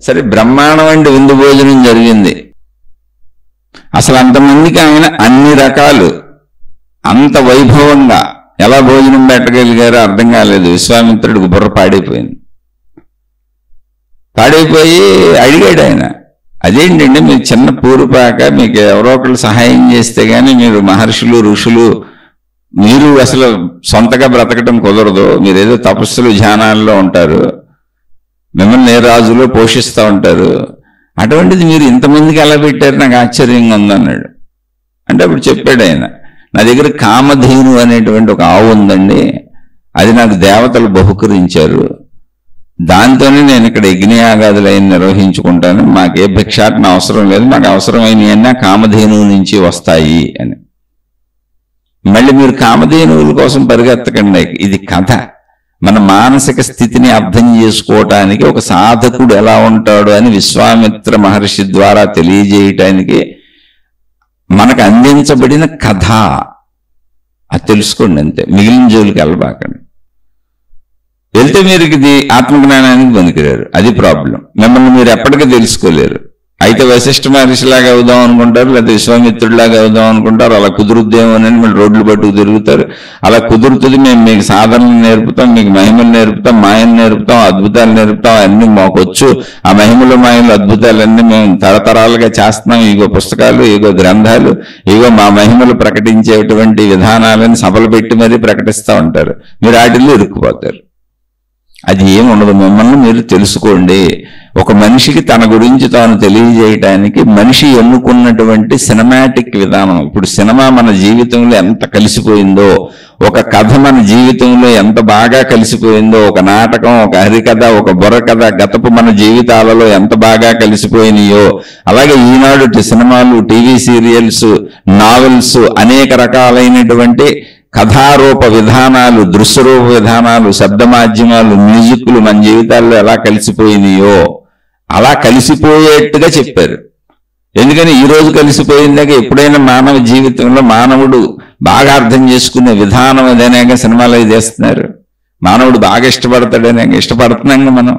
A: సరే, బ్రహ్మాండమైన విందు భోజనం జరిగింది. అసలు అంతమందికి ఆయన అన్ని రకాలు అంత వైభవంగా ఎలా భోజనం పెట్టగలిగారో అర్థం కాలేదు. విశ్వామిత్రుడికి బుర్ర పాడైపోయింది. పాడైపోయి అడిగాడు ఆయన, అదేంటండి మీరు చిన్న పూరుపాక, మీకు ఎవరో ఒకళ్ళు సహాయం చేస్తే గానీ మీరు మహర్షులు, ఋషులు, మీరు అసలు సొంతగా బ్రతకటం కుదరదు, మీరేదో తపస్సులు, ధ్యానాల్లో ఉంటారు, మిమ్మల్ని ఏ రాజులో పోషిస్తూ ఉంటారు, అటువంటిది మీరు ఇంతమందికి ఎలా పెట్టారు, నాకు ఆశ్చర్యంగా ఉందన్నాడు. అంటే అప్పుడు చెప్పాడు ఆయన, నా దగ్గర కామధేను అనేటువంటి ఒక ఆవు ఉందండి, అది నాకు దేవతలు బహుకరించారు, దాంతోనే నేను ఇక్కడ యజ్ఞయాగాదులు అయిన నిర్వహించుకుంటాను, మాకే భిక్షాటన అవసరం లేదు, మాకు అవసరమైనవన్నీ కామధేనువు నుంచి వస్తాయి అని. మళ్ళీ మీరు కామధేనువుల కోసం పరిగెత్తకండి, ఇది కథ. మన మానసిక స్థితిని అర్థం చేసుకోవటానికి ఒక సాధకుడు ఎలా ఉంటాడు అని విశ్వామిత్ర మహర్షి ద్వారా తెలియజేయటానికి మనకు అందించబడిన కథ. అది తెలుసుకోండి అంతే, మిగిలిన జోలికి వెళ్ళబాకండి. వెళ్తే మీరు ఇది ఆత్మజ్ఞానానికి పనికిరారు, అది ప్రాబ్లం. మిమ్మల్ని మీరు ఎప్పటికీ తెలుసుకోలేరు. అయితే వశిష్ఠ మహర్షిలాగా అవుదాం అనుకుంటారు, లేదా విశ్వామిత్రుడిలాగా అవుదాం అనుకుంటారు, అలా కుదురుద్దేమోనని మీరు రోడ్లు పట్టుకు తిరుగుతారు. అలా కుదురుతుంది, మేము మీకు సాధనలు నేర్పుతాం, మీకు మహిమలు నేర్పుతాం, మాయలు నేర్పుతాం, అద్భుతాలు నేర్పుతాం, అన్ని మాకొచ్చు, ఆ మహిమలు, మాయలు, అద్భుతాలన్నీ మేము తరతరాలుగా చేస్తున్నాం, ఇగో పుస్తకాలు, ఇగో గ్రంథాలు, ఇగో మా మహిమలు ప్రకటించేటువంటి విధానాలని సభలు పెట్టి మరీ ప్రకటిస్తూ ఉంటారు. మీరు వాటిల్లో ఇరుక్కుపోతారు. అది ఏముండదు, మిమ్మల్ని మీరు తెలుసుకోండి. ఒక మనిషికి తన గురించి తాను తెలియజేయటానికి మనిషి ఎన్నుకున్నటువంటి సినిమాటిక్ విధానం. ఇప్పుడు సినిమా మన జీవితంలో ఎంత కలిసిపోయిందో, ఒక కథ మన జీవితంలో ఎంత బాగా కలిసిపోయిందో, ఒక నాటకం, ఒక హరికథ, ఒక బుర్రకథ గతపు మన జీవితాలలో ఎంత బాగా కలిసిపోయినాయో, అలాగే ఈనాడు సినిమాలు, టీవీ సీరియల్స్, నావెల్స్, అనేక రకాలైనటువంటి కథారూప విధానాలు, దృశ్యరూప విధానాలు, శబ్ద మాధ్యమాలు, మ్యూజిక్లు మన జీవితాల్లో ఎలా కలిసిపోయినాయో అలా కలిసిపోయేట్టుగా చెప్పారు. ఎందుకని ఈ రోజు కలిసిపోయిందాక ఎప్పుడైనా మానవ జీవితంలో మానవుడు బాగా అర్థం చేసుకునే విధానం అదేనాక సినిమాలు అవి చేస్తున్నారు. మానవుడు బాగా ఇష్టపడతాడనేక ఇష్టపడుతున్నాం మనం,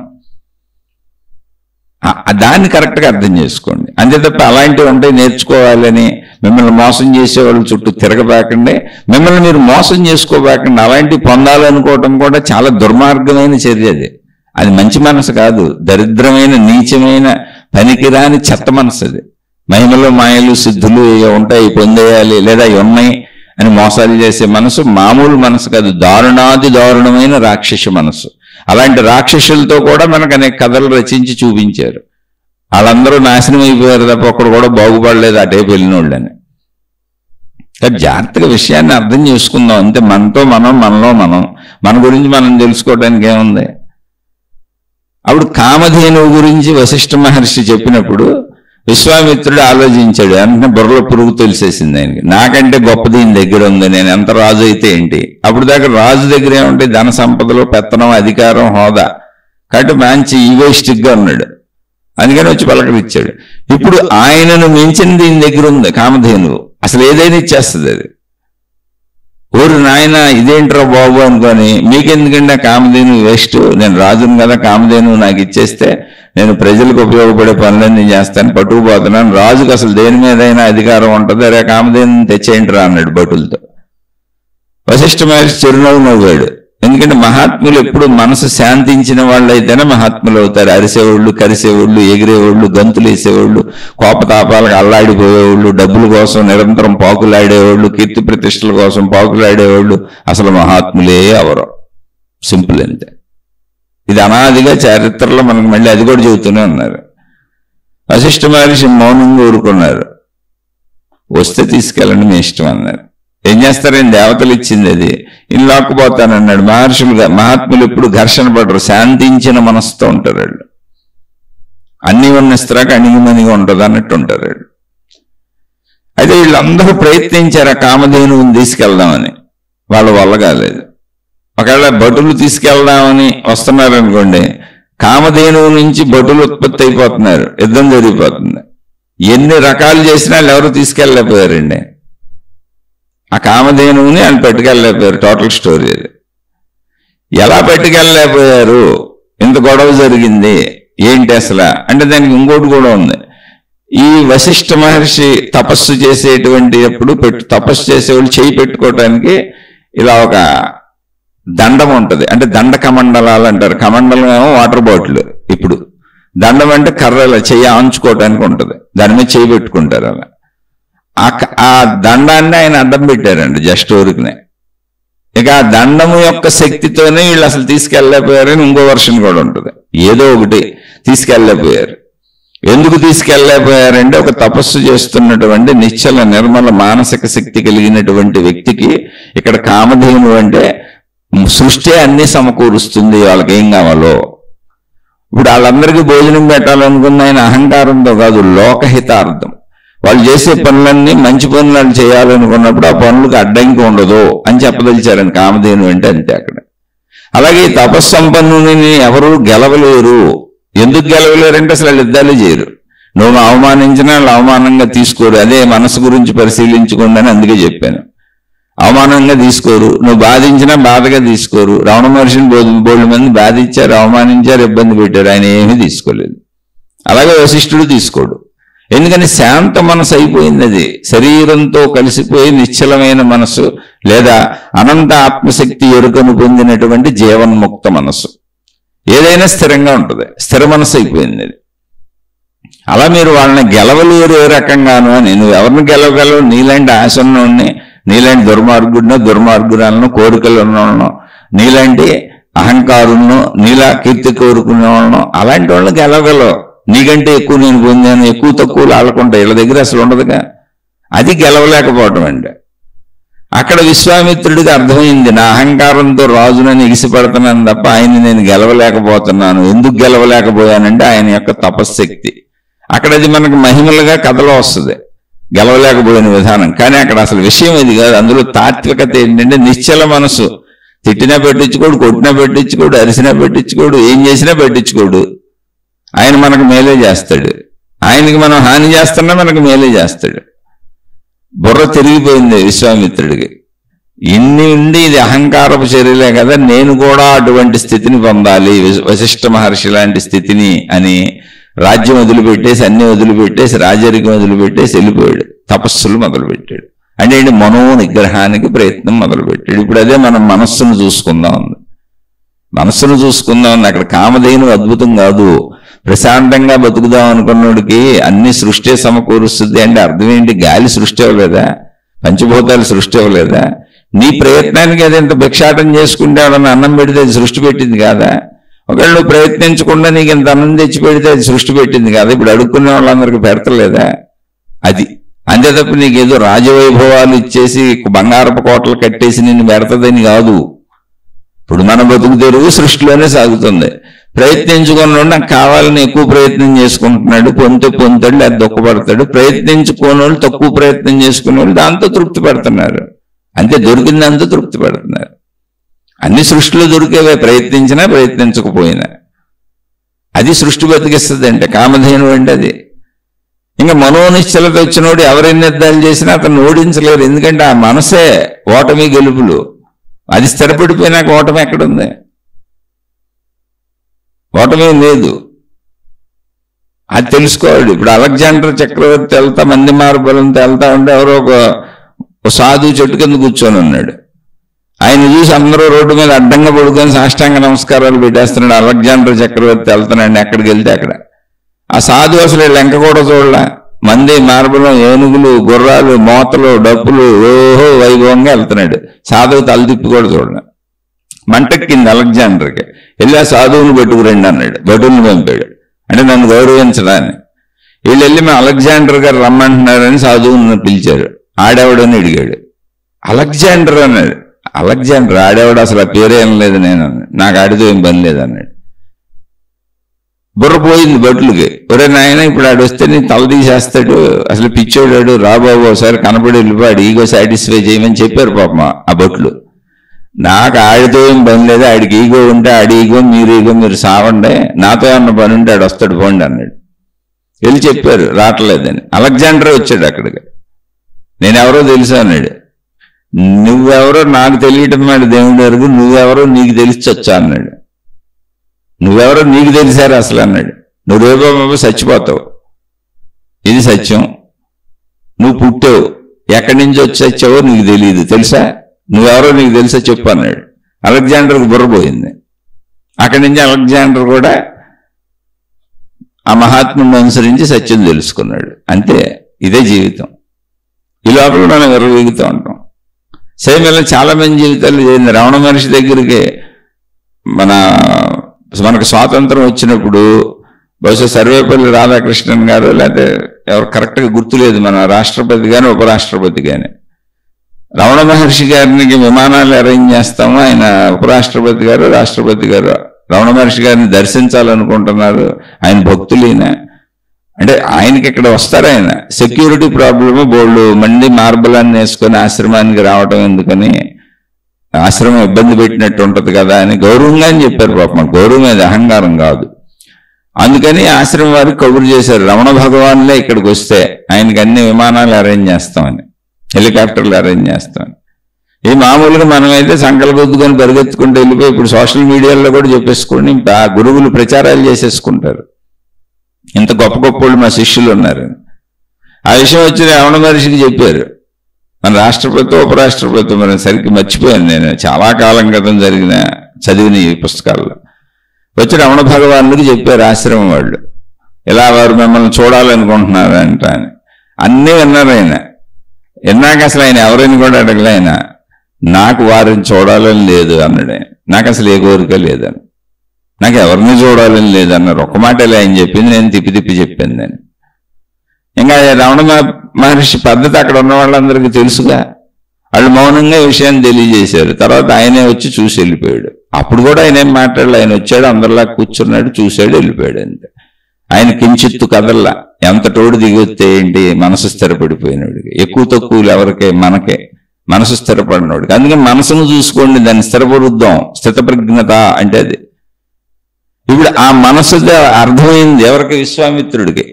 A: దాన్ని కరెక్ట్గా అర్థం చేసుకోండి. అంతే తప్ప అలాంటివి ఉంటాయి నేర్చుకోవాలని మిమ్మల్ని మోసం చేసేవాళ్ళు చుట్టూ తిరగబాకండి, మిమ్మల్ని మీరు మోసం చేసుకోబాకండి. అలాంటివి పొందాలనుకోవటం కూడా చాలా దుర్మార్గమైన చర్య అది. అది మంచి మనసు కాదు, దరిద్రమైన నీచమైన పనికిరాని చెత్త మనసు అది. మహిమలు మాయలు సిద్ధులు ఉంటాయి పొందేయాలి లేదా ఉన్నాయి అని మోసాలు చేసే మనసు మామూలు మనసు కాదు, దారుణాది దారుణమైన రాక్షస మనసు. అలాంటి రాక్షసులతో కూడా మనకు అనేక కథలు రచించి చూపించారు. వాళ్ళందరూ నాశనం అయిపోయారు తప్ప ఒక్కడు కూడా బాగుపడలేదు అటే వెళ్ళినోళ్ళని. జాగ్రత్తగా విషయాన్ని అర్థం చేసుకుందాం అంతే. మనతో మనం, మనలో మనం, మన గురించి మనం తెలుసుకోవడానికి ఏముంది. అప్పుడు కామధేనువు గురించి వశిష్ఠ మహర్షి చెప్పినప్పుడు విశ్వామిత్రుడు ఆలోచించాడు. అంటే బుర్రలో పురుగు తెలిసేసింది ఆయనకి. నాకంటే గొప్పది ఈయన దగ్గర ఉంది, నేను ఎంత రాజు అయితే ఏంటి. అప్పుడు దాకా రాజు దగ్గర ఏముంటే ధన సంపదలు, పెత్తనం, అధికారం, హోదా. కాబట్టి మంచి ఈగోయిస్టిక్ గా ఉన్నాడు. అందుకని వచ్చి పలకరించాడు. ఇప్పుడు ఆయనను మించింది ఈయన దగ్గర ఉంది కామధేనువు. అసలు ఏదైనా ఇచ్చేస్తుంది అది. ఊరు నాయన ఇదేంట్రా బాబు అనుకొని, మీకెందుకంటే కామధేను వేస్ట్, నేను రాజును కదా, కామధేను నాకు ఇచ్చేస్తే నేను ప్రజలకు ఉపయోగపడే పనులన్నీ చేస్తాను, పట్టుకుపోతున్నాను. రాజుకు అసలు దేని మీదైనా అధికారం ఉంటుంది, అరే కామధేను తెచ్చేయండి రా అన్నాడు భటులతో. వశిష్ఠ మహర్షి చిరునవ్వు నవ్వాడు. ఎందుకంటే మహాత్ములు ఎప్పుడు మనసు శాంతించిన వాళ్ళు అయితేనే మహాత్ములు అవుతారు. అరిసేవాళ్ళు, కరిసేవాళ్ళు, ఎగిరేవాళ్ళు, గంతులు వేసేవాళ్ళు, కోపతాపాలకు అల్లాడిపోయేవాళ్ళు, డబ్బుల కోసం నిరంతరం పాకులాడేవాళ్ళు, కీర్తి ప్రతిష్టల కోసం పాకులాడేవాళ్ళు అసలు మహాత్ములే అవరు. సింపుల్ అంతే. ఇది అనాదిగా చరిత్రలో మనకు మళ్ళీ అది కూడా చెబుతూనే ఉన్నారు. వశిష్ఠ మహర్షి మౌనంగా ఊరుకున్నారు. వస్తే తీసుకెళ్ళండి మీ ఇష్టం అన్నారు. ఏం చేస్తారని దేవతలు ఇచ్చింది అది, ఇల్లు లాక్కుపోతానన్నాడు. మహర్షులుగా మహాత్ములు ఎప్పుడు ఘర్షణ పడరు, శాంతించిన మనసుతో ఉంటారు వాళ్ళు. అన్ని ఉన్నస్త్రాక అణిగిమణిగా ఉంటుంది అన్నట్టు ఉంటారు వాళ్ళు. అయితే వీళ్ళందరూ ప్రయత్నించారు ఆ కామధేనువుని తీసుకెళ్దామని, వాళ్ళ వల్ల కాలేదు. ఒకవేళ భటులు తీసుకెళ్దామని వస్తున్నారనుకోండి, కామధేనువు నుంచి భటులు ఉత్పత్తి అయిపోతున్నారు, యుద్ధం జరిగిపోతుంది. ఎన్ని రకాలు చేసినా వాళ్ళు ఎవరు తీసుకెళ్ళలేకపోయారండి. ఆ కామధేనువుని ఆయన పెట్టుకెళ్ళలేకపోయారు. టోటల్ స్టోరీ అది. ఎలా పెట్టుకెళ్ళలేకపోయారు, ఇంత గొడవ జరిగింది ఏంటి అసలు అంటే దానికి ఇంకోటి కూడా ఉంది. ఈ వశిష్ఠ మహర్షి తపస్సు చేసేటువంటి ఎప్పుడు తపస్సు చేసేవాళ్ళు చేయి పెట్టుకోవటానికి ఇలా ఒక దండం ఉంటుంది. అంటే దండ కమండలాలు అంటారు. కమండలం ఏమో వాటర్ బాటిల్. ఇప్పుడు దండం అంటే కర్రల చెయ్యి ఆంచుకోవటానికి ఉంటుంది, దాని మీద చేయి పెట్టుకుంటారు. అలా ఆ దండాన్ని ఆయన అడ్డం పెట్టారండి జస్ట్ ఊరికనే. ఇక ఆ దండము యొక్క శక్తితోనే వీళ్ళు అసలు తీసుకెళ్ళలేకపోయారని ఇంకో వర్షన్ కూడా ఉంటుంది. ఏదో ఒకటి తీసుకెళ్ళలేకపోయారు. ఎందుకు తీసుకెళ్ళలేకపోయారంటే ఒక తపస్సు చేస్తున్నటువంటి నిశ్చల నిర్మల మానసిక శక్తి కలిగినటువంటి వ్యక్తికి ఇక్కడ కామధేను అంటే సృష్టి అన్ని సమకూరుస్తుంది, వాళ్ళకి ఏం కావాలో. ఇప్పుడు వాళ్ళందరికీ భోజనం పెట్టాలనుకున్న ఆయన అహంకారంతో కాదు, లోకహితార్థం. వాళ్ళు చేసే పనులన్నీ మంచి పనులు చేయాలనుకున్నప్పుడు ఆ పనులకు అడ్డంకి ఉండదు అని చెప్పదలిచారండి కామధేను అంటే అంతే అక్కడ. అలాగే తపస్సంపన్నుని ఎవరు గెలవలేరు. ఎందుకు గెలవలేరంటే అసలు వాళ్ళు యుద్ధాలే చేయరు. నువ్వు అవమానించినా వాళ్ళు అవమానంగా తీసుకోరు. అదే మనసు గురించి పరిశీలించుకోండి అని అందుకే చెప్పాను. అవమానంగా తీసుకోరు. నువ్వు బాధించినా బాధగా తీసుకోరు. రమణ మహర్షిని బోల్డ్ మంది బాధించారు, అవమానించారు, ఇబ్బంది పెట్టారు, ఆయన ఏమీ తీసుకోలేదు. అలాగే వశిష్ఠుడు తీసుకోడు. ఎందుకని శాంత మనసు అయిపోయింది. అది శరీరంతో కలిసిపోయి నిశ్చలమైన మనసు లేదా అనంత ఆత్మశక్తి ఎరుకను పొందినటువంటి జీవన్ముక్త మనసు. ఏదైనా స్థిరంగా ఉంటుంది, స్థిర మనసు అయిపోయింది అది. అలా మీరు వాళ్ళని గెలవలేరు ఏ రకంగాను అని. నువ్వు ఎవరిని గెలవగలవు? నీలాంటి ఆశన్నోడిని, నీలాంటి దుర్మార్గురాలను, కోరికలు ఉన్నవాళ్ళను, నీలాంటి అహంకారులను, నీలా కీర్తి కోరుకునే వాళ్ళను, అలాంటి వాళ్ళని గెలవగలవు. నీకంటే ఎక్కువ నేను పొందాను, ఎక్కువ తక్కువలు ఆడుకుంటా, వీళ్ళ దగ్గర అసలు ఉండదుగా. అది గెలవలేకపోవటం అంటే. అక్కడ విశ్వామిత్రుడికి అర్థమైంది, నా అహంకారంతో రాజునని ఎగిసిపడుతున్నాను తప్ప ఆయన్ని నేను గెలవలేకపోతున్నాను. ఎందుకు గెలవలేకపోయానంటే ఆయన యొక్క తపశ్శక్తి. అక్కడ అది మనకు మహిమలుగా కథలో వస్తుంది, గెలవలేకపోయిన విధానం. కానీ అక్కడ అసలు విషయం ఇది కాదు. అందులో తాత్వికత ఏంటంటే నిశ్చల మనసు. తిట్టినా పెట్టించుకోడు, కొట్టినా పెట్టించుకోడు, అరిసినా పెట్టించుకోడు, ఏం చేసినా పెట్టించుకోడు. ఆయన మనకు మేలే చేస్తాడు. ఆయనకి మనం హాని చేస్తున్నా మనకు మేలే చేస్తాడు. బుర్ర తిరిగిపోయింది విశ్వామిత్రుడికి. ఇన్ని ఉండి ఇది అహంకారపు చర్యలే కదా, నేను కూడా అటువంటి స్థితిని పొందాలి, వశిష్ఠ మహర్షి లాంటి స్థితిని అని రాజ్యం వదిలిపెట్టేసి, అన్ని వదిలిపెట్టేసి, రాజరికం వదిలిపెట్టేసి వెళ్ళిపోయాడు. తపస్సులు మొదలుపెట్టాడు. అంటే మనో నిగ్రహానికి ప్రయత్నం మొదలుపెట్టాడు. ఇప్పుడు అదే మనం మనస్సును చూసుకుందాం ఉంది. మనస్సును చూసుకుందాం. అక్కడ కామధేను అద్భుతం కాదు. ప్రశాంతంగా బతుకుదాం అనుకున్నోడికి అన్ని సృష్టి సమకూరుస్తుంది అంటే అర్థం ఏంటి? గాలి సృష్టి అవ్వలేదా? పంచభూతాలు సృష్టి అవ్వలేదా? నీ ప్రయత్నానికి అది ఇంత భిక్షాటం చేసుకుంటే ఎవడన్నా అన్నం పెడితే అది సృష్టి పెట్టింది కాదా? ఒకవేళ నువ్వు ప్రయత్నించకుండా నీకు ఇంత అన్నం తెచ్చి పెడితే అది సృష్టి పెట్టింది కాదా? ఇప్పుడు అడుక్కునే వాళ్ళందరికీ పెడతలేదా? అది అంతే తప్ప నీకేదో రాజవైభవాలు ఇచ్చేసి బంగారపు కోటలు కట్టేసి నిన్ను పెడతదని కాదు. ఇప్పుడు మన బతుకు తెరువు సృష్టిలోనే సాగుతుంది. ప్రయత్నించుకున్నాడు నాకు కావాలని ఎక్కువ ప్రయత్నం చేసుకుంటున్నాడు, పొంతాడు లేదా దుఃఖపడతాడు. ప్రయత్నించుకోనోళ్ళు తక్కువ ప్రయత్నం చేసుకునే వాళ్ళు దాంతో తృప్తి పడుతున్నారు. అంతే, దొరికిందంతా తృప్తి పడుతున్నారు. అన్ని సృష్టిలో దొరికేవే, ప్రయత్నించినా ప్రయత్నించకపోయినా. అది సృష్టి బతికిస్తుంది అంటే కామధేను అంటే అది. ఇంకా మనోనిశ్చలత వచ్చినోడు ఎవరెన్ని యుద్ధాలు చేసినా అతను ఓడించలేరు. ఎందుకంటే ఆ మనసే ఓటమి గెలుపులు. అది స్థిరపడిపోయినాక ఓటమి ఎక్కడుంది? ఓటమే లేదు. అది తెలుసుకోవాలి. ఇప్పుడు అలెగ్జాండర్ చక్రవర్తి వెళ్తా మంది మార్బలంతో వెళ్తా ఉంటే ఎవరో ఒక సాధువు చెట్టు కింద కూర్చొని ఉన్నాడు. ఆయన చూసి అందరూ రోడ్డు మీద అడ్డంగా పడుకొని సాష్టాంగ నమస్కారాలు పెట్టేస్తున్నాడు. అలెగ్జాండర్ చక్రవర్తి వెళ్తున్నాడు, ఎక్కడికి వెళ్తే అక్కడ. ఆ సాధువు అసలు లెంక కూడా చూడలే. మంది మార్బలం, ఏనుగులు, గుర్రాలు, మోతలు, డప్పులు ఓహో వైభవంగా వెళ్తున్నాడు. సాధువు తల తిప్పి కూడా చూడలే. మంటెక్కింది అలెగ్జాండర్కి. వెళ్ళి ఆ సాధువుని పెట్టుకురండి అన్నాడు. భటుల్ని పంపాడు. అంటే నన్ను గౌరవించడాన్ని. వీళ్ళు వెళ్ళి మేము అలెగ్జాండర్ గారు రమ్మంటున్నారని సాధువుని పిలిచారు. ఆడేవాడని అడిగాడు. అలెగ్జాండర్ అన్నాడు. అలెగ్జాండర్ ఆడేవాడు, అసలు ఆ పేరేం లేదు నేను అన్నాడు. నాకు ఆడితో ఏం పని లేదన్నాడు. బుర్ర పోయింది భటులకి. ఒరే నాయన ఇప్పుడు ఆడు వస్తే నీ తల తీసేస్తాడు, అసలు పిచ్చోడాడు, రాబాబు ఒకసారి కనపడి వెళ్ళిపోయాడు, ఈగో సాటిస్ఫై చేయమని చెప్పారు పాపం ఆ భటులు. నాకు ఆడితో ఏం పని లేదు, ఆడికి ఈగో ఉంటే ఆడి ఈగో మీరు సావండి, నాతో ఏమన్నా పని ఉంటే ఆడు వస్తాడు పోండి అన్నాడు. వెళ్ళి చెప్పారు రావట్లేదని. అలెగ్జాండర్ వచ్చాడు అక్కడికి. నేనెవరో తెలుసా అన్నాడు. నువ్వెవరో నాకు తెలియటం నాడు దేవుడి వరకు, నువ్వెవరో నీకు తెలిసొచ్చా అన్నాడు. నువ్వెవరో నీకు తెలిసారు అసలు అన్నాడు. నువ్వు రేపో చచ్చిపోతావు, ఇది సత్యం. నువ్వు పుట్టావు, ఎక్కడి నుంచి వచ్చి వచ్చావో నీకు తెలియదు, తెలుసా? నువ్వెవరో నీకు తెలుసా చెప్పు అన్నాడు. అలెగ్జాండర్కి బుర్రపోయింది. అక్కడి నుంచి అలెగ్జాండర్ కూడా ఆ మహాత్ముని అనుసరించి సత్యం తెలుసుకున్నాడు. అంతే, ఇదే జీవితం. ఈ లోపల మనం విరవీగుతూ ఉంటాం. సేమ్ ఇలా చాలా మంది జీవితాలు చేరింది. రమణ మహర్షి దగ్గరికి మనకు స్వాతంత్రం వచ్చినప్పుడు బహుశా సర్వేపల్లి రాధాకృష్ణన్ గారు లేకపోతే ఎవరు కరెక్ట్గా గుర్తులేదు, మన రాష్ట్రపతి కానీ ఉపరాష్ట్రపతి కానీ రమణ మహర్షి గారికి విమానాలు అరేంజ్ చేస్తాము. ఆయన ఉపరాష్ట్రపతి గారు రాష్ట్రపతి గారు రమణ మహర్షి గారిని దర్శించాలనుకుంటున్నారు. ఆయన భక్తులైన అంటే ఆయనకి ఇక్కడ వస్తారు. ఆయన సెక్యూరిటీ ప్రాబ్లము, బోల్డ్ మంది మార్బలాన్ని వేసుకొని ఆశ్రమానికి రావటం ఎందుకని, ఆశ్రమం ఇబ్బంది పెట్టినట్టు ఉంటుంది కదా అని గౌరవంగా అని చెప్పారు. పాపం గౌరవం అది అహంకారం కాదు. అందుకని ఆశ్రమం వారికి కబురు చేశారు, రమణ భగవాన్లే ఇక్కడికి వస్తే ఆయనకి అన్ని విమానాలు అరేంజ్ చేస్తామని, హెలికాప్టర్లు అరేంజ్ చేస్తామని. ఈ మామూలుగా మనమైతే సంకల్పొద్దుకొని పరిగెత్తుకుంటూ వెళ్ళిపోయి ఇప్పుడు సోషల్ మీడియాలో కూడా చెప్పేసుకుని ఆ గురువులు ప్రచారాలు చేసేసుకుంటారు. ఇంత గొప్ప గొప్ప వాళ్ళు మా శిష్యులు ఉన్నారు. ఆ విషయం వచ్చి రమణ మహర్షికి చెప్పారు. మన రాష్ట్రపతి ఉపరాష్ట్రపతి మరి సరిగ్గా మర్చిపోయాను నేను, చాలా కాలం క్రితం చదివిన ఈ పుస్తకాల్లో. వచ్చి రమణ భగవానుడికి చెప్పారు ఆశ్రమం వాళ్ళు, ఇలా వారు మిమ్మల్ని చూడాలనుకుంటున్నారంట అని. అన్నీ విన్నారు ఆయన. విన్నాక అసలు ఆయన ఎవరైనా కూడా అడగలే. ఆయన నాకు వారిని చూడాలని లేదు అన్నాడు. నాకు అసలు ఏ కోరిక లేదని, నాకు ఎవరిని చూడాలని లేదన్నారు. ఒక మాట ఇలా ఆయన చెప్పింది, నేను తిప్పి తిప్పి చెప్పాను నేను. ఇంకా రమణ మహర్షి పద్ధతి అక్కడ ఉన్న వాళ్ళందరికీ తెలుసుగా, వాళ్ళు మౌనంగా విషయాన్ని తెలియజేశారు. తర్వాత ఆయనే వచ్చి చూసి వెళ్ళిపోయాడు. అప్పుడు కూడా ఆయన ఏం మాట్లాడలే. ఆయన వచ్చాడు, అందరిలా కూర్చున్నాడు, చూశాడు, వెళ్ళిపోయాడు అంతే. ఆయన కించిత్తు కదల్లా. ఎంత తోడు దిగొస్తే ఏంటి, మనసు స్థిరపడిపోయినోడికి. ఎక్కువ తక్కువలు ఎవరికే, మనకే. మనసు స్థిరపడినోడికి. అందుకని మనసును చూసుకోండి, దాన్ని స్థిరపరుద్దాం. స్థితప్రజ్ఞత అంటే అది. ఇప్పుడు ఆ మనసు అర్థమైంది ఎవరికి? విశ్వామిత్రుడికి.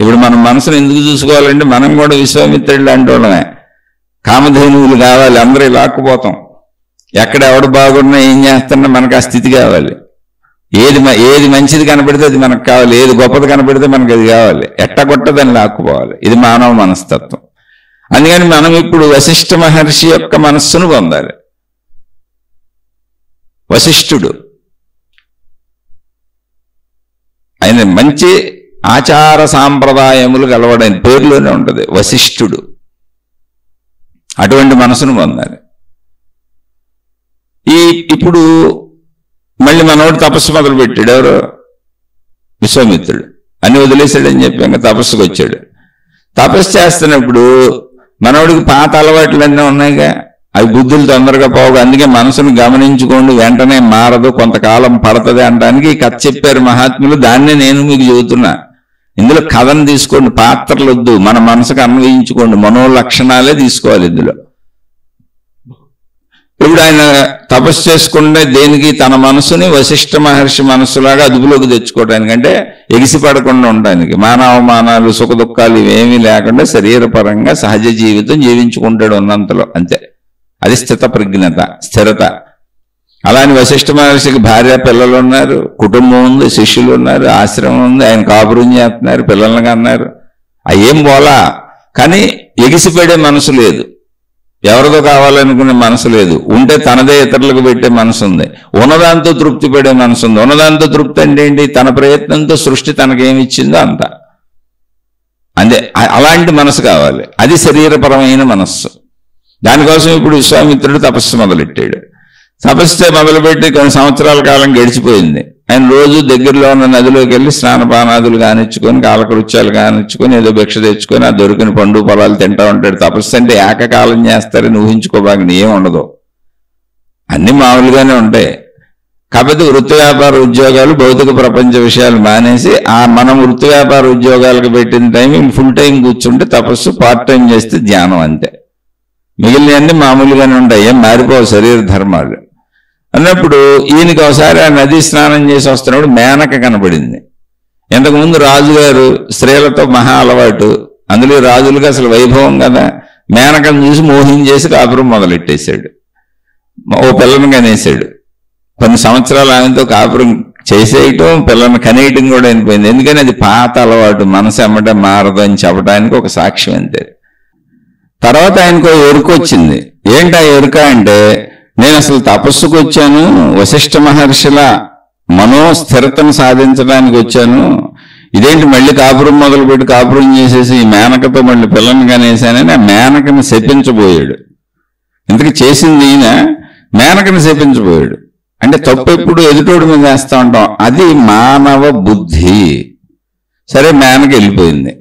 A: ఇప్పుడు మనం మనసును ఎందుకు చూసుకోవాలంటే మనం కూడా విశ్వామిత్రుడు లాంటి వాళ్ళమే. కామధేనువులు కావాలి, అందరూ లాక్కుపోతాం. ఎక్కడ ఎవడు బాగున్నా ఏం చేస్తున్నా మనకు ఆ స్థితి కావాలి. ఏది మంచిది కనపడితే అది మనకు కావాలి, ఏది గొప్పది కనపడితే మనకు అది కావాలి. ఎట్టగొట్టదని లాక్కుపోవాలి. ఇది మానవ మనస్తత్వం. అందుకని మనం ఇప్పుడు వశిష్ఠ మహర్షి యొక్క మనస్సును పొందాలి. వశిష్ఠుడు ఆయన మంచి ఆచార సాంప్రదాయములు గలవాడైన పేరులోనే ఉంటుంది వశిష్ఠుడు. అటువంటి మనసును పొందాలి. ఇప్పుడు మళ్ళీ మనోడు తపస్సు మొదలు పెట్టాడు. ఎవరు? విశ్వామిత్రుడు. అన్ని వదిలేశాడని చెప్పి ఇంకా తపస్సుకు వచ్చాడు. తపస్సు చేస్తున్నప్పుడు మనోడికి పాత అలవాట్లన్నీ ఉన్నాయిగా, అవి బుద్ధులు తొందరగా పోవు. అందుకే మనసును గమనించుకోండి, వెంటనే మారదు, కొంతకాలం పడుతుంది అనడానికి ఈ కథ చెప్పారు మహాత్ములు. దాన్నే నేను మీకు చెబుతున్నా. ఇందులో కథను తీసుకోండి, పాత్రలు వద్దు, మన మనసుకు అన్వయించుకోండి, మనోలక్షణాలే తీసుకోవాలి ఇందులో. ఇప్పుడు ఆయన తపస్సు చేసుకుంటే దేనికి? తన మనసుని వశిష్ఠ మహర్షి మనసులాగా అదుపులోకి తెచ్చుకోవడానికి, అంటే ఎగిసి పడకుండా ఉండడానికి. మానవమానాలు సుఖ దుఃఖాలు ఇవేమీ లేకుండా శరీరపరంగా సహజ జీవితం జీవించుకుంటాడు ఉన్నంతలో, అంతే. అది స్థిత ప్రజ్ఞత, స్థిరత. అలాని వశిష్ఠ మహర్షికి భార్య పిల్లలు ఉన్నారు, కుటుంబం ఉంది, శిష్యులు ఉన్నారు, ఆశ్రమం ఉంది, ఆయన కాపురం చేస్తున్నారు, పిల్లల్ని అన్నారు. అయ్యేం పోలా. కానీ ఎగిసిపడే మనసు లేదు, ఎవరిదో కావాలనుకునే మనసు లేదు. ఉంటే తనదే ఇతరులకు పెట్టే మనసు ఉంది. ఉన్నదాంతో తృప్తి పడే మనసు ఉంది. ఉన్నదాంతో తృప్తి అంటే ఏంటి? తన ప్రయత్నంతో సృష్టి తనకేమిచ్చిందో అంత, అంతే. అలాంటి మనసు కావాలి. అది శరీరపరమైన మనస్సు. దానికోసం ఇప్పుడు విశ్వామిత్రుడు తపస్సు మొదలెట్టాడు. తపస్సు మొదలుపెట్టి కొన్ని సంవత్సరాల కాలం గడిచిపోయింది. ఆయన రోజు దగ్గరలో ఉన్న నదిలోకి వెళ్ళి స్నానపానాదులు కానిచ్చుకొని, కాలకృత్యాలు కానిచ్చుకొని, ఏదో భిక్ష తెచ్చుకొని ఆ దొరికిన పండు పొలాలు తింటా ఉంటాడు. తపస్సు అంటే ఏకకాలం చేస్తారని ఊహించుకోబాగా ఏం ఉండదు, అన్ని మామూలుగానే ఉంటాయి. కాకపోతే వృత్తి వ్యాపార ఉద్యోగాలు, భౌతిక ప్రపంచ విషయాలు మానేసి మనం వృత్తి వ్యాపార ఉద్యోగాలకు పెట్టిన టైం ఫుల్ టైం కూర్చుంటే తపస్సు, పార్ట్ టైం చేస్తే ధ్యానం, అంతే. మిగిలినవన్నీ మామూలుగానే ఉంటాయి, ఏం మారిపోవు శరీర ధర్మాలు. అన్నప్పుడు ఈయనకి ఒకసారి ఆ నది స్నానం చేసి వస్తున్నప్పుడు మేనక కనపడింది. ఇంతకుముందు రాజుగారు స్త్రీలతో మహా అలవాటు, అందులో రాజులుగా అసలు వైభవం కదా. మేనకను చూసి మోహించేసి కాపురం మొదలెట్టేశాడు. ఓ పిల్లను కనేశాడు. కొన్ని సంవత్సరాలు ఆమెతో కాపురం చేసేయటం, పిల్లను కనేయటం కూడా అయిపోయింది. ఎందుకని అది పాత అలవాటు, మనసు ఎమ్మటే మారదు అని చెప్పడానికి ఒక సాక్ష్యం అంతే. తర్వాత ఆయనకు ఎరుక వచ్చింది. ఏంటి ఆ ఎరుక అంటే, నేను అసలు తపస్సుకు వచ్చాను, వశిష్ఠ మహర్షిల మనోస్థిరతను సాధించడానికి వచ్చాను. ఇదేంటి మళ్ళీ కాపురం మొదలుపెట్టి కాపురం చేసేసి ఈ మేనకతో మళ్ళీ పిల్లని కనేసానని ఆ మేనకని శపించబోయాడు. ఇంతకీ చేసింది ఈయన మేనకని శపించబోయాడు. అంటే తప్పు ఎప్పుడు ఎదుటోడి మీద వేస్తూ ఉంటాం, అది మానవ బుద్ధి. సరే, మేనక వెళ్ళిపోయింది,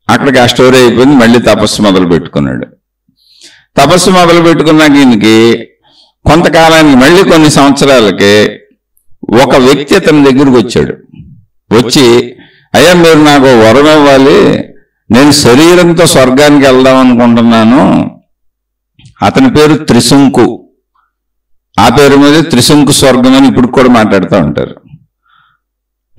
A: అక్కడికి ఆ స్టోరీ అయిపోయింది. మళ్ళీ తపస్సు మొదలు పెట్టుకున్నాడు. తపస్సు మొదలు పెట్టుకున్నాక ఈయనకి కొంతకాలానికి, మళ్ళీ కొన్ని సంవత్సరాలకి ఒక వ్యక్తి అతని దగ్గరకు వచ్చాడు. వచ్చి, అయ్యా మీరు నాకు వరం ఇవ్వాలి, నేను శరీరంతో స్వర్గానికి వెళ్దాం అనుకుంటున్నాను. అతని పేరు త్రిశంకు. ఆ పేరు మీద త్రిశంకు స్వర్గం అని ఇప్పుడు కూడా మాట్లాడుతూ ఉంటారు.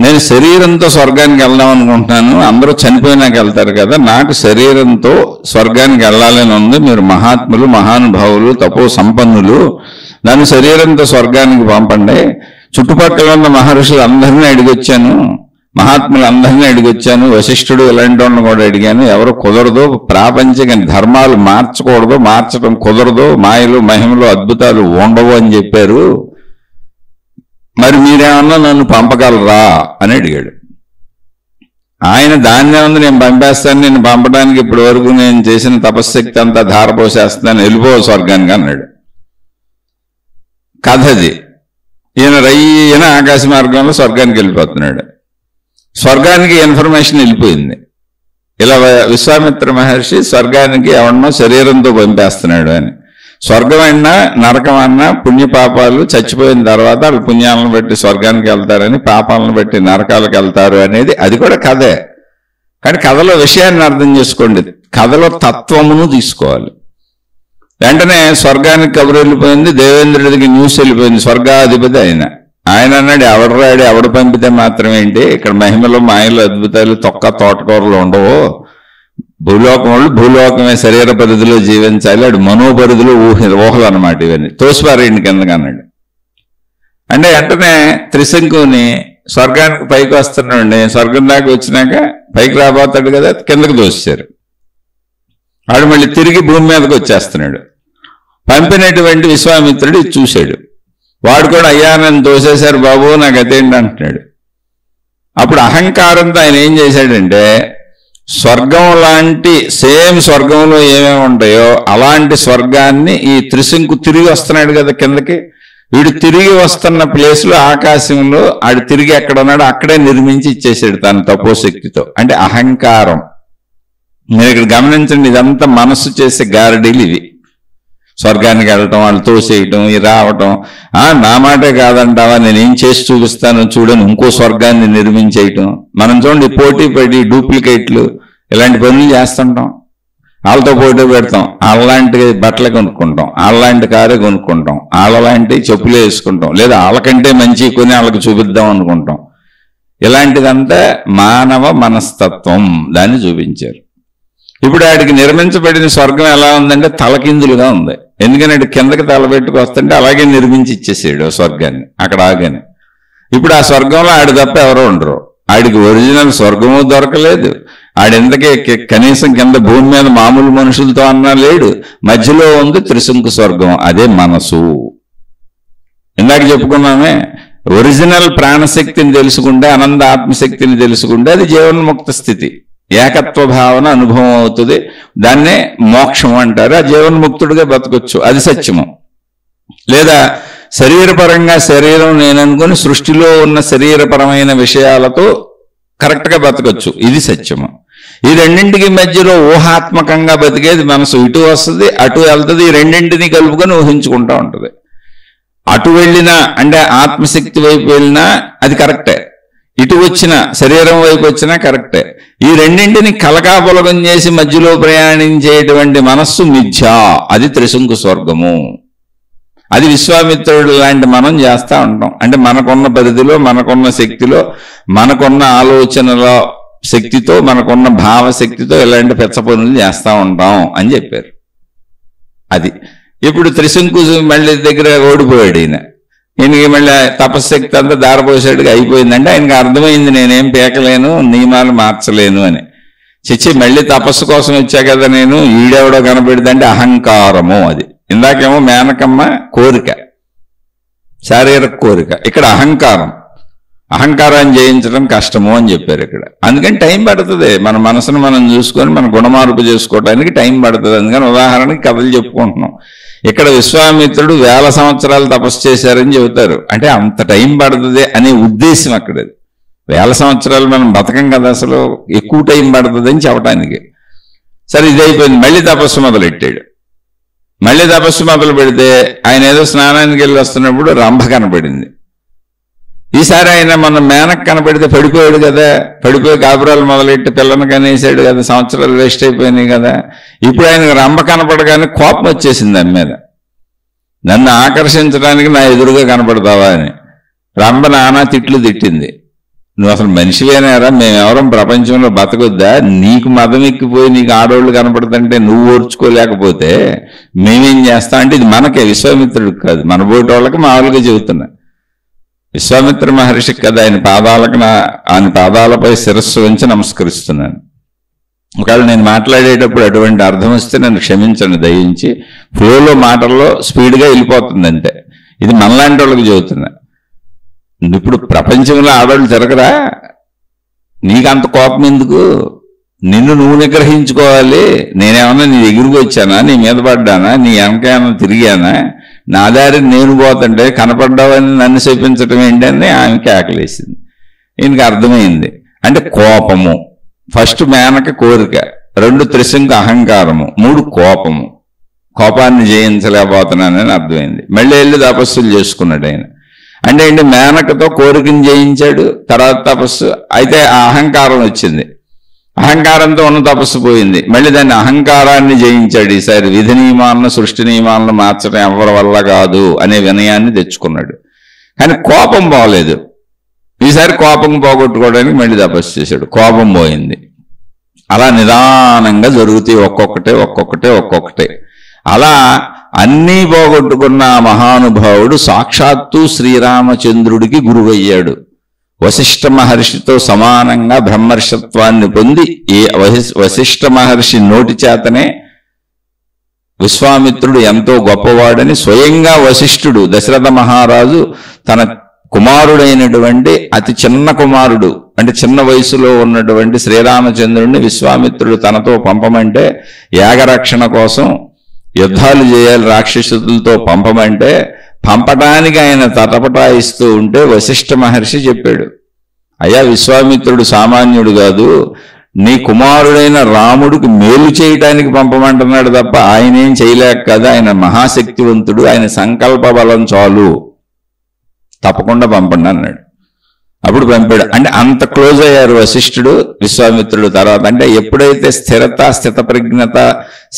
A: నేను శరీరంతో స్వర్గానికి వెళ్దాం అనుకుంటున్నాను, అందరూ చనిపోయినాక వెళ్తారు కదా, నాకు శరీరంతో స్వర్గానికి వెళ్ళాలని ఉంది. మీరు మహాత్ములు, మహానుభావులు, తపో సంపన్నులు, నన్ను శరీరంతో స్వర్గానికి పంపండి. చుట్టుపక్కల ఉన్న మహర్షులు అందరినీ అడిగొచ్చాను, మహాత్ములు అందరినీ అడిగొచ్చాను, వశిష్ఠుడు ఇలాంటి వాళ్ళని కూడా అడిగాను, ఎవరు కుదరదు, ప్రాపంచిక ధర్మాలు మార్చకూడదు, మార్చడం కుదరదు, మాయలు మహిమలు అద్భుతాలు ఉండవు అని చెప్పారు. మరి మీరేమన్నా నన్ను పంపగలరా అని అడిగాడు. ఆయన దాన్నే ఉంది, నేను పంపేస్తాను, నేను పంపడానికి ఇప్పటి వరకు నేను చేసిన తపశ్శక్తి అంతా ధారపోసేస్తాను, వెళ్ళిపో స్వర్గానికి అన్నాడు. కథది. ఈయన ఆకాశ మార్గంలో స్వర్గానికి వెళ్ళిపోతున్నాడు. స్వర్గానికి ఇన్ఫర్మేషన్ వెళ్ళిపోయింది, ఇలా విశ్వామిత్ర మహర్షి స్వర్గానికి ఎవరినో శరీరంతో పంపేస్తున్నాడు అని. స్వర్గం అయినా నరకం అన్నా పుణ్యపాపాలు చచ్చిపోయిన తర్వాత వాళ్ళు పుణ్యాలను బట్టి స్వర్గానికి వెళ్తారని, పాపాలను బట్టి నరకాలకు వెళ్తారు అనేది అది కూడా కథే. కానీ కథలో విషయాన్ని అర్థం చేసుకోండి, కథలో తత్వమును తీసుకోవాలి. వెంటనే స్వర్గానికి కబురు వెళ్ళిపోయింది, దేవేంద్రుడికి న్యూస్ వెళ్ళిపోయింది. స్వర్గాధిపతి ఆయన అన్నాడు, ఎవడరాడు, ఎవడు పంపితే మాత్రమేంటి, ఇక్కడ మహిమలు మాయలు అద్భుతాలు తొక్క తోటకూరలు ఉండవు. భూలోకం వాళ్ళు భూలోకమే శరీర పరిధిలో జీవించాలి, అటు మనోపరిధిలో ఊహలు అన్నమాట. ఇవన్నీ తోసిపారేయండి కిందకి అన్నాడు. అంటే వెంటనే త్రిశంకుని స్వర్గానికి పైకి వస్తున్నాడు. స్వర్గం దాకా వచ్చినాక పైకి రాబోతాడు కదా, కిందకు తోసారు. వాడు మళ్ళీ తిరిగి భూమి మీదకి వచ్చేస్తున్నాడు. పంపినటువంటి విశ్వామిత్రుడు చూశాడు. వాడు కూడా, అయ్యా నన్ను తోసేశారు బాబు, నాకు అదేంటి అంటున్నాడు. అప్పుడు అహంకారంతో ఆయన ఏం చేశాడంటే స్వర్గం లాంటి సేమ్ స్వర్గంలో ఏమేమి ఉంటాయో అలాంటి స్వర్గాన్ని ఈ త్రిశంకు తిరిగి వస్తున్నాడు కదా కిందకి, వీడు తిరిగి వస్తున్న ప్లేస్లో ఆకాశంలో ఆడు తిరిగి ఎక్కడ ఉన్నాడో అక్కడే నిర్మించి ఇచ్చేసాడు తన తపోశక్తితో. అంటే అహంకారం. మీరు ఇక్కడ గమనించండి, ఇదంతా మనస్సు చేసే గారడీలు ఇవి. స్వర్గానికి వెళ్ళటం, వాళ్ళు తోసేయటం, రావటం. నా మాటే కాదంటావా, నేనేం చేసి చూపిస్తాను చూడని ఇంకో స్వర్గాన్ని నిర్మించేయటం. మనం చూడండి పోటీ పడి డూప్లికేట్లు ఇలాంటి పనులు చేస్తుంటాం. వాళ్ళతో పోటీ పెడతాం, వాళ్ళలాంటి బట్టలు కొనుక్కుంటాం, వాళ్ళలాంటి కారే కొనుక్కుంటాం, వాళ్ళలాంటి చెప్పులు వేసుకుంటాం, లేదా వాళ్ళకంటే మంచి కొని వాళ్ళకి చూపిద్దాం అనుకుంటాం. ఇలాంటిదంతా మానవ మనస్తత్వం, దాన్ని చూపించారు. ఇప్పుడు ఆడికి నిర్మించబడిన స్వర్గం ఎలా ఉందంటే తలకిందులుగా ఉంది. ఎందుకంటే కిందకి తల పెట్టుకు వస్తుంటే అలాగే నిర్మించి ఇచ్చేసాడు స్వర్గాన్ని అక్కడ ఆగానే. ఇప్పుడు ఆ స్వర్గంలో ఆడి తప్ప ఎవరో ఉండరు. ఆడికి ఒరిజినల్ స్వర్గము దొరకలేదు. ఆడింతకే కనీసం కింద భూమి మీద మామూలు మనుషులతో అన్నా లేడు. మధ్యలో ఉంది త్రిశంకు స్వర్గం, అదే మనసు. ఇందాక చెప్పుకున్నామే, ఒరిజినల్ ప్రాణశక్తిని తెలుసుకుంటే, అనంత ఆత్మశక్తిని తెలుసుకుంటే అది జీవన్ముక్త స్థితి, ఏకత్వ భావన అనుభవం అవుతుంది. దాన్నే మోక్షం అంటారు. ఆ జీవన్ముక్తుడిగా బతకొచ్చు, అది సత్యము. లేదా శరీరపరంగా శరీరం నేననుకుని సృష్టిలో ఉన్న శరీరపరమైన విషయాలతో కరెక్ట్గా బతకొచ్చు, ఇది సత్యము. ఈ రెండింటికి మధ్యలో ఊహాత్మకంగా బతికేది మనసు. ఇటు వస్తుంది అటు వెళ్తుంది, ఈ రెండింటిని కలుపుకొని ఊహించుకుంటూ ఉంటుంది. అటు వెళ్ళినా అంటే ఆత్మశక్తి వైపు వెళ్ళినా అది కరెక్టే, ఇటు వచ్చిన శరీరం వైపు వచ్చినా కరెక్టే. ఈ రెండింటిని కలకాపులగం చేసి మధ్యలో ప్రయాణించేటువంటి మనస్సు మిథ్యా, అది త్రిశంకు స్వర్గము. అది విశ్వామిత్రుడు లాంటి మనం చేస్తూ ఉంటాం. అంటే మనకున్న పరిధిలో, మనకున్న శక్తిలో, మనకున్న ఆలోచనల శక్తితో, మనకున్న భావశక్తితో ఇలాంటి పెచ్చ పనులు చేస్తూ ఉంటాం అని చెప్పారు. అది ఇప్పుడు త్రిశంకు మళ్ళీ దగ్గర ఓడిపోయాడు ఈయనకి మళ్ళీ తపశ్శక్తి అంతా దారపోసాడుగా అయిపోయిందంటే ఆయనకి అర్థమైంది నేనేం పీకలేను, నియమాలు మార్చలేను అని. చిచ్చి మళ్ళీ తపస్సు కోసం వచ్చా కదా నేను, ఈడెవడో కనబెడిదంటే అహంకారము. అది ఇందాకేమో మేనకమ్మ కోరిక, శారీరక కోరిక, ఇక్కడ అహంకారం. అహంకారాన్ని జయించడం కష్టము అని చెప్పారు ఇక్కడ. అందుకని టైం పడుతుంది. మన మనసును మనం చూసుకొని మన గుణమార్పు చేసుకోవడానికి టైం పడుతుంది. అందుకని ఉదాహరణకి కథలు చెప్పుకుంటున్నాం. ఇక్కడ విశ్వామిత్రుడు 1000 సంవత్సరాలు తపస్సు చేశారని చెబుతారు. అంటే అంత టైం పడుతుంది అనే ఉద్దేశం అక్కడ. 1000 సంవత్సరాలు మనం బతకం కదా, అసలు ఎక్కువ టైం పడుతుంది అని చెప్పడానికి. సరే ఇది అయిపోయింది, మళ్ళీ తపస్సు మొదలెట్టాడు. మళ్ళీ తపస్సు మొదలు పెడితే ఆయన ఏదో స్నానానికి వెళ్ళి వస్తున్నప్పుడు రంభ కనపడింది. ఈసారి ఆయన మన మేనక్ కనపడితే పడిపోయాడు కదా, పడిపోయి కాపురాలు మొదలెట్టి పిల్లని కనేసాడు కదా, సంవత్సరాలు వేస్ట్ అయిపోయినాయి కదా. ఇప్పుడు ఆయనకు రంభ కనపడగానే కోపం వచ్చేసింది దాని మీద. నన్ను ఆకర్షించడానికి నా ఎదురుగా కనపడతావా అని రంభ నానా తిట్లు తిట్టింది. నువ్వు అసలు మనిషివేనారా, మేమెవరం ప్రపంచంలో బతకొద్దా, నీకు మదం ఎక్కిపోయి నీకు ఆడవాళ్ళు కనపడుతుంటే నువ్వు ఓర్చుకోలేకపోతే మేమేం చేస్తాం అంటే ఇది మనకే, విశ్వామిత్రుడికి కాదు, మన బోటి వాళ్ళకి మామూలుగా చెబుతున్నా. విశ్వామిత్ర మహర్షికి కదా, ఆయన పాదాలపై శిరస్సు వంచి నమస్కరిస్తున్నాను. ఒకవేళ నేను మాట్లాడేటప్పుడు అటువంటి అర్థం వస్తే నన్ను క్షమించండి దయించి. ఫ్లోలో మాటల్లో స్పీడ్గా వెళ్ళిపోతుంది అంతే. ఇది మనలాంటి వాళ్ళకి చెబుతున్నా. ఇప్పుడు ప్రపంచంలో ఆడవాళ్ళు తిరగరా, నీకంత కోపం ఎందుకు, నిన్ను నువ్వు నిగ్రహించుకోవాలి. నేనేమన్నా నీ దగ్గరికి వచ్చానా, నీ మీద పడ్డానా, నీ వెనకేమన్నా తిరిగానా, నా దారి నేను పోతుంటే కనపడ్డావని నన్ను శపించటం ఏంటని ఆమెకి ఆకలేసింది. ఈయనకి అర్థమైంది. అంటే కోపము, ఫస్ట్ మేనక కోరిక, 2 త్రిశంకు అహంకారము, 3 కోపము. కోపాన్ని జయించలేకపోతున్నానని అర్థమైంది. మళ్ళీ వెళ్ళి తపస్సులు చేసుకున్నాడు ఆయన. అంటే ఏంటి, మేనకతో కోరికను జయించాడు, తర్వాత తపస్సు. అయితే ఆ అహంకారం వచ్చింది, అహంకారంతో ఉన్న తపస్సు పోయింది. మళ్ళీ దాన్ని అహంకారాన్ని జయించాడు. ఈసారి విధి నియమాలను సృష్టి నియమాలను మార్చడం ఎవరి వల్ల కాదు అనే వినయాన్ని తెచ్చుకున్నాడు. కానీ కోపం పోలేదు. ఈసారి కోపం పోగొట్టుకోవడానికి మళ్ళీ తపస్సు చేశాడు, కోపం పోయింది. అలా నిదానంగా జరుగుతాయి, ఒక్కొక్కటే. అలా అన్నీ పోగొట్టుకున్న మహానుభావుడు సాక్షాత్తు శ్రీరామచంద్రుడికి గురువయ్యాడు. వశిష్ఠ మహర్షితో సమానంగా బ్రహ్మర్షత్వాన్ని పొంది వశిష్ఠ మహర్షి నోటి చేతనే విశ్వామిత్రుడు ఎంతో గొప్పవాడని స్వయంగా వశిష్ఠుడు, దశరథ మహారాజు తన కుమారుడైనటువంటి అతి చిన్న కుమారుడు అంటే చిన్న వయసులో ఉన్నటువంటి శ్రీరామచంద్రుడిని విశ్వామిత్రుడు తనతో పంపమంటే, యాగరక్షణ కోసం యుద్ధాలు చేయాలి రాక్షసులతో పంపమంటే, పంపడానికి ఆయన తటపటాయిస్తూ ఉంటే వశిష్ఠ మహర్షి చెప్పాడు, అయ్యా విశ్వామిత్రుడు సామాన్యుడు కాదు, నీ కుమారుడైన రాముడికి మేలు చేయటానికి పంపమంటున్నాడు తప్ప ఆయన ఏం చేయలేక కదా, ఆయన మహాశక్తివంతుడు, ఆయన సంకల్ప బలం చాలు, తప్పకుండా పంపండి అన్నాడు. అప్పుడు పంపాడు. అంటే అంత క్లోజ్ అయ్యారు వశిష్ఠుడు విశ్వామిత్రుడు. తర్వాత అంటే ఎప్పుడైతే స్థిరత, స్థితప్రజ్ఞత,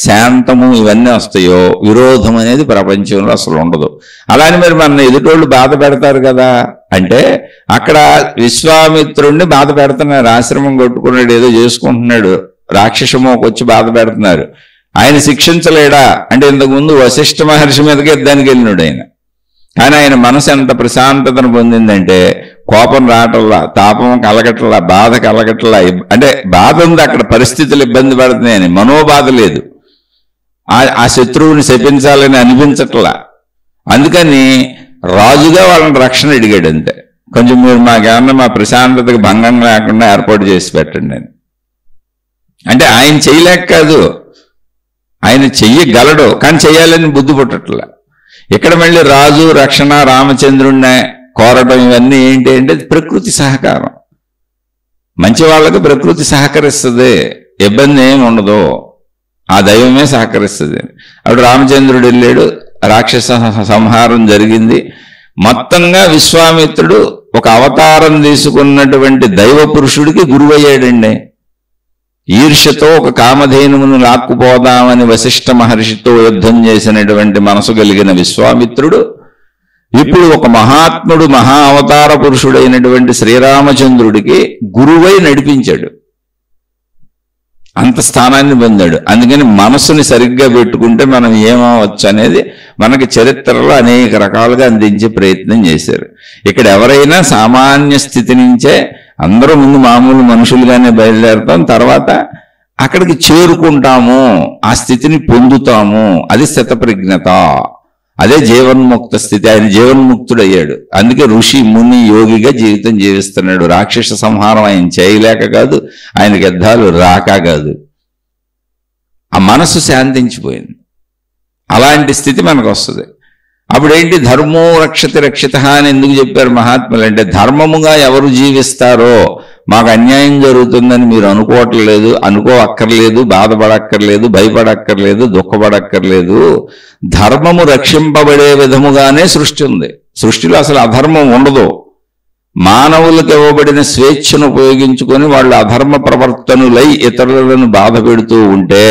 A: శాంతము ఇవన్నీ వస్తాయో విరోధం అనేది ప్రపంచంలో అసలు ఉండదు. అలానే మరి మన ఎదుటోళ్ళు బాధ పెడతారు కదా అంటే, అక్కడ విశ్వామిత్రుడిని బాధ పెడుతున్నారు, ఆశ్రమం కొట్టుకున్నాడు, ఏదో చేసుకుంటున్నాడు, రాక్షసమోకి వచ్చి బాధ పెడుతున్నారు, ఆయన శిక్షించలేడా అంటే ఇంతకుముందు వశిష్ఠ మహర్షి మీదకి యుద్ధానికి వెళ్ళినాడు ఆయన. కానీ ఆయన మనసు ఎంత ప్రశాంతతను పొందిందంటే, కోపం రావటల్లా, తాపం కలగట్లా, బాధ కలగట్లా. అంటే బాధ ఉంది అక్కడ, పరిస్థితులు ఇబ్బంది పడుతున్నాయని, మనోబాధ లేదు, ఆ శత్రువుని శపించాలని అనిపించట్లా. అందుకని రాజుగా వాళ్ళని రక్షణ అడిగాడు అంతే, కొంచెం మీరు మాకేమన్నా మా ప్రశాంతతకు భంగం లేకుండా ఏర్పాటు చేసి పెట్టండి అని. అంటే ఆయన చేయలేక కాదు, ఆయన చెయ్యగలడు, కానీ చెయ్యాలని బుద్ధి పుట్టట్లా. ఇక్కడ మళ్ళీ రాజు రక్షణ, రామచంద్రుడిని కోరడం ఇవన్నీ ఏంటి అంటే ప్రకృతి సహకారం. మంచి వాళ్ళకి ప్రకృతి సహకరిస్తుంది, ఇబ్బంది ఏమి ఉండదు, ఆ దైవమే సహకరిస్తుంది. అప్పుడు రామచంద్రుడు వెళ్ళాడు, రాక్షస సంహారం జరిగింది. మొత్తంగా విశ్వామిత్రుడు ఒక అవతారం తీసుకున్నటువంటి దైవ పురుషుడికి గురువయ్యాడండి. ఈర్ష్యతో ఒక కామధేనువును లాక్కుపోదామని వశిష్ఠ మహర్షితో యుద్ధం చేసినటువంటి మనసు కలిగిన విశ్వామిత్రుడు ఇప్పుడు ఒక మహాత్ముడు, మహా అవతార పురుషుడైనటువంటి శ్రీరామచంద్రుడికి గురువై నడిపించాడు, అంత స్థానాన్ని పొందాడు. అందుకని మనసుని సరిగ్గా పెట్టుకుంటే మనం ఏమవచ్చు అనేది మనకి చరిత్రలో అనేక రకాలుగా అందించే ప్రయత్నం చేశారు. ఇక్కడ ఎవరైనా సామాన్య స్థితి నుంచే, అందరూ ముందు మామూలు మనుషులుగానే బయలుదేరుతాం, తర్వాత అక్కడికి చేరుకుంటాము, ఆ స్థితిని పొందుతాము. అది స్థితప్రజ్ఞత, అదే జీవన్ముక్త స్థితి. ఆయన జీవన్ముక్తుడయ్యాడు, అందుకే ఋషి ముని యోగిగా జీవితం జీవిస్తున్నాడు. రాక్షస సంహారం ఆయన చేయలేక కాదు, ఆయనకి యుద్ధాలు రాక కాదు, ఆ మనసు శాంతించిపోయింది. అలాంటి స్థితి మనకు వస్తుంది. అప్పుడేంటి, ధర్మో రక్షతి రక్షిత అని ఎందుకు చెప్పారు మహాత్ములు అంటే, ధర్మముగా ఎవరు జీవిస్తారో మాకు అన్యాయం జరుగుతుందని మీరు అనుకోవట్లేదు, అనుకోవక్కర్లేదు, బాధపడక్కర్లేదు, భయపడక్కర్లేదు, దుఃఖపడక్కర్లేదు. ధర్మము రక్షింపబడే విధముగానే సృష్టి ఉంది. సృష్టిలో అసలు అధర్మం ఉండదు. మానవులకు ఇవ్వబడిన స్వేచ్ఛను ఉపయోగించుకొని వాళ్ళు అధర్మ ప్రవర్తనులై ఇతరులను బాధ పెడుతూ ఉంటే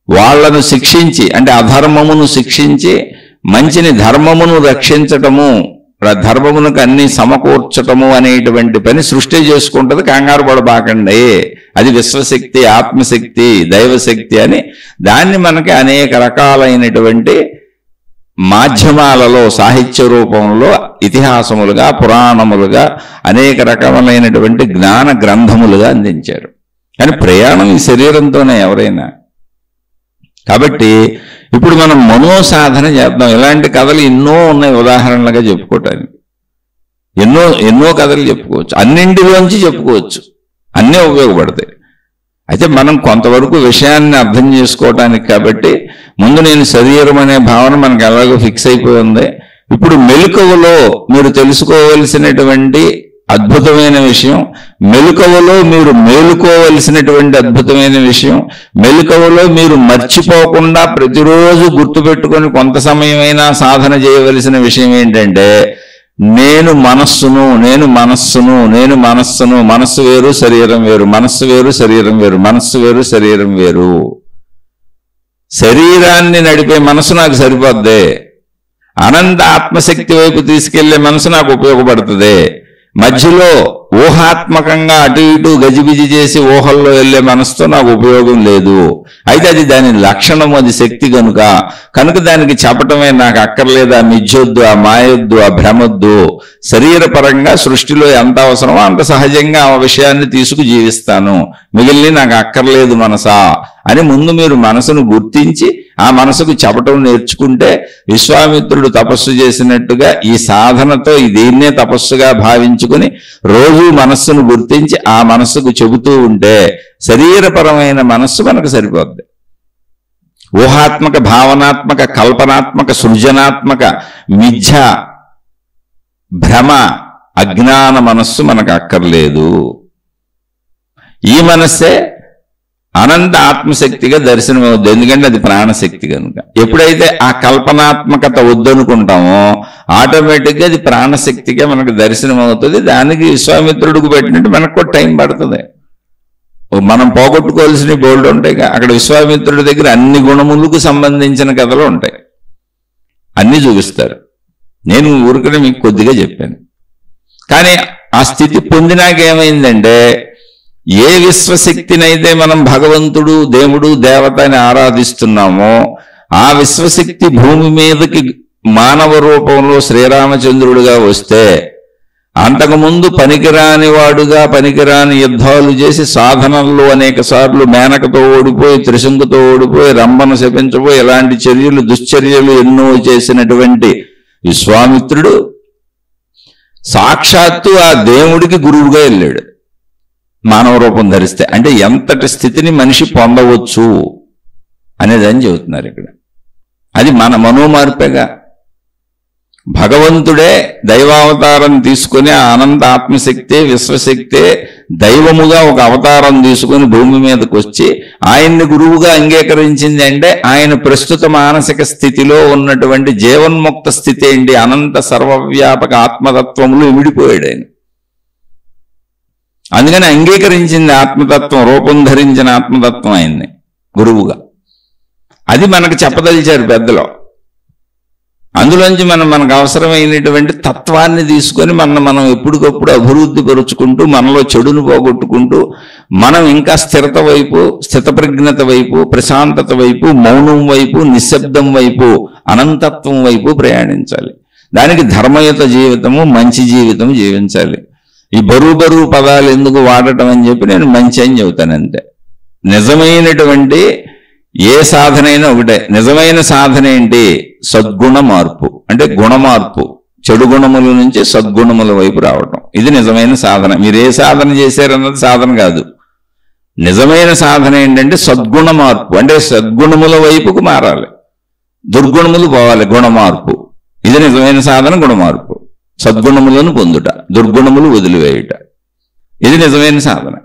A: వాళ్లను శిక్షించి, అంటే అధర్మమును శిక్షించి మంచిని ధర్మమును రక్షించటము, ధర్మమునకు అన్ని సమకూర్చటము అనేటువంటి పని సృష్టి చేసుకుంటుంది. కంగారు పడబాకండి, అది విశ్వశక్తి, ఆత్మశక్తి, దైవశక్తి అని దాన్ని మనకి అనేక రకాలైనటువంటి మాధ్యమాలలో, సాహిత్య రూపంలో, ఇతిహాసములుగా, పురాణములుగా, అనేక రకములైనటువంటి జ్ఞాన గ్రంథములుగా అందించారు. కానీ ప్రయాణం ఈ శరీరంతోనే ఎవరైనా. కాబట్టి ఇప్పుడు మనం మనోసాధన చేద్దాం. ఇలాంటి కథలు ఎన్నో ఉన్నాయి ఉదాహరణలుగా చెప్పుకోవటానికి, ఎన్నో కథలు చెప్పుకోవచ్చు, అన్నింటిలోంచి చెప్పుకోవచ్చు, అన్నీ ఉపయోగపడతాయి. అయితే మనం కొంతవరకు విషయాన్ని అర్థం చేసుకోవటానికి, కాబట్టి ముందు నేను శరీరం అనే భావన మనకు ఎలాగో ఫిక్స్ అయిపోయి ఉంది. ఇప్పుడు మెలకువలో మీరు తెలుసుకోవలసినటువంటి అద్భుతమైన విషయం, మెలకువలో మీరు మేలుకోవలసినటువంటి అద్భుతమైన విషయం, మెలకువలో మీరు మర్చిపోకుండా ప్రతిరోజు గుర్తుపెట్టుకొని కొంత సమయమైనా సాధన చేయవలసిన విషయం ఏంటంటే, నేను మనస్సును, నేను మనస్సును, నేను మనస్సును. మనస్సు వేరు, శరీరం వేరు, మనస్సు వేరు, శరీరం వేరు, మనస్సు వేరు, శరీరం వేరు. శరీరాన్ని నడిపే మనసు నాకు సరిపోద్ది, అనంత ఆత్మశక్తి వైపు తీసుకెళ్లే మనసు నాకు ఉపయోగపడుతుంది. మధ్యలో ఊహాత్మకంగా అటు ఇటు గజిబిజి చేసి ఊహల్లో వెళ్లే మనసుతో నాకు ఉపయోగం లేదు. అయితే అది దాని లక్షణం, అది శక్తి కనుక దానికి చెప్పటమే నాకు అక్కర్లేదు. ఆ మిథ్యొద్దు, ఆ మాయొద్దు, ఆ భ్రమొద్దు. శరీరపరంగా సృష్టిలో ఎంత అవసరమో అంత సహజంగా ఆ విషయాన్ని తీసుకు జీవిస్తాను, మిగిలిన నాకు అక్కర్లేదు మనసా అని ముందు మీరు మనసును గుర్తించి ఆ మనసుకు చెప్పటం నేర్చుకుంటే విశ్వామిత్రుడు తపస్సు చేసినట్టుగా ఈ సాధనతో దీన్నే తపస్సుగా భావించుకుని రోజు మనస్సును గుర్తించి ఆ మనస్సుకు చెబుతూ ఉంటే శరీరపరమైన మనస్సు మనకు సరిపోద్ది. ఊహాత్మక, భావనాత్మక, కల్పనాత్మక, సృజనాత్మక, మిథ్య, భ్రమ, అజ్ఞాన మనస్సు మనకు అక్కర్లేదు. ఈ మనస్సే అనంత ఆత్మశక్తిగా దర్శనం అవుద్ది. ఎందుకంటే అది ప్రాణశక్తి కనుక. ఎప్పుడైతే ఆ కల్పనాత్మకత వద్దనుకుంటామో ఆటోమేటిక్గా అది ప్రాణశక్తిగా మనకు దర్శనం అవుతుంది. దానికి విశ్వామిత్రుడికి పెట్టినట్టు మనకు కూడా టైం పడుతుంది. మనం పోగొట్టుకోవాల్సిన బోల్డ్ ఉంటాయి. అక్కడ విశ్వామిత్రుడి దగ్గర అన్ని గుణములకు సంబంధించిన కథలు ఉంటాయి, అన్ని చూపిస్తారు. నేను ఊరికనే మీకు కొద్దిగా చెప్పాను. కానీ ఆ స్థితి పొందినాక ఏమైందంటే, ఏ విశ్వశక్తినైతే మనం భగవంతుడు, దేవుడు, దేవత అని ఆరాధిస్తున్నామో ఆ విశ్వశక్తి భూమి మీదకి మానవ రూపంలో శ్రీరామచంద్రుడిగా వస్తే, అంతకుముందు పనికిరాని వాడుగా పనికిరాని యుద్ధాలు చేసి సాధనల్లో అనేక సార్లు మేనకతో ఓడిపోయి, త్రిశంకుతో ఓడిపోయి, రంభను శపించబోయి, ఇలాంటి చర్యలు, దుశ్చర్యలు ఎన్నో చేసినటువంటి విశ్వామిత్రుడు సాక్షాత్తు ఆ దేవుడికి గురువుగా వెళ్ళాడు మానవ రూపం ధరిస్తే. అంటే ఎంతటి స్థితిని మనిషి పొందవచ్చు అనేదని చెబుతున్నారు ఇక్కడ. అది మన మనోమార్పేగా. భగవంతుడే దైవావతారం తీసుకుని ఆ అనంత ఆత్మశక్తే, విశ్వశక్తే దైవముగా ఒక అవతారం తీసుకుని భూమి మీదకి వచ్చి ఆయన్ని గురువుగా అంగీకరించింది. అంటే ఆయన ప్రస్తుత మానసిక స్థితిలో ఉన్నటువంటి జీవన్ముక్త స్థితి ఏంటి, అనంత సర్వవ్యాపక ఆత్మతత్వములు విడిపోయాడు ఆయన. అందుకని అంగీకరించింది ఆత్మతత్వం, రూపం ధరించిన ఆత్మతత్వం ఆయన్ని గురువుగా. అది మనకు చెప్పదలిచారు పెద్దలు. అందులోంచి మనకు అవసరమైనటువంటి తత్వాన్ని తీసుకొని మనం ఎప్పటికప్పుడు అభివృద్ధి పరుచుకుంటూ, మనలో చెడును పోగొట్టుకుంటూ, మనం ఇంకా స్థిరత వైపు, స్థితప్రజ్ఞత వైపు, ప్రశాంతత వైపు, మౌనం వైపు, నిశ్శబ్దం వైపు, అనంతత్వం వైపు ప్రయాణించాలి. దానికి ధర్మయుత జీవితము, మంచి జీవితం జీవించాలి. ఈ బరువు పదాలు ఎందుకు వాడటం అని చెప్పి నేను మంచి అని చెబుతాను అంతే. నిజమైనటువంటి ఏ సాధన అయినా ఒకటే. నిజమైన సాధన ఏంటి? సద్గుణ మార్పు. అంటే గుణమార్పు, చెడు గుణముల నుంచి సద్గుణముల వైపు రావటం. ఇది నిజమైన సాధన. మీరు ఏ సాధన చేశారన్నది సాధన కాదు. నిజమైన సాధన ఏంటంటే సద్గుణ మార్పు. అంటే సద్గుణముల వైపుకు మారాలి, దుర్గుణములు పోవాలి, గుణమార్పు. ఇది నిజమైన సాధన, గుణమార్పు. సద్గుణములను పొందుట, దుర్గుణములు వదిలివేయుట, ఇది నిజమైన సాధన.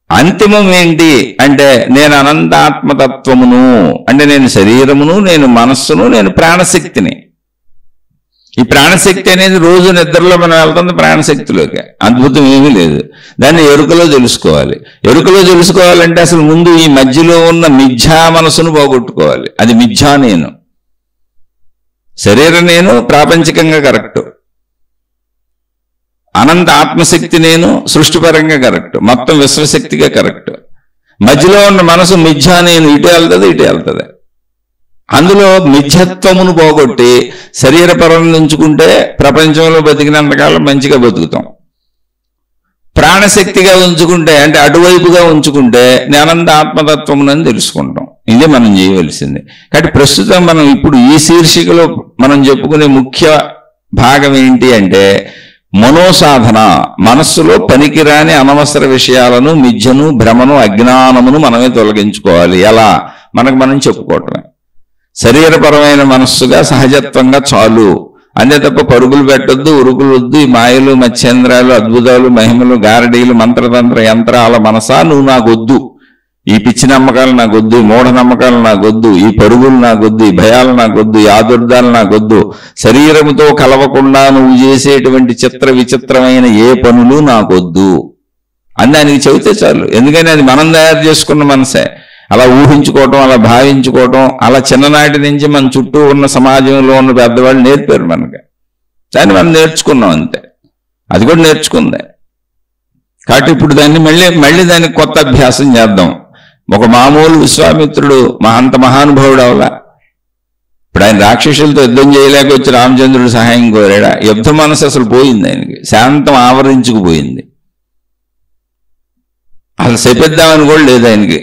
A: అంతిమం ఏంటి అంటే, నేను అనంతాత్మతత్వమును, అంటే నేను శరీరమును, నేను మనస్సును, నేను ప్రాణశక్తిని. ఈ ప్రాణశక్తి అనేది రోజు నిద్రలో మనం వెళ్తుంది ప్రాణశక్తిలోకి. అద్భుతం ఏమీ లేదు. దాన్ని ఎరుకలో తెలుసుకోవాలి. ఎరుకలో తెలుసుకోవాలంటే అసలు ముందు ఈ మధ్యలో ఉన్న మిథ్యా మనసును పోగొట్టుకోవాలి. అది మిథ్యా నేను. శరీరం నేను ప్రాపంచికంగా కరెక్ట్, అనంత ఆత్మశక్తి నేను సృష్టిపరంగా కరెక్ట్, మొత్తం విశ్వశక్తిగా కరెక్ట్. మధ్యలో ఉన్న మనసు మిథ్యా నేను, ఇటు వెళ్తుంది ఇటు వెళ్తుంది. అందులో మిథ్యత్వమును పోగొట్టి శరీరపరంగా ఉంచుకుంటే ప్రపంచంలో బతికినంతకాలం మంచిగా బతుకుతాం. ప్రాణశక్తిగా ఉంచుకుంటే, అంటే అటువైపుగా ఉంచుకుంటే అనంత ఆత్మతత్వమునని తెలుసుకుంటాం. ఇదే మనం చేయవలసింది. కాబట్టి ప్రస్తుతం మనం ఇప్పుడు ఈ శీర్షికలో మనం చెప్పుకునే ముఖ్య భాగం ఏంటి అంటే, మనోసాధన. మనస్సులో పనికిరాని అనవసర విషయాలను, మిథ్యను, భ్రమను, అజ్ఞానమును మనమే తొలగించుకోవాలి. ఎలా? మనకు మనం చెప్పుకోవటమే. శరీరపరమైన మనస్సుగా సహజత్వంగా చాలు, అంతే తప్ప పరుగులు పెట్టొద్దు, ఉరుకులు వద్దు. ఈ మాయలు, మత్స్యేంద్రాలు, అద్భుతాలు, మహిమలు, గారడీలు, మంత్రతంత్ర యంత్రాల మనసా నువ్వు నాకొద్దు. ఈ పిచ్చి నమ్మకాలు నాకొద్దు, ఈ మూఢ నమ్మకాలు నాకొద్దు, ఈ పరుగులు నాకొద్దు, ఈ భయాలు నాకొద్దు, ఈ ఆదుర్దాలు నాకొద్దు. శరీరముతో కలవకుండా నువ్వు చేసేటువంటి చిత్ర విచిత్రమైన ఏ పనులు నాకొద్దు అని దానికి చెబితే చాలు. ఎందుకని అది మనం తయారు చేసుకున్న మనసే. అలా ఊహించుకోవటం, అలా భావించుకోవటం, అలా చిన్ననాటి నుంచి మన చుట్టూ ఉన్న సమాజంలో ఉన్న పెద్దవాళ్ళు నేర్పారు మనకి. దాన్ని మనం నేర్చుకున్నాం అంతే. అది కూడా నేర్చుకుంది. కాబట్టి ఇప్పుడు దాన్ని మళ్ళీ దానికి కొత్త అభ్యాసం చేద్దాం. ఒక మామూలు విశ్వామిత్రుడు అంత మహానుభావుడు అవలా. ఇప్పుడు ఆయన రాక్షసులతో యుద్ధం చేయలేక వచ్చి రామచంద్రుడు సహాయం కోరాడా? యుద్ధ మనసు అసలు పోయింది ఆయనకి, శాంతం ఆవరించుకుపోయింది. అది అసలు శపిద్దామని కూడా లేదు ఆయనకి.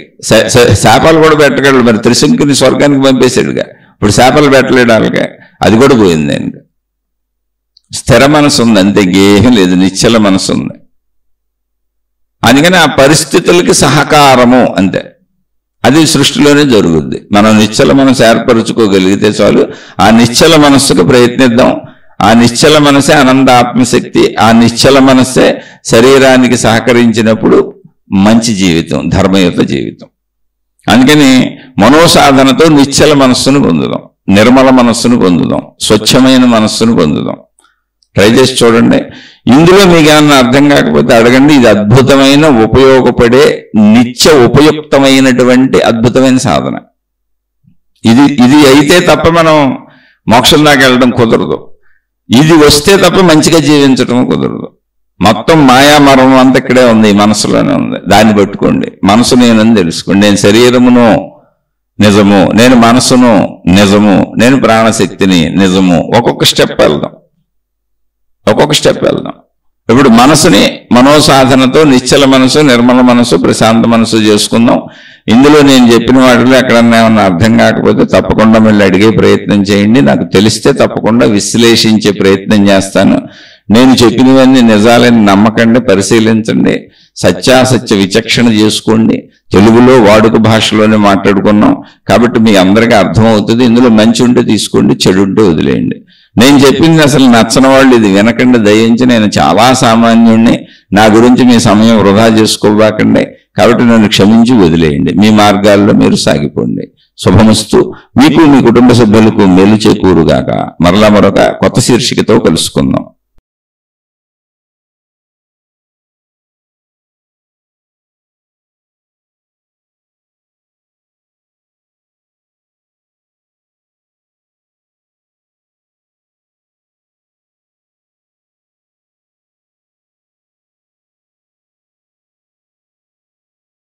A: శాపాలు కూడా పెట్టగలడు. మరి త్రిశంకుని స్వర్గానికి పంపేశాడుగా, ఇప్పుడు శాపాలు పెట్టలేడు వాళ్ళకి, అది కూడా పోయింది ఆయనకి. స్థిర మనసు ఉంది అంతే, ఇంకేం లేదు, నిశ్చల మనసు ఉంది. అందుకని ఆ పరిస్థితులకి సహకారము అంతే, అది సృష్టిలోనే జరుగుద్ది. మనం నిశ్చల మనసు ఏర్పరచుకోగలిగితే చాలు. ఆ నిశ్చల మనస్సుకు ప్రయత్నిద్దాం. ఆ నిశ్చల మనసే అనంత ఆత్మశక్తి. ఆ నిశ్చల మనస్సే శరీరానికి సహకరించినప్పుడు మంచి జీవితం, ధర్మయుత జీవితం. అందుకని మనోసాధనతో నిశ్చల మనస్సును పొందుదాం, నిర్మల మనస్సును పొందుదాం, స్వచ్ఛమైన మనస్సును పొందుదాం. ట్రై చేసి చూడండి. ఇందులో మీకు ఏమన్నా అర్థం కాకపోతే అడగండి. ఇది అద్భుతమైన, ఉపయోగపడే, నిత్య ఉపయుక్తమైనటువంటి అద్భుతమైన సాధన. ఇది అయితే తప్ప మనం మోక్షం దాకా వెళ్ళడం కుదరదు. ఇది వస్తే తప్ప మంచిగా జీవించడం కుదరదు. మొత్తం మాయామరం అంతా ఇక్కడే ఉంది, మనసులోనే ఉంది. దాన్ని పట్టుకోండి. మనసు నేనని తెలుసుకోండి. నేను శరీరమును నిజము, నేను మనసును నిజము, నేను ప్రాణశక్తిని నిజము. ఒక్కొక్క స్టెప్ వెళ్దాం. ఇప్పుడు మనసుని మనోసాధనతో నిశ్చల మనసు, నిర్మల మనసు, ప్రశాంత మనసు చేసుకుందాం. ఇందులో నేను చెప్పిన వాటిలో ఎక్కడన్నా ఏమన్నా అర్థం కాకపోతే తప్పకుండా మళ్ళీ అడిగే ప్రయత్నం చేయండి. నాకు తెలిస్తే తప్పకుండా విశ్లేషించే ప్రయత్నం చేస్తాను. నేను చెప్పినవన్నీ నిజాలని నమ్మకండి, పరిశీలించండి, సత్యాసత్య విచక్షణ చేసుకోండి. తెలుగులో వాడుక భాషలోనే మాట్లాడుకున్నాం కాబట్టి మీ అందరికీ అర్థమవుతుంది. ఇందులో మంచి ఉంటే తీసుకోండి, చెడు ఉంటే వదిలేయండి. నేను చెప్పింది అసలు నచ్చని వాళ్ళు ఇది వినకండి దయించి. నేను చాలా సామాన్యుణ్ణి, నా గురించి మీ సమయం వృధా చేసుకోబాకండి. కాబట్టి నన్ను క్షమించి వదిలేయండి. మీ మార్గాల్లో మీరు సాగిపోండి. శుభమస్తు. మీకు, మీ కుటుంబ సభ్యులకు మేలు చేకూరుగాక. మరలా మరొక కొత్త శీర్షికతో కలుసుకుందాం.